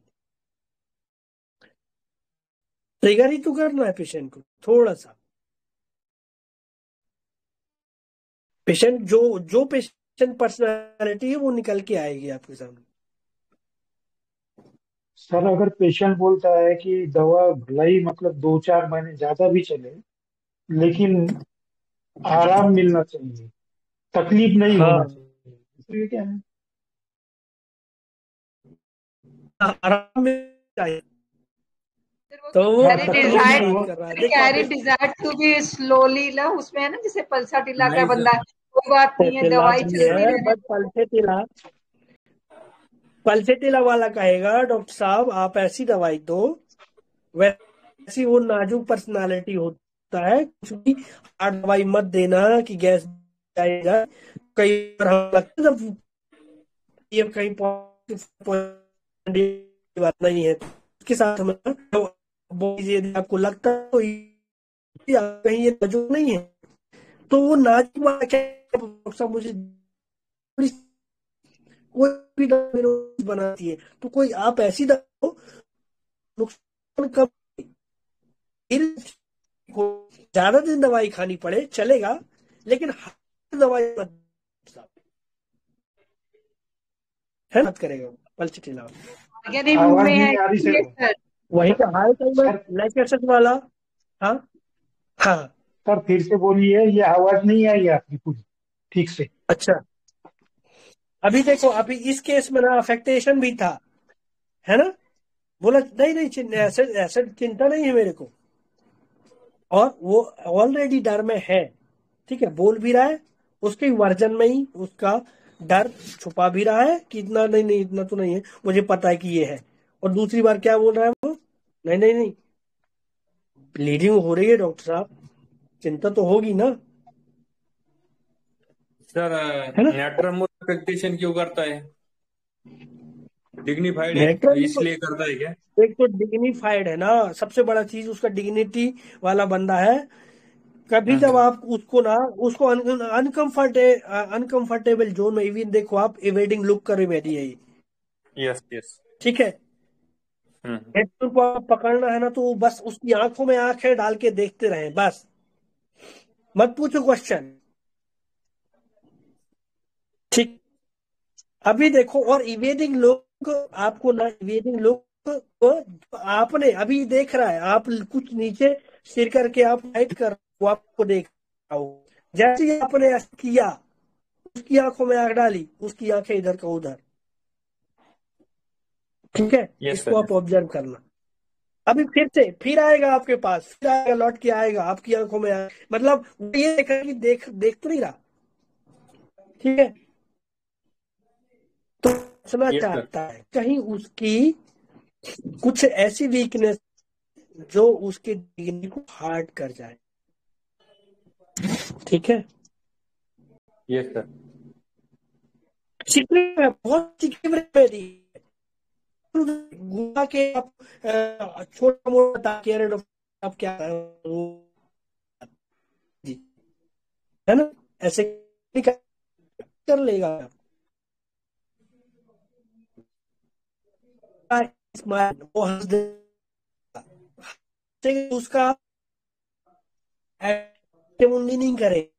[SPEAKER 2] ट्रिगर ही तो करना है पेशेंट को थोड़ा सा। पेशेंट जो पेशेंट पर्सनालिटी है वो निकल के आएगी आपके सामने।
[SPEAKER 4] सर अगर पेशेंट बोलता है कि दवा भले ही मतलब 2-4 महीने ज्यादा भी चले, लेकिन आराम मिलना चाहिए, तकलीफ नहीं
[SPEAKER 2] हाँ,
[SPEAKER 4] होना चाहिए, इसलिए क्या है?
[SPEAKER 2] आराम में चाहिए तो वो
[SPEAKER 9] कैरी
[SPEAKER 2] तकलीफ
[SPEAKER 9] डिजायर
[SPEAKER 2] की बात कर रहा है। देखो
[SPEAKER 9] कैरी
[SPEAKER 2] आप
[SPEAKER 9] डिजायर टू बी स्लोली ला, उसमें है ना जैसे पल्सा टिल्ला का
[SPEAKER 17] नहीं
[SPEAKER 9] बंदा है, कोई बात नहीं है,
[SPEAKER 2] तिला
[SPEAKER 9] दवाई
[SPEAKER 2] भी
[SPEAKER 9] चलती
[SPEAKER 2] है,
[SPEAKER 9] रहने
[SPEAKER 2] बट पल्सेटिला वाला कहेगा डॉक्टर साहब आप ऐसी दवाई दो, वैसी वो नाजुक पर्सनालिटी होता है, कुछ भी हार्ड दवाई मत देना कि गैस जाएगा। कई बार हम लगता है जब ये कहीं पॉजिटिव बात नहीं है उसके साथ में यदि आपको लगता है तो कहीं ये नाजुक नहीं है तो वो नाजुक वाला क्या डॉक्टर साहब मुझे कोई भी दवा बनाती है तो कोई आप ऐसी दवा नुकसान कब ज्यादा दिन दवाई खानी पड़े चलेगा, लेकिन हर दवाई है मत करेगा पल्सेटिला
[SPEAKER 9] यानी मुंह में है
[SPEAKER 4] नहीं आ रही सर।
[SPEAKER 9] सर।
[SPEAKER 2] वही तो हाई लैक्टेशन वाला। हाँ हाँ
[SPEAKER 4] सर फिर से बोलिए, ये आवाज नहीं आई आपकी पूरी ठीक से।
[SPEAKER 2] अच्छा, अभी देखो अभी इस केस में ना अफेक्टेशन भी था, है ना, बोला नहीं ऐसा चिंता नहीं है मेरे को, और वो ऑलरेडी डर में है, ठीक है, बोल भी रहा है, उसके वर्जन में ही उसका डर छुपा भी रहा है कि इतना नहीं इतना तो नहीं है, मुझे पता है कि ये है। और दूसरी बार क्या बोल रहा है वो, नहीं ब्लीडिंग हो रही है डॉक्टर साहब, चिंता तो होगी ना।
[SPEAKER 17] सर नेट्रम एक्सपेक्टेशन क्यों करता है? डिग्निफाइड है इसलिए करता है क्या?
[SPEAKER 2] एक तो डिग्निफाइड है ना, सबसे बड़ा चीज उसका डिग्निटी वाला बंदा है। कभी जब आप उसको अनकंफर्टेबल जोन में इवन देखो आप इवेडिंग लुक कर बैठी है,
[SPEAKER 17] यस
[SPEAKER 2] ठीक है, हेडफोन को आप पकड़ना है ना तो बस उसकी आंखों में आंखें डाल के देखते रहे, बस मत पूछो क्वेश्चन, ठीक। अभी देखो और इवेडिंग लोग आपको ना, इवेडिंग लोग आपने अभी देख रहा है, आप कुछ नीचे सिर करके आप फाइट कर, वो आपको देख रहा हो, जैसे ही आपने ऐसा किया उसकी आंखों में आंख डाली, उसकी आंखें इधर का उधर, ठीक है, इसको आप ऑब्जर्व करना। अभी फिर आएगा आपके पास, फिर आएगा, लौट के आएगा आपकी आंखों में मतलब ये देखा कि देख तो नहीं रहा, ठीक है, तो सुना चाहता है कहीं उसकी कुछ ऐसी वीकनेस जो उसके डिग्री को हार्ड कर जाए, ठीक है।
[SPEAKER 17] Yes sir.
[SPEAKER 2] सीक्रेट है, बहुत सीक्रेट है, घुमा के आप छोटा मोटा ताकि आप क्या जी, है ना, ऐसे कर लेगा वो हंस देगा, उसका मुंडी नहीं करे,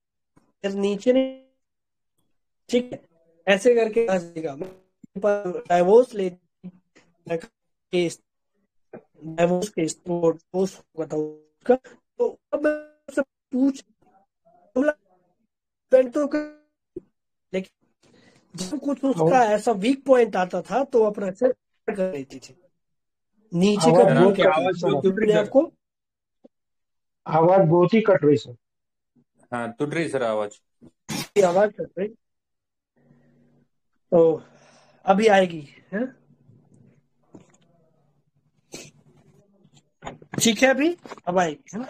[SPEAKER 2] नीचे नहीं, ठीक है, ऐसे करके हंस देगा। डाइवोर्स ले केस, डाइवोर्स केस तो बताओ उसका, तो अब सब पूछ तो, लेकिन जब कुछ उसका ऐसा वीक पॉइंट आता था तो अपना से कर देती थी, नीचे का व्यू करती थी आपको।
[SPEAKER 4] आवाज बहुत ही कट रही सर।
[SPEAKER 17] हाँ टूट रही सर आवाज।
[SPEAKER 2] की आवाज कर रही तो अभी आएगी है? ठीक है, अभी अब आएगी है ना।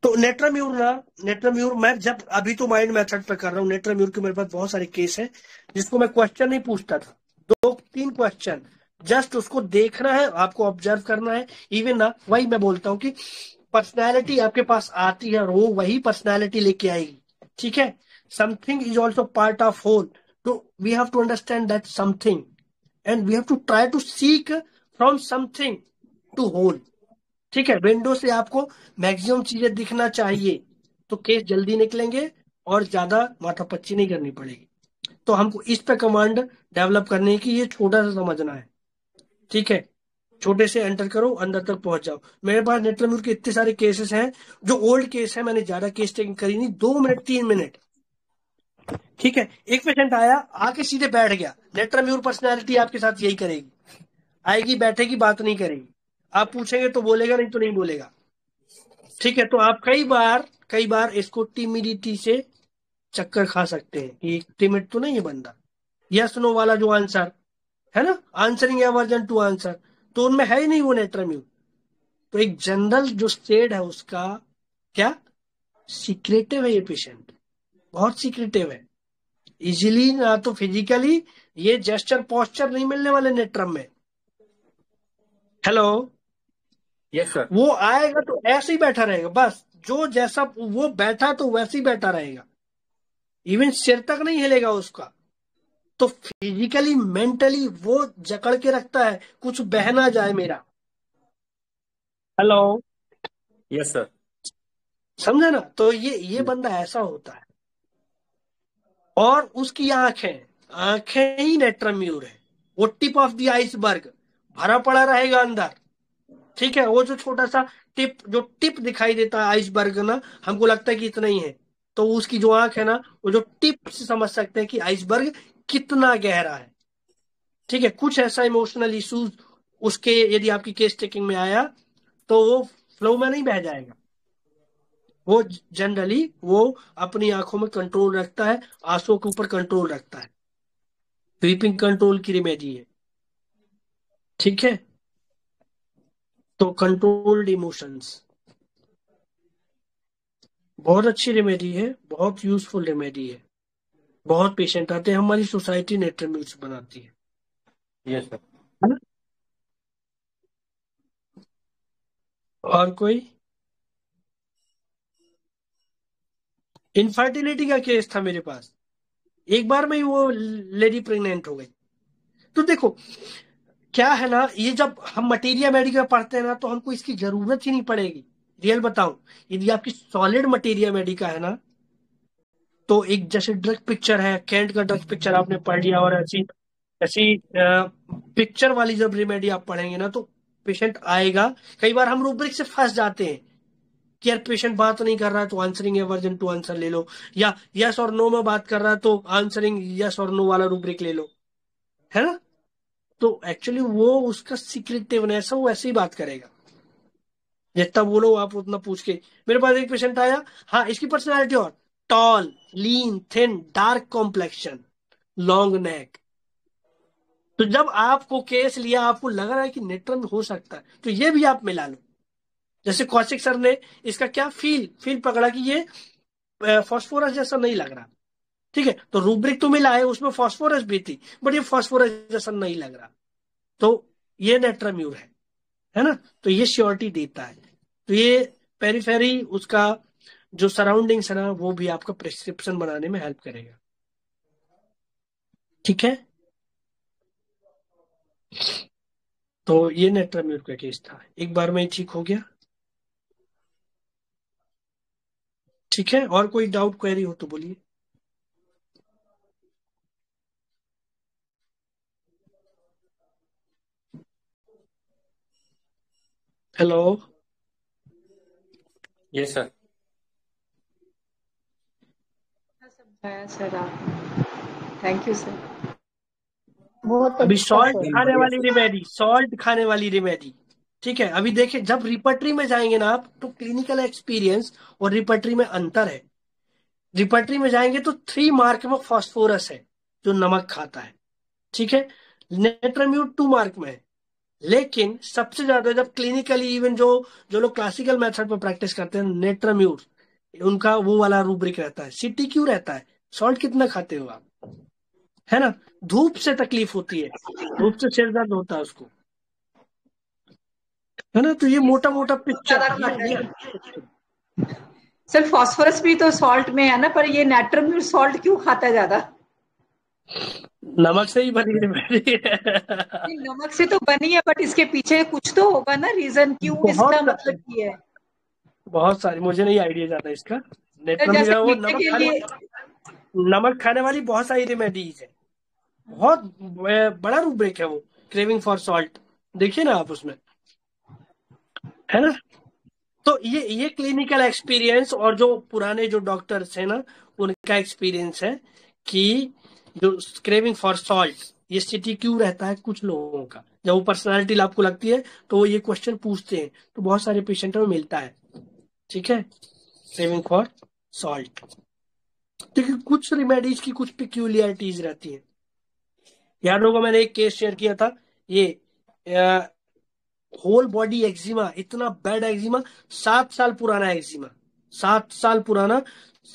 [SPEAKER 2] तो नेट्राम्यूर मैं जब अभी तो माइंड मेथड पे कर रहा हूँ। नेट्राम्यूर के मेरे पास बहुत सारे केस है जिसको मैं क्वेश्चन नहीं पूछता था, 2-3 क्वेश्चन जस्ट उसको देखना है, आपको ऑब्जर्व करना है। इवन ना वही मैं बोलता हूँ कि पर्सनैलिटी आपके पास आती है और वो वही पर्सनैलिटी लेके आएगी। ठीक है, something is also part of whole, तो we have to understand that something and we have to try to seek from something to whole. ठीक है, विंडो से आपको मैक्सिमम चीजें दिखना चाहिए तो केस जल्दी निकलेंगे और ज्यादा माथापच्ची नहीं करनी पड़ेगी। तो हमको इस पे कमांड डेवलप करने की, ये छोटा सा समझना है। ठीक है, छोटे से एंटर करो, अंदर तक पहुंच जाओ। मेरे पास नेट्राम्यूर के इतने सारे केसेस हैं, जो ओल्ड केस है, मैंने ज्यादा केस टेकिंग करी नहीं, 2 मिनट 3 मिनट। ठीक है, एक पेशेंट आया, आके सीधे बैठ गया। नेट्राम्यूर पर्सनैलिटी आपके साथ यही करेगी, आएगी, बैठेगी, बात नहीं करेगी। आप पूछेंगे तो बोलेगा, नहीं तो नहीं बोलेगा। ठीक है, तो आप कई बार इसको टिमिडिटी से चक्कर खा सकते हैं कि टिमिड तो नहीं है बंदा। यस नो वाला जो आंसर है ना, आंसरिंग एवर्जन टू आंसर, तो उनमें है ही नहीं वो नेट्राम्यूर। तो एक जनरल जो स्टेट है उसका क्या सीक्रेटिव है, ये पेशेंट बहुत सीक्रेटिव है। इजीली ना तो फिजिकली ये जेस्चर पोस्चर नहीं मिलने वाले नेट्रम में। Hello,
[SPEAKER 17] yes sir.
[SPEAKER 2] वो आएगा तो ऐसे ही बैठा रहेगा, बस जो जैसा वो बैठा तो वैसे ही बैठा रहेगा, इवन सिर तक नहीं हिलेगा उसका। तो फिजिकली मेंटली वो जकड़ के रखता है, कुछ बह ना जाए मेरा। Hello,
[SPEAKER 17] yes sir.
[SPEAKER 2] समझे ना। तो ये बंदा ऐसा होता है। और उसकी आंखें ही नेट्राम्यूर है, वो टिप ऑफ द आइसबर्ग, भरा पड़ा रहेगा अंदर। ठीक है, वो जो छोटा सा टिप दिखाई देता है आइसबर्ग ना, हमको लगता है कि इतना ही है, तो उसकी जो आंख है ना, वो जो टिप से समझ सकते हैं कि आइसबर्ग कितना गहरा है। ठीक है, कुछ ऐसा इमोशनल इश्यूज उसके यदि आपकी केस टेकिंग में आया तो वो फ्लो में नहीं बह जाएगा। वो जनरली वो अपनी आंखों में कंट्रोल रखता है, आंसुओं के ऊपर कंट्रोल रखता है। वीपिंग कंट्रोल की रेमेडी है। ठीक है, तो कंट्रोल्ड इमोशंस बहुत अच्छी रेमेडी है, बहुत यूजफुल रेमेडी है। बहुत पेशेंट आते हैं, हमारी सोसाइटी नेट्राम्यूर से बनाती है।
[SPEAKER 17] Yes sir.
[SPEAKER 2] और कोई इनफर्टिलिटी का केस था मेरे पास, एक बार में ही वो लेडी प्रेग्नेंट हो गई। तो देखो क्या है ना, ये जब हम मटेरिया मेडिका पढ़ते हैं ना तो हमको इसकी जरूरत ही नहीं पड़ेगी। रियल बताऊं, यदि आपकी सॉलिड मटेरिया मेडिका है ना, तो एक जैसे ड्रग पिक्चर है, कैंट का ड्रग पिक्चर आपने पढ़ लिया, और ऐसी ऐसी पिक्चर वाली जब रेमेडी आप पढ़ेंगे ना तो पेशेंट आएगा। कई बार हम रूब्रिक से फंस जाते हैं कि यार पेशेंट बात नहीं कर रहा है तो आंसरिंग एवर्जन टू आंसर ले लो, या यस और नो में बात कर रहा है तो आंसरिंग यस और नो वाला रूब्रिक ले लो, है ना। तो एक्चुअली वो उसका सीक्रेटिवनेस है, वो ऐसे ही बात करेगा, जितना बोलो आप उतना पूछ के। मेरे पास एक पेशेंट आया, हाँ इसकी पर्सनैलिटी और tall, lean, thin, dark complexion, long neck. तो जब आपको केस लिया, आपको लग रहा है कि नेट्रम हो सकता है, तो ये भी आप मिला लो। जैसे कौशिक सर ने इसका क्या फील पकड़ा कि ये फास्फोरस जैसा नहीं लग रहा। ठीक है, तो रूब्रिक तो मिला है, उसमें फास्फोरस भी थी, बट ये फास्फोरस जैसा नहीं लग रहा, तो ये नेट्राम्यूर है ना। तो ये श्योरिटी देता है। तो ये पेरीफेरी उसका जो सराउंडिंग्स है ना, वो भी आपका प्रिस्क्रिप्शन बनाने में हेल्प करेगा। ठीक है, तो ये नेट्राम्यूर का केस था, एक बार में ही ठीक हो गया। ठीक है, और कोई डाउट क्वेरी हो तो बोलिए। Hello,
[SPEAKER 17] yes sir.
[SPEAKER 9] समझाया सर आपने, थैंक यू सर।
[SPEAKER 16] बहुत
[SPEAKER 2] अभी
[SPEAKER 16] अच्छा
[SPEAKER 2] सॉल्ट
[SPEAKER 16] सर।
[SPEAKER 2] खाने वाली रेमेडी, सॉल्ट खाने वाली रेमेडी ठीक है, अभी देखिए जब रिपर्टरी में जाएंगे ना आप, तो क्लिनिकल एक्सपीरियंस और रिपर्टरी में अंतर है। रिपर्टरी में जाएंगे तो 3 मार्क में फास्फोरस है जो नमक खाता है, ठीक है। नेट्राम्यूर 2 मार्क में है। लेकिन सबसे ज्यादा जब क्लिनिकली इवन जो जो लोग क्लासिकल मेथड पर प्रैक्टिस करते हैं, नेट्राम्यूर उनका वो वाला रूब्रिक रहता है। सिटी क्यों रहता है? सॉल्ट कितना खाते हो आप, है ना। धूप से तकलीफ होती है, धूप से सिर दर्द होता है उसको, है ना। तो ये मोटा मोटा पिक्चर
[SPEAKER 9] सर फास्फोरस भी तो सॉल्ट में है ना, पर ये नेट्रम सॉल्ट क्यों खाता है ज्यादा?
[SPEAKER 2] नमक से ही बनी है।
[SPEAKER 9] नमक से तो बनी है, बट इसके पीछे कुछ तो होगा ना रीजन, क्यों इसका मतलब ये है?
[SPEAKER 2] बहुत सारी, मुझे नहीं आइडिया ज्यादा इसका। नेट्रम
[SPEAKER 9] जैसे
[SPEAKER 2] वो नमक खाने वाली बहुत सारी रेमेडीज है, बहुत बड़ा रूब्रिक है वो, क्रेविंग फॉर सॉल्ट, देखिए ना आप उसमें, है ना। तो ये क्लिनिकल एक्सपीरियंस और जो पुराने जो डॉक्टर्स हैं ना, उनका एक्सपीरियंस है कि जो क्रेविंग फॉर सॉल्ट, ये सिटी क्यों रहता है कुछ लोगों का। जब वो पर्सनालिटी आपको लगती है तो वो ये क्वेश्चन पूछते हैं, तो बहुत सारे पेशेंट में मिलता है, ठीक है, क्रेविंग फॉर सॉल्ट। देखिए कुछ रेमेडीज की कुछ पिक्यूलियरिटीज रहती है। याद होगा मैंने एक केस शेयर किया था, ये होल बॉडी एक्जिमा, इतना बैड एक्जिमा, 7 साल पुराना एक्जिमा, 7 साल पुराना।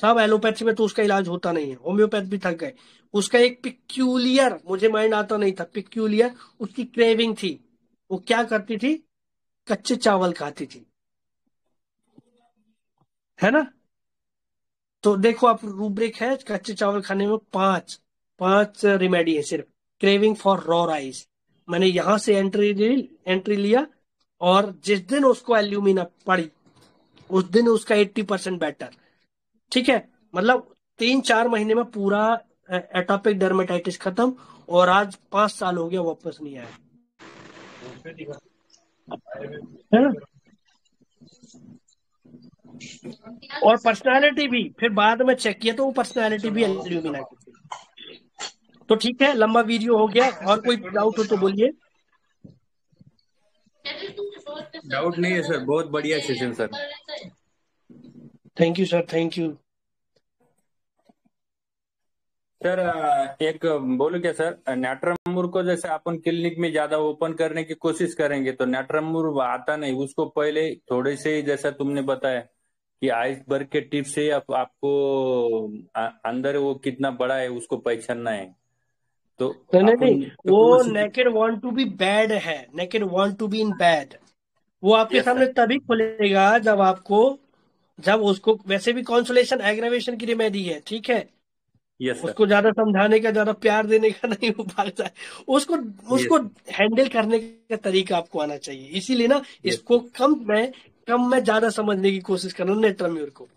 [SPEAKER 2] सब एलोपैथी में तो उसका इलाज होता नहीं है, होम्योपैथ भी थक गए। उसका एक पिक्यूलियर, मुझे माइंड आता नहीं था, पिक्यूलियर उसकी क्रेविंग थी। वो क्या करती थी? कच्चे चावल खाती थी, है ना। तो देखो आप रूब्रिक है कच्चे चावल खाने में, 5 रिमेडी है सिर्फ। क्रेविंग फॉर रॉ राइस, मैंने यहां से एंट्री लिया, और जिस दिन उसको एल्यूमिना पड़ी उस दिन उसका 80% बेटर, ठीक है। मतलब 3-4 महीने में पूरा एटोपिक डर्मेटाइटिस खत्म, और आज 5 साल हो गया वापस नहीं आया, है ना। और पर्सनालिटी भी फिर बाद में चेक किया तो वो पर्सनालिटी भी एल्यूमिना की थी। तो ठीक है, लंबा वीडियो हो गया, और कोई डाउट हो तो बोलिए।
[SPEAKER 17] डाउट नहीं है सर, बहुत बढ़िया session sir.
[SPEAKER 2] Thank you sir, thank you
[SPEAKER 17] sir. एक बोलो क्या सर, नेट्रामुर को जैसे अपन क्लिनिक में ज्यादा ओपन करने की कोशिश करेंगे तो नेट्रामुर आता नहीं, उसको पहले थोड़े से जैसा तुमने बताया कि आइसबर्ग के टिप से आपको अंदर वो कितना बड़ा है उसको पहचानना है। तो
[SPEAKER 2] नहीं, वो naked want to be bad है, naked want to be in bed. वो आपके सामने तभी खुलेगा जब उसको, वैसे भी कॉन्सोलेशन एग्रावेशन की रेमेडी है, ठीक है। उसको ज्यादा समझाने का, ज्यादा प्यार देने का नहीं, वो भागता है। उसको हैंडल करने का तरीका आपको आना चाहिए। इसीलिए ना इसको कम में ज्यादा समझने की कोशिश करना नेट्राम्यूर को।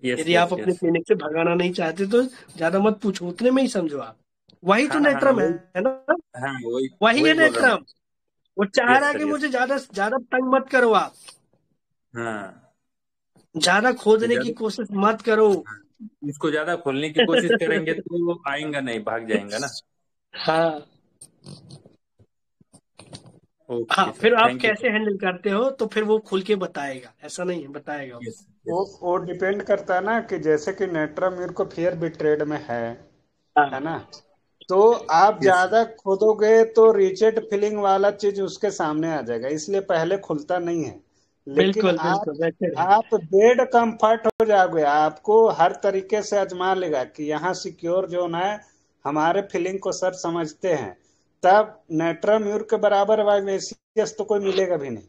[SPEAKER 2] यदि आप अपने क्लिनिक से भगाना नहीं चाहते तो ज्यादा मत पूछो, उतने में ही समझो आप। वही तो नेट्रम है ना, वही है नेट्रम। वो चाह रहा है कि मुझे ज्यादा तंग मत करो आप, ज्यादा खोदने की कोशिश मत करो।
[SPEAKER 17] इसको ज्यादा खोलने की कोशिश करेंगे तो वो आएगा नहीं, भाग जाएगा ना।
[SPEAKER 2] हाँ हाँ, फिर आप कैसे हैंडल करते हो तो फिर वो खुल के बताएगा, ऐसा नहीं है, बताएगा
[SPEAKER 18] वो डिपेंड करता है ना, कि जैसे कि नेट्राम्यूर को फियर बिट्रेड में है ना, तो आप ज्यादा खोदोगे तो रिचेट फीलिंग वाला चीज उसके सामने आ जाएगा, इसलिए पहले खुलता नहीं है। लेकिन आप बेड कंफर्ट हो जाओगे, आपको हर तरीके से आजमा लेगा कि यहाँ सिक्योर जोन है, हमारे फीलिंग को सर समझते हैं, तब नेट्राम्यूर के बराबर वाइवेसियस तो कोई मिलेगा भी नहीं।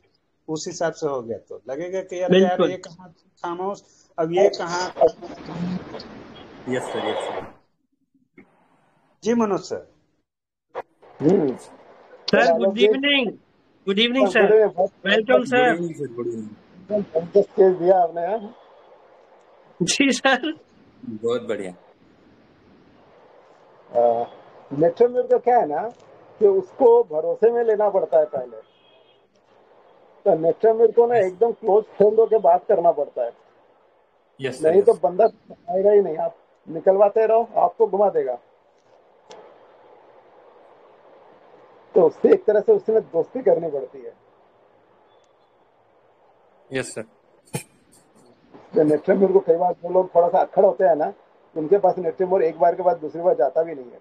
[SPEAKER 18] उस हिसाब से हो गया तो लगेगा कि अरे यार ये कहाँ खामोश, अब ये कहाँ।
[SPEAKER 17] Yes sir.
[SPEAKER 18] जी Manoj sir.
[SPEAKER 2] Sir good evening sir, welcome sir.
[SPEAKER 19] दिया आपने।
[SPEAKER 2] जी सर,
[SPEAKER 17] बहुत बढ़िया।
[SPEAKER 19] नेट्राम्यूर का क्या है ना कि उसको भरोसे में लेना पड़ता है पहले, तो नेट्राम्यूर को ना एकदम क्लोज फ्रेंड होकर बात करना पड़ता है। नहीं तो बंदा आएगा ही नहीं, आप निकलवाते रहो आपको घुमा देगा। तो उससे एक तरह से उसमें दोस्ती करनी पड़ती है।
[SPEAKER 17] Yes sir.
[SPEAKER 19] नेट्रम को कई बार जो लोग थोड़ा सा अक्खड़ होते हैं ना, उनके पास नेट्रम एक बार के बाद दूसरी बार जाता भी नहीं है।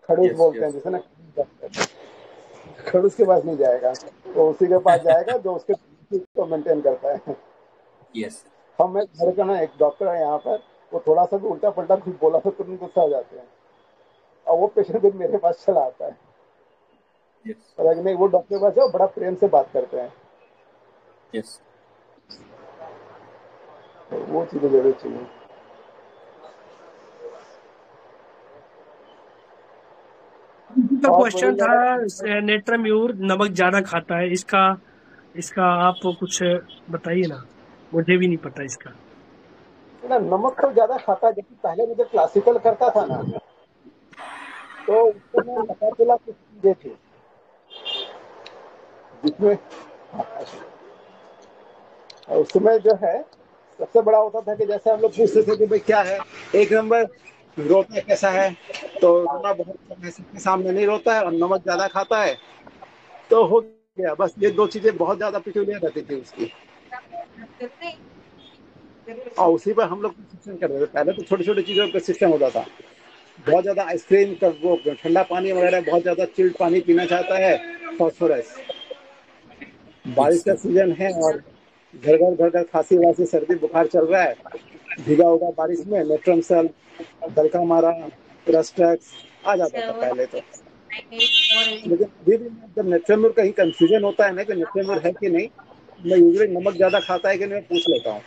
[SPEAKER 19] खड़ूस बोलते हैं जिसे ना, खड़ूस के पास नहीं जाएगा, तो उसी के पास जाएगा जो उसके को मेंटेन करता है।
[SPEAKER 17] यस।
[SPEAKER 19] हम मेरे का ना एक डॉक्टर है यहाँ पर, वो थोड़ा सा भी उल्टा पलटा कुछ बोला तो तुरंत गुस्सा हो जाते हैं, और वो पेशेंट भी मेरे पास चला आता है। पता नहीं, वो डॉक्टर के पास जाओ, बड़ा प्रेम से बात करते हैं।
[SPEAKER 17] यस।
[SPEAKER 19] वो चीजें जरूर चाहिए।
[SPEAKER 2] तो क्वेश्चन था नेट्रम्यूर नमक ज्यादा खाता है, इसका आप कुछ बताइए ना, मुझे भी नहीं पता इसका।
[SPEAKER 19] ना नमक तो ज्यादा खाता है, जैसे पहले मुझे क्लासिकल करता था ना, तो उसमें पता चला कुछ चीजें थी जिसमें उसमें जो है सबसे बड़ा होता था कि जैसे हम लोग पूछते थे कि भाई क्या है, एक नंबर रोता कैसा है, तो रोना बहुत सबके सामने नहीं रोता है और नमक ज्यादा खाता है, तो हो गया। बस ये दो चीजें बहुत ज्यादा पिक्यूलियर रहती थी उसकी, और उसी पर हम लोग सिस्टम कर रहे थे। पहले तो छोटी छोटी चीजों का सिस्टम होता था, बहुत ज्यादा आइसक्रीम का वो ठंडा पानी वगैरह, बहुत ज्यादा चिल्ड पानी पीना चाहता है, फॉस्फोरस। बारिश का सीजन है और घर घर खांसी वासी सर्दी बुखार चल रहा है, भीगा होगा बारिश में, नेट्रम सेल दलका मारा, रस्टैक्स आ जाता था पहले तो। लेकिन अभी भी जब नेट्रम कहीं कंफ्यूजन होता है ना कि नेट्रम है कि नहीं, मैं यूजली नमक ज्यादा खाता है कि नहीं पूछ लेता हूँ।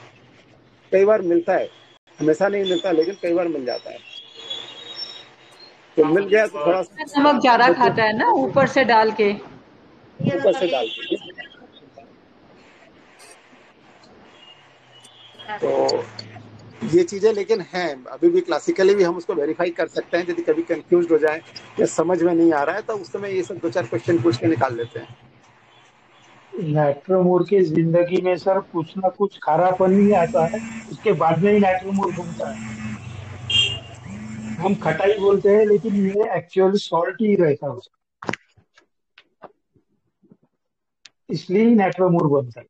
[SPEAKER 19] कई बार मिलता है, हमेशा नहीं मिलता, लेकिन कई बार मिल जाता है। तो मिल गया तो थोड़ा
[SPEAKER 9] नमक ज्यादा खाता है ना, ऊपर से डाल के।
[SPEAKER 19] तो ये चीजें लेकिन हैं, अभी भी क्लासिकली भी हम उसको वेरीफाई कर सकते हैं। यदि कभी कंफ्यूज हो जाए या समझ में नहीं आ रहा है, तो उस समय ये सब 2-4 क्वेश्चन पूछ के निकाल लेते हैं।
[SPEAKER 4] नाइट्रोमोर की जिंदगी में सर कुछ ना कुछ खारापन ही आता है, उसके बाद में ही नाइट्रोमोर बनता है। हम खटाई बोलते हैं, लेकिन ये एक्चुअली सॉल्ट ही रहता है उसका, इसलिए नाइट्रोमोर बनता है।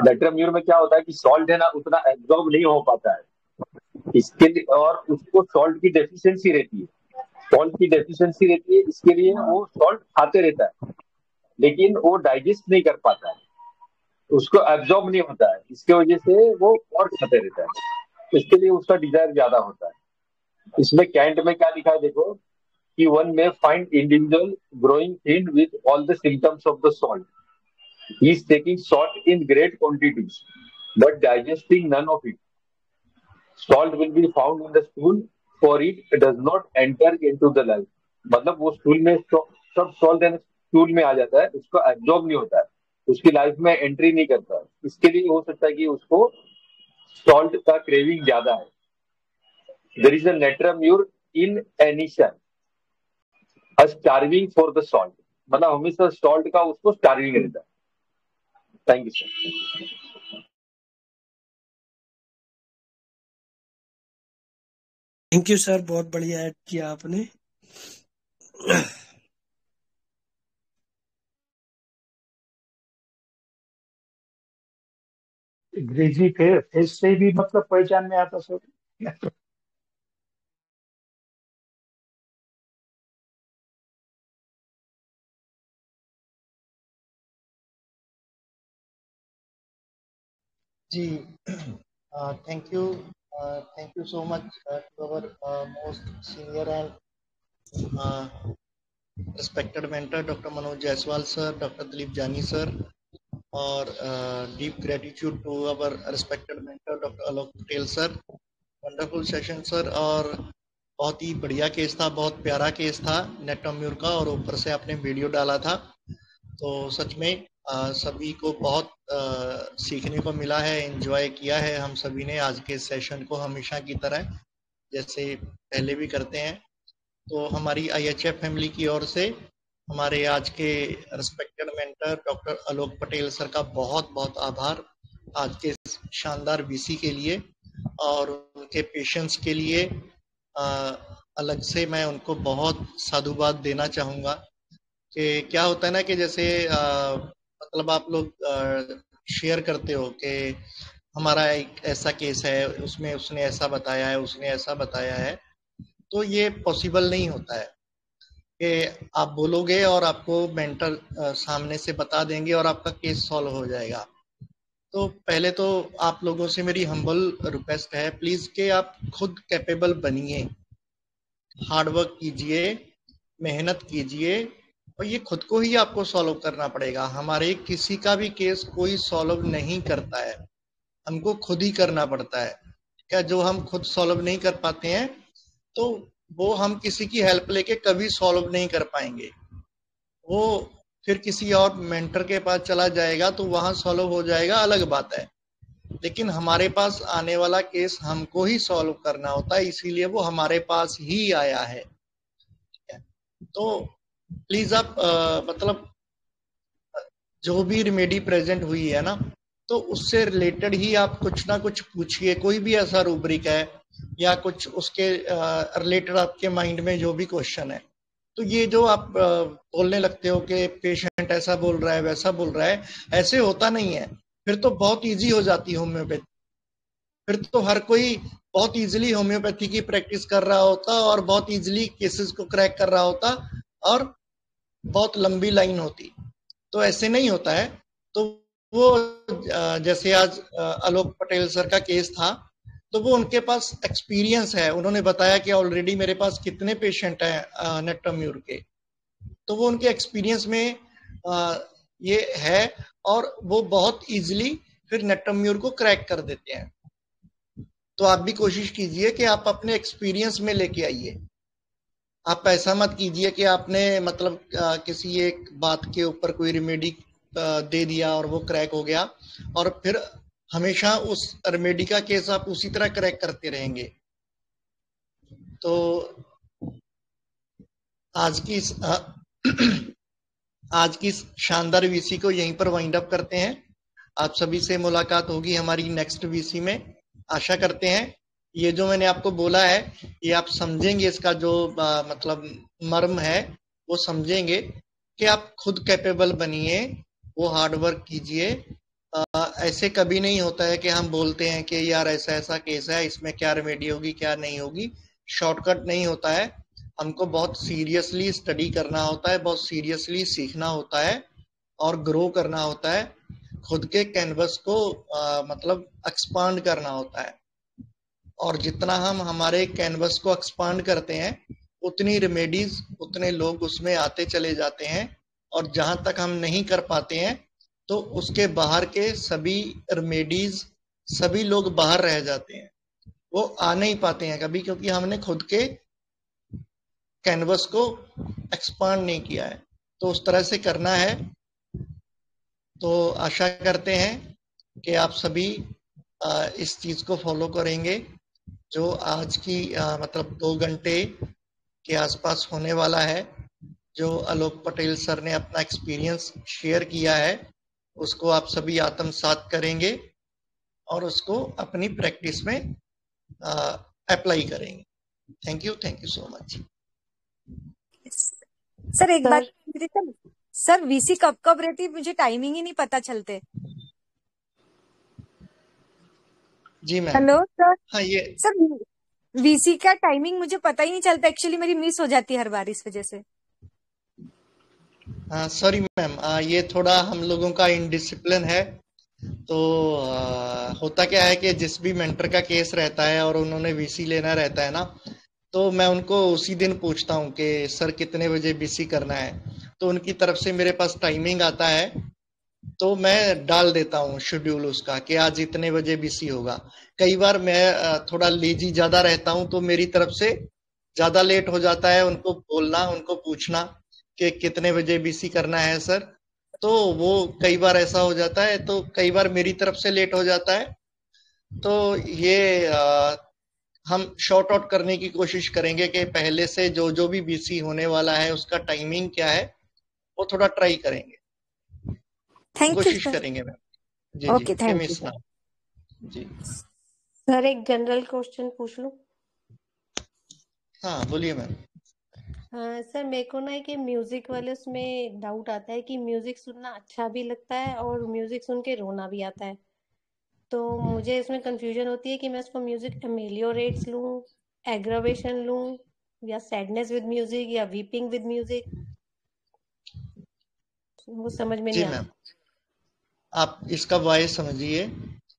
[SPEAKER 20] नेट्रम्यूर में क्या होता है कि सॉल्ट है ना उतना एब्जॉर्ब नहीं हो पाता है, इसके लिए, और उसको सॉल्ट की डेफिशिएंसी रहती है, इसके लिए वो सॉल्ट खाते रहता है, लेकिन वो डाइजेस्ट नहीं कर पाता है, उसको एब्जॉर्ब नहीं होता है, इसके वजह से वो और खाते रहता है, इसके लिए उसका डिजायर ज्यादा होता है। इसमें कैंट में क्या लिखा है देखो, कि वन में find individual growing thin with all the symptoms of the salt, he is taking salt in great quantities but digesting none of it. Salt will be found in the stool, for it does not enter into the life. मतलब वो stool में सब salt stool में आ जाता है, उसको absorb नहीं होता है, उसकी लाइफ में एंट्री नहीं करता है। इसके लिए हो सकता है कि उसको सॉल्ट का क्रेविंग ज्यादा है। There is a natrum mur in inanition, a starving for the salt, मतलब हमेशा सॉल्ट का उसको स्टार्विंग रहता है। Thank you sir.
[SPEAKER 2] Thank you sir, बहुत बढ़िया ऐड किया आपने।
[SPEAKER 4] अंग्रेजी फेस से भी मतलब पहचान में आता सर।
[SPEAKER 1] जी, thank you so much to our most senior and respected mentor Dr. Manoj Jaiswal sir, Dr. Dilip Jani sir, और deep gratitude to our respected mentor Dr. Alok Patel sir. Wonderful session sir, और बहुत ही बढ़िया case था, बहुत प्यारा case था natrum mur का, और ऊपर से आपने वीडियो डाला था, तो सच में सभी को बहुत सीखने को मिला है, एंजॉय किया है हम सभी ने आज के सेशन को, हमेशा की तरह जैसे पहले भी करते हैं। तो हमारी IHF फैमिली की ओर से हमारे आज के रिस्पेक्टेड मेंटर डॉक्टर आलोक पटेल सर का बहुत बहुत आभार आज के शानदार VC के लिए, और उनके पेशेंस के लिए अलग से मैं उनको बहुत साधुवाद देना चाहूँगा। कि क्या होता है ना कि जैसे मतलब आप लोग शेयर करते हो कि हमारा एक ऐसा केस है, उसमें उसने ऐसा बताया है, उसने ऐसा बताया है, तो ये पॉसिबल नहीं होता है कि आप बोलोगे और आपको मेंटर सामने से बता देंगे और आपका केस सॉल्व हो जाएगा। तो पहले तो आप लोगों से मेरी हम्बल रिक्वेस्ट है, प्लीज कि आप खुद कैपेबल बनिए, हार्डवर्क कीजिए, मेहनत कीजिए, और ये खुद को ही आपको सॉल्व करना पड़ेगा। हमारे किसी का भी केस कोई सॉल्व नहीं करता है, हमको खुद ही करना पड़ता है। क्या जो हम खुद सॉल्व नहीं कर पाते हैं तो वो हम किसी की हेल्प लेके कभी सॉल्व नहीं कर पाएंगे। वो फिर किसी और मेंटर के पास चला जाएगा तो वहां सॉल्व हो जाएगा, अलग बात है। लेकिन हमारे पास आने वाला केस हमको ही सॉल्व करना होता है, इसीलिए वो हमारे पास ही आया है। तो प्लीज आप मतलब जो भी रेमेडी प्रेजेंट हुई है ना, तो उससे रिलेटेड ही आप कुछ ना कुछ पूछिए। कोई भी ऐसा रूब्रिक है या कुछ उसके रिलेटेड आपके माइंड में जो भी क्वेश्चन है, तो ये जो आप बोलने लगते हो कि पेशेंट ऐसा बोल रहा है वैसा बोल रहा है, ऐसे होता नहीं है। फिर तो बहुत इजी हो जाती है होम्योपैथी, फिर तो हर कोई बहुत इजीली होम्योपैथी की प्रैक्टिस कर रहा होता और बहुत इजीली केसेस को क्रैक कर रहा होता और बहुत लंबी लाइन होती। तो ऐसे नहीं होता है। तो वो जैसे आज आलोक पटेल सर का केस था, तो वो उनके पास एक्सपीरियंस है, उन्होंने बताया कि ऑलरेडी मेरे पास कितने पेशेंट हैं नेट्राम्यूर के, तो वो उनके एक्सपीरियंस में ये है और वो बहुत इजीली फिर नेट्राम्यूर को क्रैक कर देते हैं। तो आप भी कोशिश कीजिए कि आप अपने एक्सपीरियंस में लेके आइए। आप ऐसा मत कीजिए कि आपने मतलब किसी एक बात के ऊपर कोई रेमेडी दे दिया और वो क्रैक हो गया और फिर हमेशा उस रेमेडी का केस आप उसी तरह क्रैक करते रहेंगे। तो आज की शानदार वीसी को यहीं पर वाइंड अप करते हैं। आप सभी से मुलाकात होगी हमारी नेक्स्ट वीसी में, आशा करते हैं। ये जो मैंने आपको बोला है ये आप समझेंगे, इसका जो मतलब मर्म है वो समझेंगे कि आप खुद कैपेबल बनिए, वो हार्ड वर्क कीजिए। ऐसे कभी नहीं होता है कि हम बोलते हैं कि यार ऐसा ऐसा केस है, इसमें क्या रेमेडी होगी क्या नहीं होगी। शॉर्टकट नहीं होता है, हमको बहुत सीरियसली स्टडी करना होता है, बहुत सीरियसली सीखना होता है और ग्रो करना होता है। खुद के कैनवस को मतलब एक्सपांड करना होता है, और जितना हम हमारे कैनवस को एक्सपांड करते हैं उतनी रेमेडीज, उतने लोग उसमें आते चले जाते हैं, और जहां तक हम नहीं कर पाते हैं तो उसके बाहर के सभी रेमेडीज, सभी लोग बाहर रह जाते हैं, वो आ नहीं पाते हैं कभी, क्योंकि हमने खुद के कैनवस को एक्सपांड नहीं किया है। तो उस तरह से करना है। तो आशा करते हैं कि आप सभी इस चीज को फॉलो करेंगे जो आज की मतलब 2 घंटे के आसपास होने वाला है। जो आलोक पटेल सर ने अपना एक्सपीरियंस शेयर किया है उसको आप सभी आत्मसात करेंगे और उसको अपनी प्रैक्टिस में अप्लाई करेंगे। Thank you so much.
[SPEAKER 21] Sir एक बात सर, वीसी कब कब रहती, मुझे टाइमिंग ही नहीं पता चलते।
[SPEAKER 1] जी मैम।
[SPEAKER 21] Hello sir.
[SPEAKER 1] हाँ ये
[SPEAKER 21] सर वीसी का टाइमिंग मुझे पता ही नहीं चलता, एक्चुअली मेरी मिस हो जाती है हर बार इस वजह से।
[SPEAKER 1] सॉरी मैम, ये थोड़ा हम लोगों का इनडिसिप्लिन है। तो होता क्या है कि जिस भी मेंटर का केस रहता है और उन्होंने वीसी लेना रहता है ना, तो मैं उनको उसी दिन पूछता हूँ कि सर कितने बजे वीसी करना है, तो उनकी तरफ से मेरे पास टाइमिंग आता है, तो मैं डाल देता हूँ शेड्यूल उसका कि आज इतने बजे वीसी होगा। कई बार मैं थोड़ा लेजी ज्यादा रहता हूँ तो मेरी तरफ से ज्यादा लेट हो जाता है उनको बोलना, उनको पूछना कि कितने बजे वीसी करना है सर। तो वो कई बार ऐसा हो जाता है, तो कई बार मेरी तरफ से लेट हो जाता है। तो ये हम शॉर्ट आउट करने की कोशिश करेंगे कि पहले से जो जो भी वीसी होने वाला है उसका टाइमिंग क्या है वो थोड़ा ट्राई करेंगे, कोशिश करेंगे मैम। जी
[SPEAKER 21] ओके, थैंक यू
[SPEAKER 1] जी।
[SPEAKER 22] सर एक जनरल क्वेश्चन पूछ लूं?
[SPEAKER 1] हाँ बोलिए मैम।
[SPEAKER 5] हाँ सर, मेरे को ना कि म्यूजिक वाले उसमें डाउट आता है कि म्यूजिक सुनना अच्छा भी लगता है और म्यूजिक सुन के रोना भी आता है। तो मुझे इसमें कंफ्यूजन होती है कि मैं इसको म्यूजिक एमेलियोरेट्स लूं, एग्रावेशन लूं, या सैडनेस विद म्यूजिक, या वीपिंग विद म्यूजिक, वो समझ में
[SPEAKER 1] जी
[SPEAKER 5] नहीं
[SPEAKER 1] मैम,
[SPEAKER 5] आता।
[SPEAKER 1] आप इसका वॉइस समझिए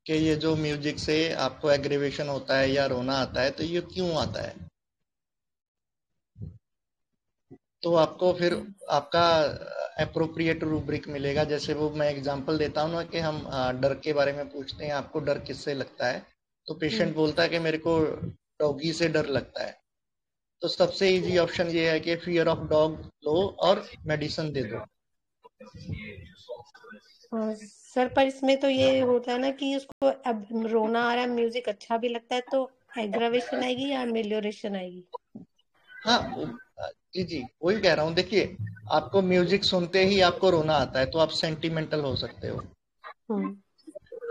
[SPEAKER 1] कि ये जो म्यूजिक से आपको एग्रीवेशन होता है या रोना आता है तो ये क्यों आता है। तो आपको फिर आपका अप्रोप्रिएट रूब्रिक मिलेगा। जैसे वो मैं एग्जांपल देता हूँ ना कि हम डर के बारे में पूछते हैं, आपको डर किससे लगता है, तो पेशेंट बोलता है कि मेरे को डॉगी से डर लगता है। तो सबसे इजी ऑप्शन ये है कि फियर ऑफ डॉग लो और मेडिसिन दे दो।
[SPEAKER 5] हाँ सर, पर इसमें तो ये होता है ना कि उसको अब रोना आ रहा है, म्यूजिक अच्छा भी लगता है, तो एग्रावेशन आएगी या एमेलियोरेशन आएगी?
[SPEAKER 1] हाँ जी जी, वही कह रहा हूँ। देखिए, आपको म्यूजिक सुनते ही आपको रोना आता है तो आप सेंटिमेंटल हो सकते हो,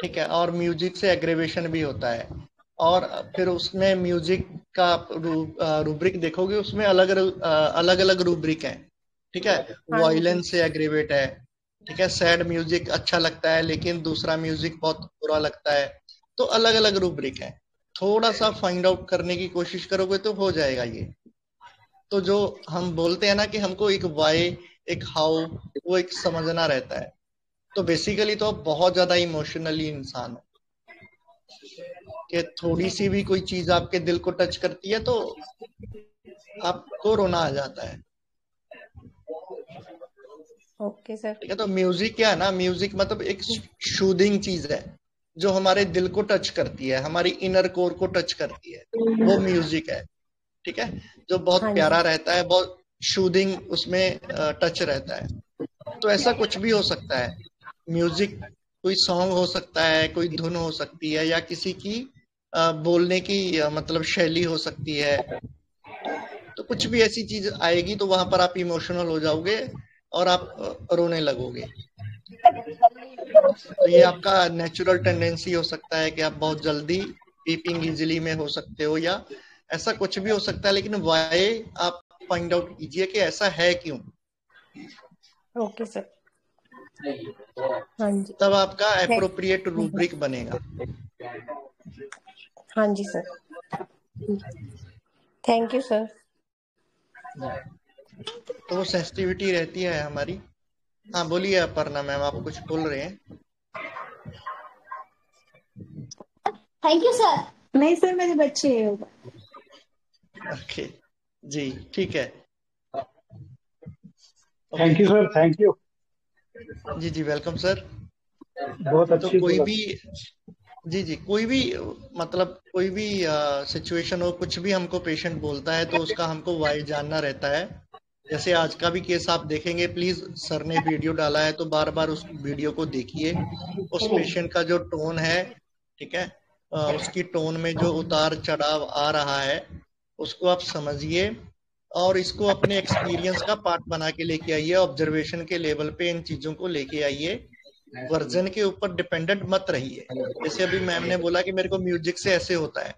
[SPEAKER 1] ठीक है, और म्यूजिक से एग्रेवेशन भी होता है। और फिर उसमें म्यूजिक का आप रूब्रिक देखोगे, उसमें अलग अलग रूब्रिक है, ठीक है। वायलेंस से एग्रेवेट है, ठीक है। सैड म्यूजिक अच्छा लगता है लेकिन दूसरा म्यूजिक बहुत बुरा लगता है, तो अलग अलग रूब्रिक है। थोड़ा सा फाइंड आउट करने की कोशिश करोगे तो हो जाएगा ये। तो जो हम बोलते हैं ना कि हमको एक वाई एक हाउ, वो एक समझना रहता है। तो बेसिकली तो आप बहुत ज्यादा इमोशनली इंसान हो कि थोड़ी सी भी कोई चीज आपके दिल को टच करती है तो आपको रोना आ जाता है।
[SPEAKER 5] Okay sir.
[SPEAKER 1] ठीक है, तो म्यूजिक क्या है ना, म्यूजिक मतलब एक शूदिंग चीज है जो हमारे दिल को टच करती है, हमारी इनर कोर को टच करती है, वो म्यूजिक है, ठीक है। जो बहुत प्यारा रहता है, बहुत शूदिंग उसमें टच रहता है। तो ऐसा कुछ भी हो सकता है म्यूजिक, कोई सॉन्ग हो सकता है, कोई धुन हो सकती है, या किसी की बोलने की मतलब शैली हो सकती है। तो कुछ भी ऐसी चीज आएगी तो वहां पर आप इमोशनल हो जाओगे और आप रोने लगोगे। तो ये आपका नेचुरल टेंडेंसी हो सकता है कि आप बहुत जल्दी वीपिंग इजीली में हो सकते हो, या ऐसा कुछ भी हो सकता है। लेकिन वाई आप फाइंड आउट कीजिए कि ऐसा है क्यों।
[SPEAKER 5] Okay sir. हाँ जी,
[SPEAKER 1] तब आपका एप्रोप्रिएट रूब्रिक बनेगा।
[SPEAKER 5] हाँ जी सर, थैंक यू सर।
[SPEAKER 1] तो वो सेंसिटिविटी रहती है हमारी। हाँ बोलिए अपर्णा मैम, आप कुछ बोल रहे हैं।
[SPEAKER 22] Thank you sir. नहीं सर, मेरे बच्चे हैं।
[SPEAKER 1] ओके जी, ठीक है।
[SPEAKER 4] Thank you sir, thank you.
[SPEAKER 1] जी जी, वेलकम सर।
[SPEAKER 4] बहुत अच्छी।
[SPEAKER 1] तो कोई भी जी जी, कोई भी मतलब कोई भी सिचुएशन हो, कुछ भी हमको पेशेंट बोलता है तो उसका हमको वाई जानना रहता है। जैसे आज का भी केस आप देखेंगे, प्लीज सर ने वीडियो डाला है तो बार बार उस वीडियो को देखिए। उस पेशेंट का जो टोन है, ठीक है, उसकी टोन में जो उतार चढ़ाव आ रहा है उसको आप समझिए और इसको अपने एक्सपीरियंस का पार्ट बना के लेके आइए। ऑब्जर्वेशन के लेवल पे इन चीजों को लेके आइए, वर्जन के ऊपर डिपेंडेंट मत रहिए। जैसे अभी मैम ने बोला कि मेरे को म्यूजिक से ऐसे होता है,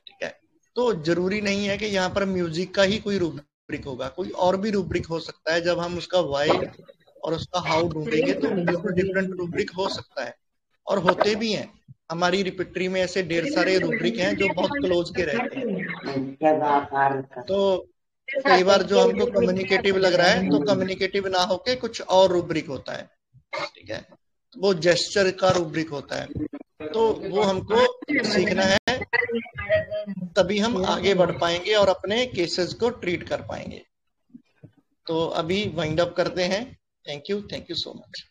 [SPEAKER 1] ठीक है, तो जरूरी नहीं है कि यहाँ पर म्यूजिक का ही कोई रूब्रिक होगा, कोई और भी रूब्रिक हो सकता है। जब हम उसका वाई और उसका हाउ ढूंढेंगे तो बिल्कुल डिफरेंट रूब्रिक हो सकता है, और होते भी हैं। हमारी रिपिटरी में ऐसे ढेर सारे रूब्रिक हैं जो बहुत क्लोज के रहते हैं। तो कई बार जो हमको कम्युनिकेटिव लग रहा है तो कम्युनिकेटिव ना होके कुछ और रूब्रिक होता है, ठीक है, वो जेस्चर का रूब्रिक होता है। तो वो हमको सीखना है, तभी हम आगे बढ़ पाएंगे और अपने केसेस को ट्रीट कर पाएंगे। तो अभी वाइंड अप करते हैं। Thank you so much.